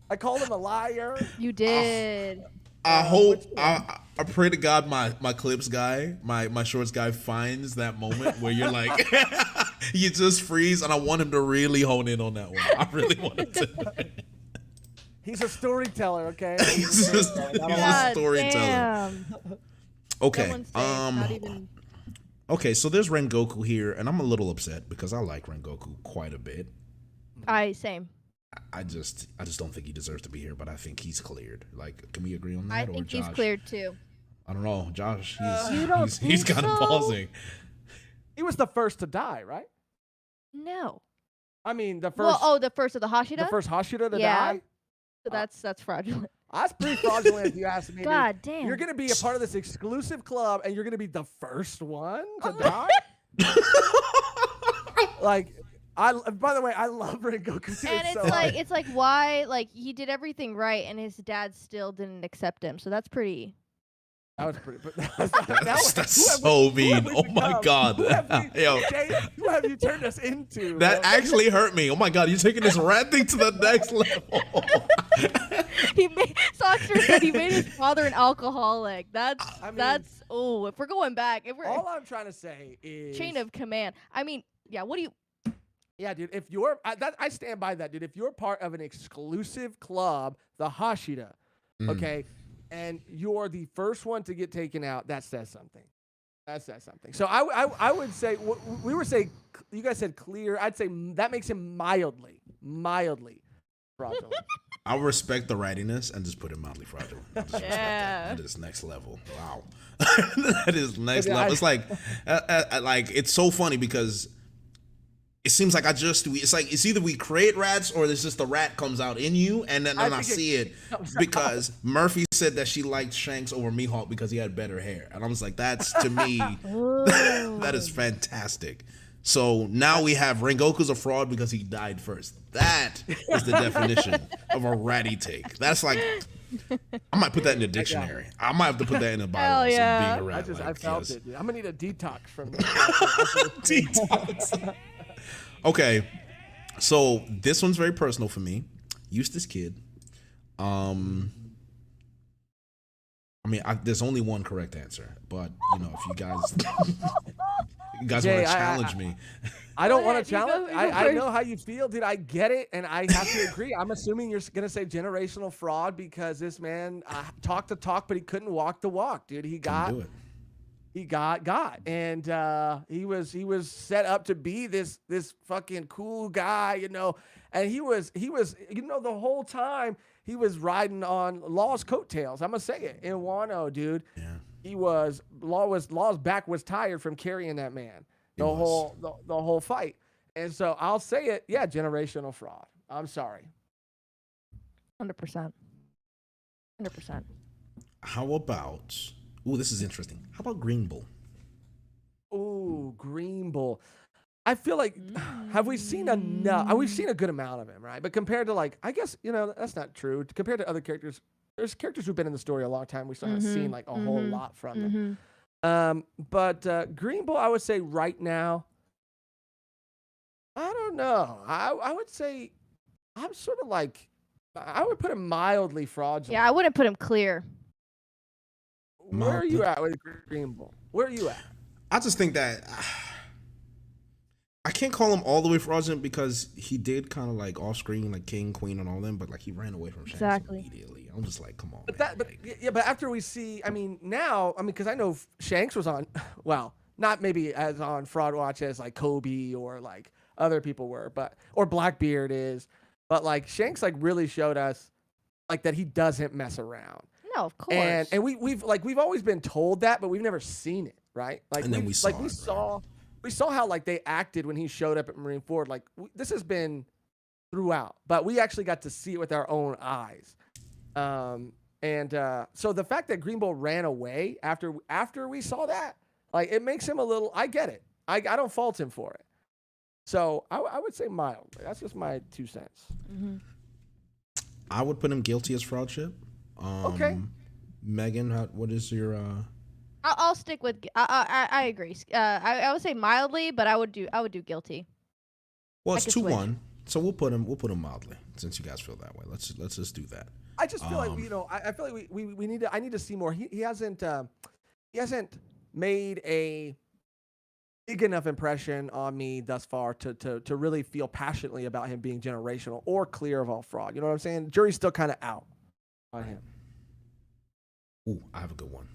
I called him a liar. You did. I hope I pray to God my clips guy, my shorts guy finds that moment where you're like you just freeze, and I want him to really hone in on that one. I really want him to. He's a storyteller, okay? He's a storyteller. Damn. Okay. No one's saying, not even... Okay, so there's Rengoku here, and I'm a little upset because I like Rengoku quite a bit. Same. I just don't think he deserves to be here, but I think he's cleared. Like, can we agree on that? I think Josh? he's cleared too. I don't know, Josh. think He's kind of so? pausing. He was the first to die, right? No. I mean, the first. The first of the Hashira. The first Hashira to Yeah. die. So that's fraudulent. That's pretty fraudulent if you ask me. God dude. damn. You're gonna be a part of this exclusive club, and you're gonna be the first one to die. Like, by the way, I love Rengoku too. And it's like why he did everything right and his dad still didn't accept him. So that's pretty. That was pretty. That's so mean. Oh my God. Yo, Jay, who have you turned us into? that actually hurt me. Oh my God, you're taking this rat thing to the next level. Soxter said he made his father an alcoholic. That's if we're going back, if we're all I'm trying to say is chain of command. I mean, yeah. What do you? Yeah, dude. If you're, I stand by that, dude. If you're part of an exclusive club, the Hashira, okay, and you're the first one to get taken out, that says something. That says something. So I would say we were saying, you guys said clear. I'd say that makes him mildly fraudulent. I'll respect the rattiness and just put it mildly fraudulent. I'll just respect that. That is next level. Wow. That is next level. It's like it's so funny because it seems like it's either we create rats or it's just the rat comes out in you, and then I see it because Murphy said that she liked Shanks over Mihawk because he had better hair, and I was like, that's to me, that is fantastic. So now we have Rengoku's a fraud because he died first. That is the definition of a ratty take. That's like, I might put that in the dictionary. I might have to put that in the Bible. Yeah. Being a rat. I felt it. Dude. I'm gonna need a detox from this. Detox. Okay, so this one's very personal for me. Eustace Kid. I mean, there's only one correct answer, but if you guys want to challenge me. I don't want to You go challenge. I first. know how you feel, dude. I get it, and I have to agree. I'm assuming you're gonna say generational fraud because this man talked the talk, but he couldn't walk the walk, dude. He got and he was set up to be this fucking cool guy, and he was the whole time he was riding on Law's coattails. I'm gonna say it in Wano, dude. Yeah. Law's back was tired from carrying that man the whole fight, and so I'll say it. Yeah, generational fraud. I'm sorry. 100%. 100%. How about? Ooh, this is interesting. How about Green Bull? Ooh, Green Bull. I feel like have we seen enough? We've seen a good amount of him, right? But compared to I guess that's not true. Compared to other characters, there's characters who've been in the story a long time. We still haven't seen a whole lot from them. But Green Bull, I would say right now, I don't know. I would say I'm sort of I would put him mildly fraudulent. Yeah, I wouldn't put him clear. Where are you at with Green Bull? Where are you at? I just think that I can't call him all the way fraudulent because he did kind of off screen, King, Queen, and all them, but he ran away from Shanks immediately. I'm just like, come on. But after we see, because I know Shanks was on, well, not maybe as on Fraud Watch as Kobe or other people were, or Blackbeard is, but Shanks really showed us that he doesn't mess around. No, of course. And we've always been told that, but we've never seen it, right? Like And then we saw we it, saw we saw how like they acted when he showed up at Marine Ford. Like this has been throughout, but we actually got to see it with our own eyes. So the fact that Green Bull ran away after we saw that, like it makes him a little. I get it. I don't fault him for it. So I would say mild. That's just my 2 cents. Mm-hmm. I would put him guilty as fraudship. Okay. Megan, what is your? I'll stick with. I agree. I would say mildly, but I would do guilty. Well, I it's could switch. 2-1, so we'll put him mildly since you guys feel that way. Let's just do that. I just feel like I feel like we need to. I need to see more. He hasn't made a big enough impression on me thus far to really feel passionately about him being generational or clear of all fraud. You know what I'm saying? Jury's still kind of out on him. Ooh, I have a good one.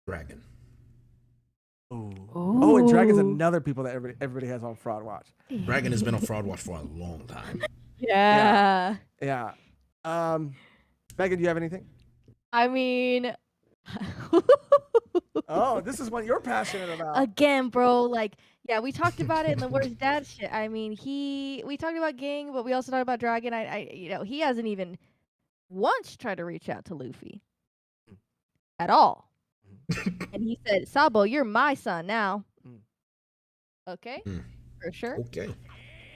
Dragon. Oh, and Dragon's another people that everybody has on Fraud Watch. Dragon has been on Fraud Watch for a long time. Yeah. Yeah. Megan, do you have anything? I mean, Oh, this is what you're passionate about. again, bro, like, yeah, we talked about it in the worst dad shit. I mean, we talked about Ging, but we also talked about Dragon. He hasn't even once tried to reach out to Luffy at all. And he said, Sabo, you're my son now. Okay, for sure. Okay.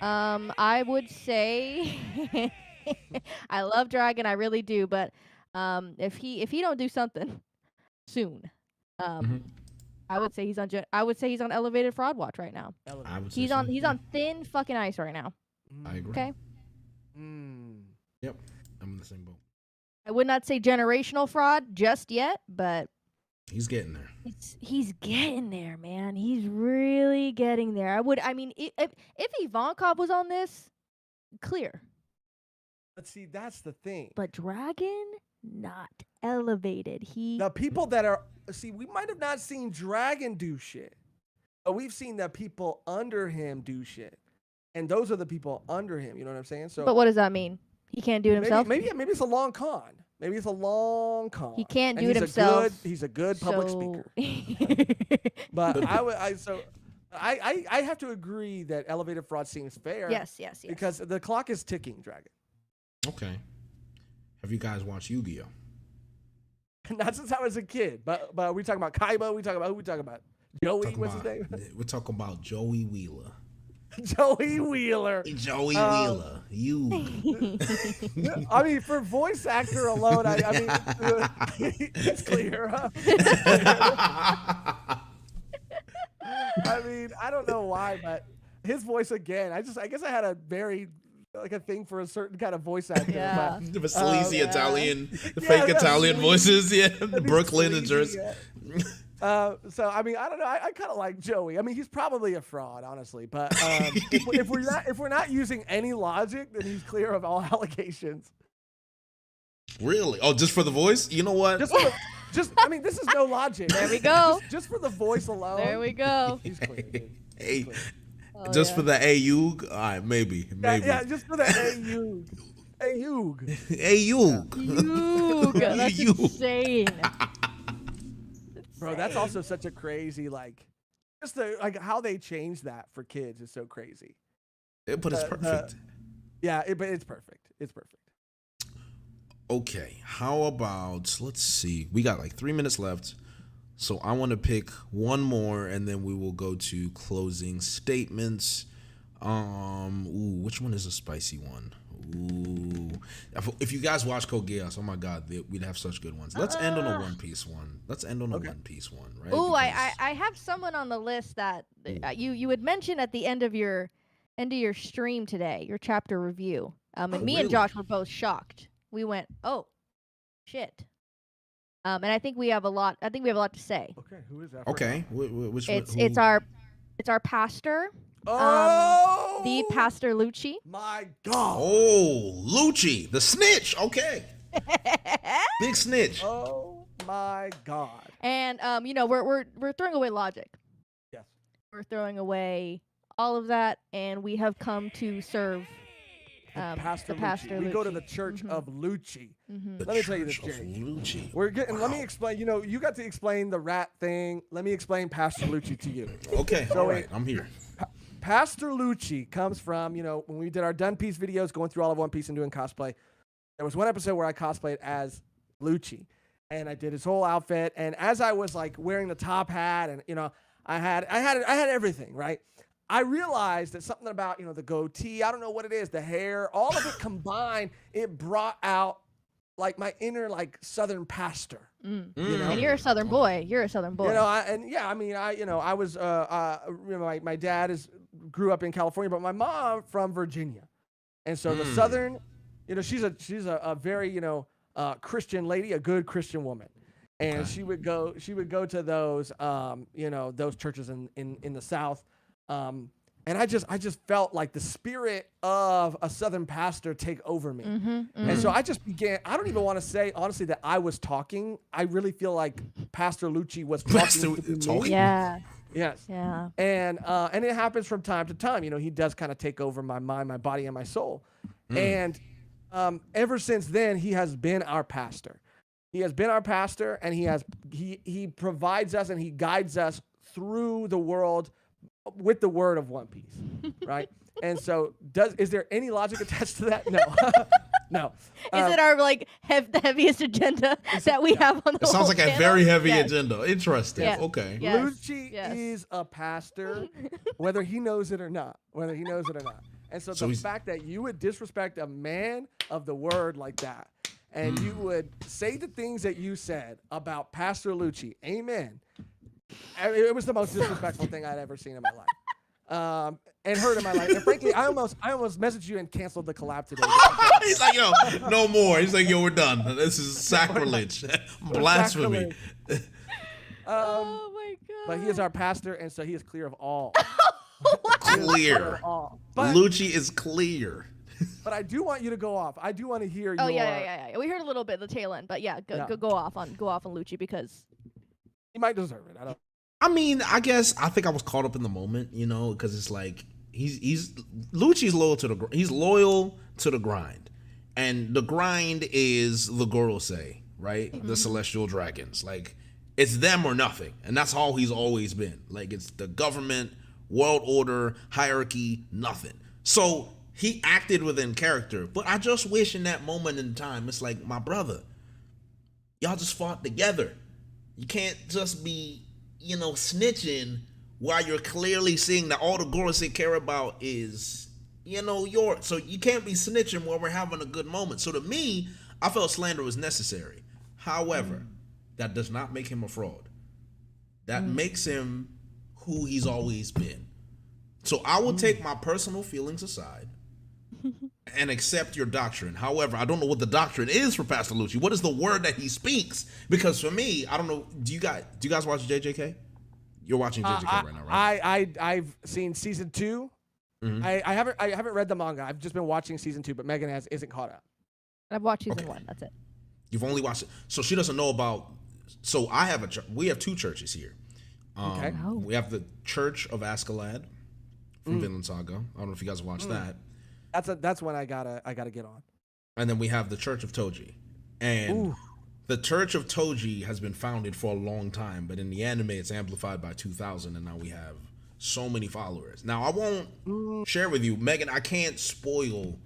I would say I love Dragon, I really do, but if he don't do something soon, I would say he's on elevated fraud watch right now. I would say He's so. on thin fucking ice right now. I agree. Okay. Yep. I'm in the same boat. I would not say generational fraud just yet, but He's getting there. he's getting there, man. He's really getting there. I mean, if Ivankov was on this, clear. Let's see, that's the thing. But Dragon, not elevated. The people that are we might have not seen Dragon do shit, but we've seen the people under him do shit, and those are the people under him. You know what I'm saying? So, but what does that mean? He can't do it himself. Maybe it's a long con. Maybe it's a long con. He can't And do it himself. He's a good public speaker. But I have to agree that elevated fraud seems fair. Yes. Because the clock is ticking, Dragon. Okay. Have you guys watched Yu-Gi-Oh? Not since I was a kid, but we talking about Kaiba. We talking about who? We talking about Joey. What's his name? We're talking about Joey Wheeler. Joey Wheeler. Joey Wheeler. You. I mean, for voice actor alone, I mean, it's clear. I mean, I don't know why, but his voice again. I guess I had a thing for a certain kind of voice actor. Yeah. The sleazy Italian, the fake Italian voices, Brooklyn and Jersey. So I mean, I don't know. I kind of like Joey. I mean, he's probably a fraud, honestly. But if we're not using any logic, then he's clear of all allegations. Really? Oh, just for the voice? You know what? I mean, this is no logic. There we go. Just for the voice alone. There we go. He's clear, dude. Hey, Oh, just yeah. for the Ayug? All right, maybe. Yeah, just for the Ayug. Ayug. Yuck, that's You. insane. Bro, that's also such a crazy just how they changed that for kids is so crazy. But it's perfect. But it's perfect. It's perfect. Okay, how about, let's see. We got like 3 minutes left. So I want to pick one more and then we will go to closing statements. Which one is a spicy one? Ooh. If you guys watch Code Geass, oh my God, we'd have such good ones. Let's end on a One Piece one. One Piece one, right? Ooh, I have someone on the list that you had mentioned at the end of your stream today, your chapter review. And me really? and Josh were both shocked. We went, oh, shit. And I think we have a lot. I think we have a lot to say. Okay, who is that? Okay, which It's who? it's our pastor, the Pastor Lucci. My God. Oh, Lucci, the snitch. Okay, big snitch. Oh my God. And we're throwing away logic. Yes. We're throwing away all of that, and we have come to serve Pastor the Pastor Lucci. We go to the Lucci. Church of Lucci. The Let me tell you this, Church of Jay. Lucci. We're getting. Let me explain. You know, you got to explain the rat thing. Let me explain Pastor Lucci to you. Okay, So all right, I'm here. Pastor Lucci comes from, you know, when we did our Done Piece videos, going through all of One Piece and doing cosplay. There was one episode where I cosplayed as Lucci, and I did his whole outfit. And as I was like wearing the top hat, and you know, I had everything right. I realized that something about, you know, the goatee, I don't know what it is, the hair, all of it combined, it brought out like my inner like Southern pastor. You know? And you're a Southern boy. You're a Southern boy. You know, I was, my dad grew up in California, but my mom from Virginia, and so the Southern, you know, she's a very, you know, Christian lady, a good Christian woman, and she would go to those, you know, those churches in the South, and I just felt like the spirit of a Southern pastor take over me. And so I just began, I don't even want to say, honestly, that I was talking. I really feel like Pastor Lucci was talking to me. Yeah. Yes. Yeah. And it happens from time to time. You know, he does kind of take over my mind, my body, and my soul. And ever since then, he has been our pastor. He has been our pastor, and he provides us and he guides us through the world with the word of One Piece, right? And so, is there any logic attached to that? No, no. Is it our like the heaviest agenda that we have on the? It sounds whole like a channel? very heavy Yes. agenda. Interesting. Yes. Okay. Yes. Lucci Yes. is a pastor, whether he knows it or not. Whether he knows it or not. And so the fact that you would disrespect a man of the word like that, and you would say the things that you said about Pastor Lucci, amen. It was the most disrespectful thing I'd ever seen in my life, and heard in my life. And frankly, I almost messaged you and canceled the collab today. He's like, yo, no more. He's like, yo, we're done. This is sacrilege, blasphemy. Oh my god. But he is our pastor, and so he is clear of all. Clear. But, Lucci is clear. but I do want you to go off. I do want to hear Oh your. yeah. We heard a little bit the tail end, but yeah, go off on Lucci because He might deserve it. I mean, I guess I think I was caught up in the moment, you know, because it's like he's Lucci's loyal to the grind, and the grind is the Gorosei, right? The Celestial Dragons, like it's them or nothing, and that's all he's always been. Like it's the government, world order, hierarchy, nothing. So he acted within character, but I just wish in that moment in time, it's like, my brother, y'all just fought together. You can't just be, you know, snitching while you're clearly seeing that all the Gorosei care about is, you know, yours. So you can't be snitching while we're having a good moment. So to me, I felt slander was necessary. However, that does not make him a fraud. That makes him who he's always been. So I will take my personal feelings aside and accept your doctrine. However, I don't know what the doctrine is for Pastor Lucci. What is the word that he speaks? Because for me, I don't know. Do you guys watch JJK? You're watching JJK right now, right? I've seen season 2. I haven't read the manga. I've just been watching season 2, but Megan isn't caught up. I've watched season 1. That's it. You've only watched it, so she doesn't know about. So I have we have 2 churches here. Okay. We have the Church of Askeladd from Vinland Saga. I don't know if you guys watched that. That's when I gotta get on. And then we have the Church of Toji. And the Church of Toji has been founded for a long time, but in the anime it's amplified by 2000, and now we have so many followers. Now I won't share with you, Megan, I can't spoil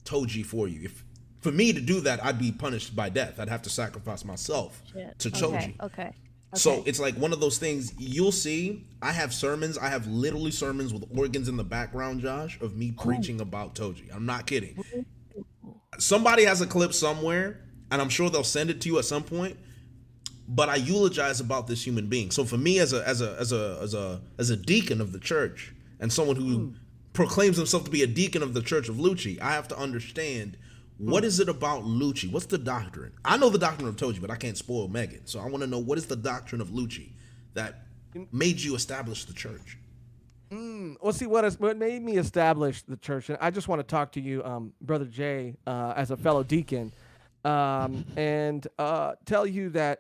Toji for you. If for me to do that, I'd be punished by death. I'd have to sacrifice myself to Toji. Okay. So it's like one of those things you'll see. I have sermons. I have literally sermons with organs in the background, Josh, of me preaching about Toji. I'm not kidding. Somebody has a clip somewhere, and I'm sure they'll send it to you at some point. But I eulogize about this human being. So for me, as a deacon of the church and someone who proclaims himself to be a deacon of the Church of Lucci, I have to understand. What is it about Lucci? What's the doctrine? I know the doctrine of Toji, but I can't spoil Megan. So I want to know, what is the doctrine of Lucci that made you establish the church? Well, see, what made me establish the church, and I just want to talk to you, Brother Jay, as a fellow deacon, and tell you that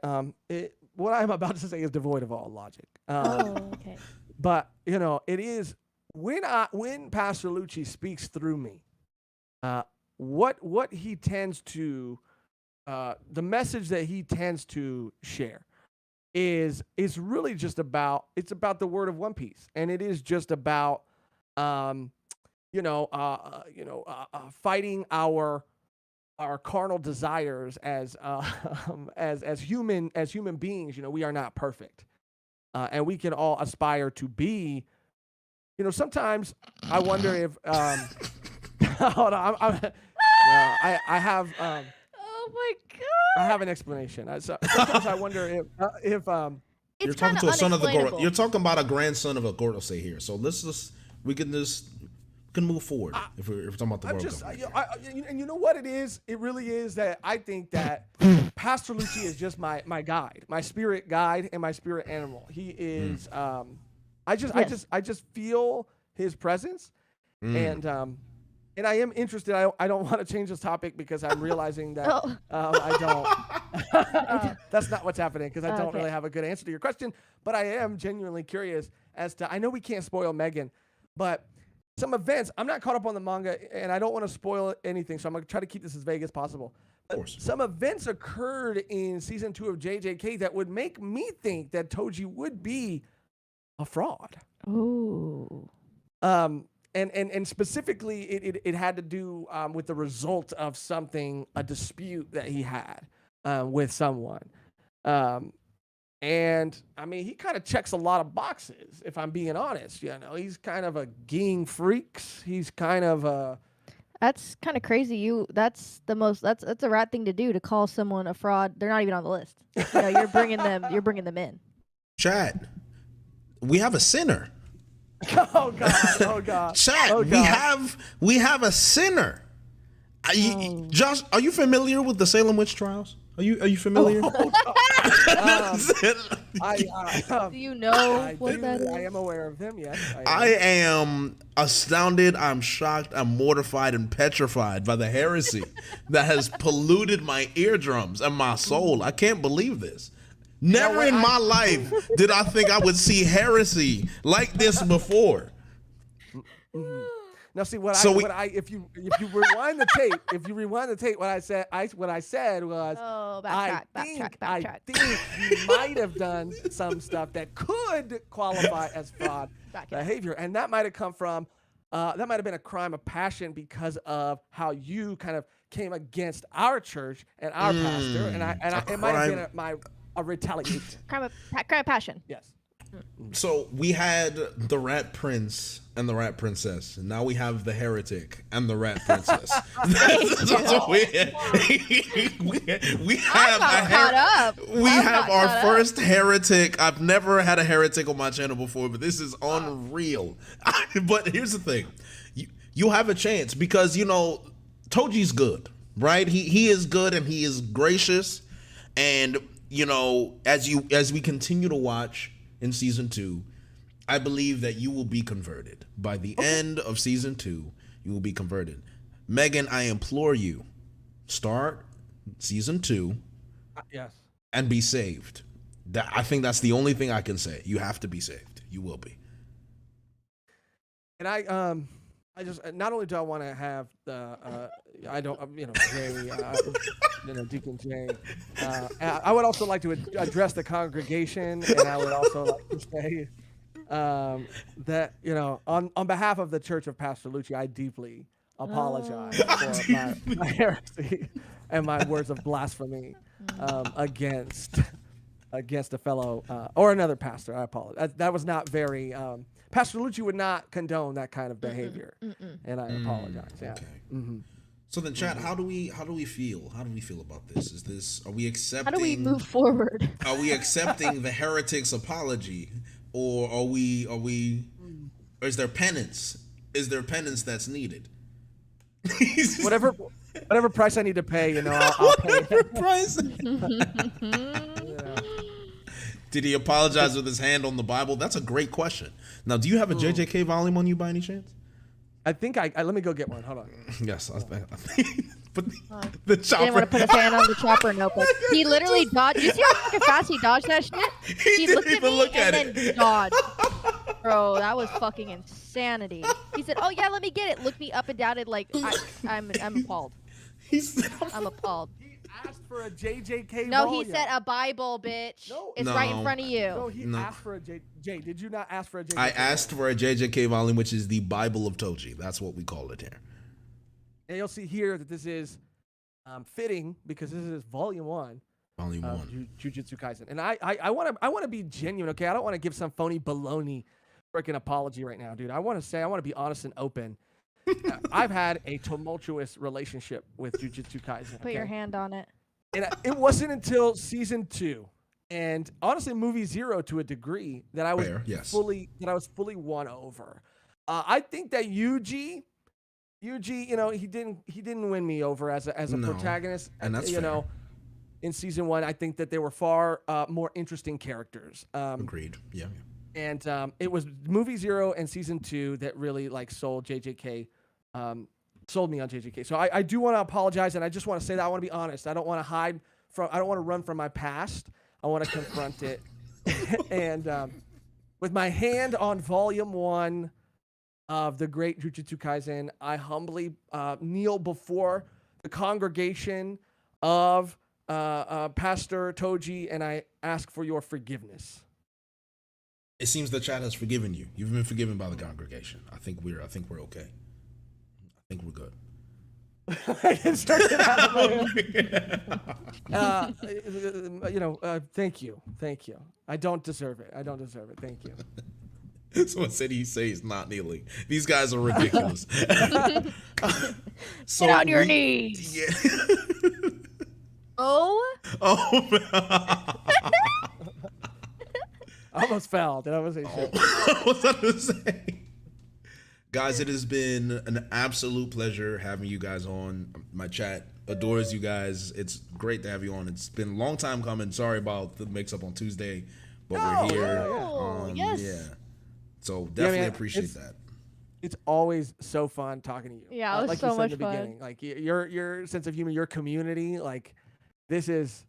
what I'm about to say is devoid of all logic. Okay. But, you know, it is when Pastor Lucci speaks through me, what he tends to, the message that he tends to share is really just about, it's about the word of One Piece, and it is just about fighting our carnal desires as human beings. We are not perfect, and we can all aspire to be. Sometimes I wonder if hold on, I have Oh my god! I have an explanation. Sometimes I wonder if You're talking to a son of the Gordo. unexplainable. You're talking about a grandson of a Gorosei here. So we can move forward if we're talking about the I'm World just, Cup. and you know what it is? It really is that I think that Pastor Lucci is just my guide, my spirit guide, and my spirit animal. He is. I just feel his presence, and I am interested. I don't want to change this topic because I'm realizing that I don't. That's not what's happening, because I don't really have a good answer to your question. But I am genuinely curious as to. I know we can't spoil Megan, but some events. I'm not caught up on the manga, and I don't want to spoil anything, so I'm gonna try to keep this as vague as possible. Of course. Some events occurred in season 2 of JJK that would make me think that Toji would be a fraud. Ooh. And specifically, it had to do with the result of a dispute that he had with someone. And I mean, he kind of checks a lot of boxes, if I'm being honest. He's kind of a ging freaks. He's kind of a. That's kind of crazy. That's a rat thing to do, to call someone a fraud. They're not even on the list. You're bringing them in. Chat. We have a sinner. Oh God! Oh God! Chat. Oh, God. We have a sinner. Josh, are you familiar with the Salem witch trials? Are you familiar? Do you know what that is? I am aware of them. Yes. I am astounded. I'm shocked. I'm mortified and petrified by the heresy that has polluted my eardrums and my soul. I can't believe this. Never in my life did I think I would see heresy like this before. Now, see if you rewind the tape, what I said was, backtrack. I think you might have done some stuff that could qualify as fraud behavior, and that might have come from, that might have been a crime of passion because of how you kind of came against our church and our pastor, and it might have been a retaliation. Crime of passion. Yes. So we had the Rat Prince and the Rat Princess, and now we have the Heretic and the Rat Princess. we have our first heretic. I've never had a heretic on my channel before, but this is unreal. But here's the thing: you have a chance because Toji's good, right? He is good and he is gracious, and as we continue to watch in season 2, I believe that you will be converted. By the end of season 2, you will be converted. Megan, I implore you, start season 2 yes, and be saved. I think that's the only thing I can say. You have to be saved. You will be. And I just, not only do I want to have the Jay, Deacon Jay. I would also like to address the congregation, and I would also like to say that on behalf of the Church of Pastor Lucci, I deeply apologize for my heresy and my words of blasphemy against a fellow or another pastor. I apologize. That was not very. Pastor Lucci would not condone that kind of behavior, and I apologize. Yeah. Okay. So then, chat, how do we feel? How do we feel about this? Are we accepting? How do we move forward? Are we accepting the heretic's apology, or or is there penance? Is there penance that's needed? Whatever price I need to pay, I'll pay. Whatever price. Did he apologize with his hand on the Bible? That's a great question. Now, do you have a JJK volume on you by any chance? I think I let me go get one. Hold on. Yes, I think. But the chopper. He didn't want to put his hand on the chopper notebook. He literally dodged. You see how fucking fast he dodged that shit? He didn't looked even at me look at and it. then dodged. Bro, that was fucking insane. insanity. He said, "Oh yeah, let me get it." Looked me up and down and like I'm appalled. I'm appalled. He asked for a JJK No, volume. he said a Bible, bitch. No. It's right in front of you. No, he asked for a Jay, did you not ask for a JJK? I asked for a JJK volume, which is the Bible of Toji. That's what we call it here. And you'll see here that this is fitting because this is volume 1. Volume 1. Jujutsu Kaisen. And I want to be genuine, okay? I don't want to give some phony baloney freaking apology right now, dude. I want to be honest and open. I've had a tumultuous relationship with Jujutsu Kaisen. Put your hand on it. And it wasn't until season 2, and honestly, movie 0 to a degree, that I was fully won over. I think that Yuji, you know, he didn't win me over as a protagonist. And that's you know, in season 1, I think that there were far more interesting characters. Agreed. Yeah. And it was movie 0 and season 2 that really like sold JJK, sold me on JJK. So I do want to apologize, and I just want to say that I want to be honest. I don't want to hide from. I don't want to run from my past. I want to confront it. And with my hand on volume 1 of the great Jujutsu Kaisen, I humbly kneel before the congregation of Pastor Toji, and I ask for your forgiveness. It seems the chat has forgiven you. You've been forgiven by the congregation. I think we're okay. I think we're good. I can start it out. Thank you. I don't deserve it. Thank you. Someone said he says not kneeling. These guys are ridiculous. So get on your knees. Yeah. Oh. I almost fell. Did I almost say shit? What's I to say? Guys, it has been an absolute pleasure having you guys on. My chat adores you guys. It's great to have you on. It's been a long time coming. Sorry about the mix-up on Tuesday, but we're here. Yes. Yeah. So definitely appreciate that. It's always so fun talking to you. Yeah, it was like so you said much in the fun. beginning. Like your sense of humor, your community, like this is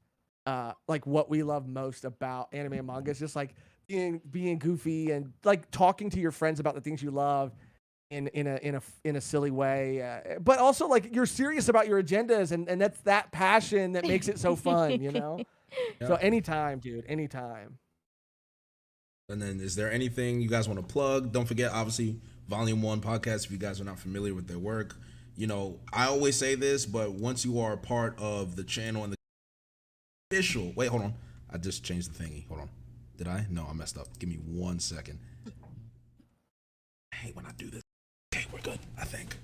like what we love most about anime and manga. It's just like being goofy and like talking to your friends about the things you love in a silly way, but also like you're serious about your agendas, and that's that passion that makes it so fun, you know. Yeah. So anytime, dude, anytime. And then, is there anything you guys want to plug? Don't forget, obviously, Volume 1 podcast. If you guys are not familiar with their work, you know, I always say this, but once you are a part of the channel and the official, wait, hold on, I just changed the thingy. Hold on. Did I? No, I messed up. Give me 1 second. I hate when I do this. Okay, we're good, I think.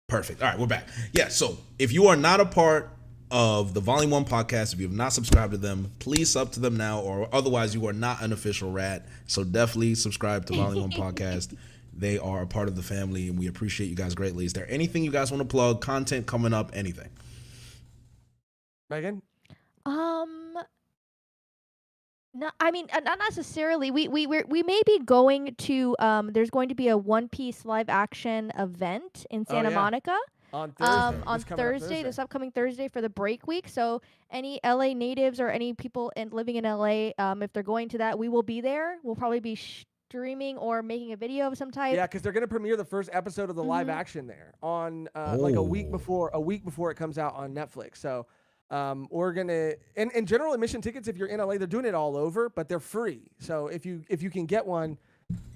Perfect. All right, we're back. Yeah, so if you are not a part of the Volume 1 podcast, if you have not subscribed to them, please sub to them now, or otherwise you are not an official rat. So definitely subscribe to Volume 1 podcast. They are a part of the family, and we appreciate you guys greatly. Is there anything you guys want to plug? Content coming up? Anything? Megan? No, I mean, not necessarily. We may be going to. There's going to be a One Piece live action event in Santa Monica on Thursday. On Thursday, this upcoming Thursday for the break week. So any LA natives or any people living in LA, if they're going to that, we will be there. We'll probably be streaming or making a video of some type. Yeah, because they're gonna premiere the first episode of the live action there on like a week before it comes out on Netflix. So. We're gonna and general admission tickets, if you're in LA, they're doing it all over, but they're free. So if you can get one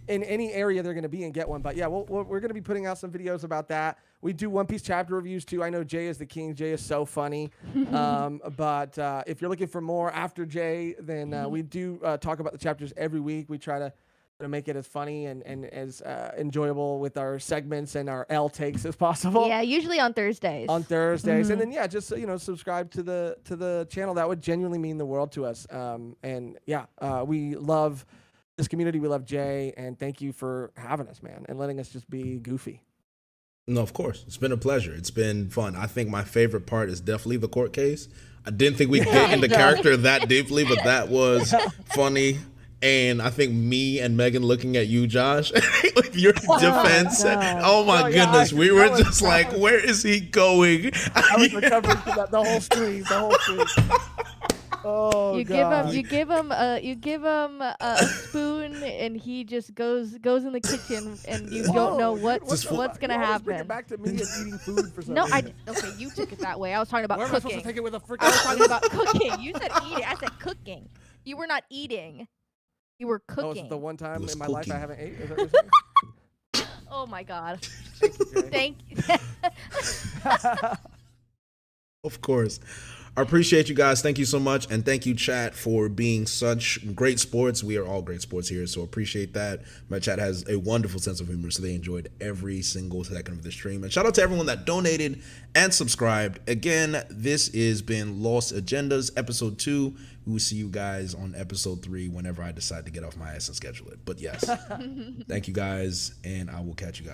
in any area they're gonna be in, get one. But yeah, we're gonna be putting out some videos about that. We do One Piece chapter reviews too. I know Jay is the king. Jay is so funny. But if you're looking for more after Jay, then we do talk about the chapters every week. We try to make it as funny and as enjoyable with our segments and our L takes as possible. Yeah, usually on Thursdays. And then just subscribe to the channel. That would genuinely mean the world to us. We love this community. We love Jay, and thank you for having us, man, and letting us just be goofy. No, of course. It's been a pleasure. It's been fun. I think my favorite part is definitely the court case. I didn't think we'd get into character that deeply, but that was funny. And I think me and Megan looking at you, Josh, with your defense. Oh my goodness. We were just like, where is he going? I was recovering from that the whole stream. Oh, you God. give him a spoon, and he just goes in the kitchen, and you don't know what's gonna happen. Bring it back to me and eating food for some No, reason. okay, you took it that way. I was talking about Where am I supposed cooking. to take it with a freaking? I was talking about cooking. You said eating. I said cooking. You were not eating. You were Oh, cooking. is it the one time was in my life cooking. I haven't ate? Is that what you're saying? Oh my God. Thank you, Jay. Thank you. Of course. I appreciate you guys. Thank you so much. And thank you, chat, for being such great sports. We are all great sports here, so appreciate that. My chat has a wonderful sense of humor, so they enjoyed every single second of the stream. And shout out to everyone that donated and subscribed. Again, this has been Lost Agendas, episode 2. We will see you guys on episode 3 whenever I decide to get off my ass and schedule it. But yes, thank you guys, and I will catch you guys.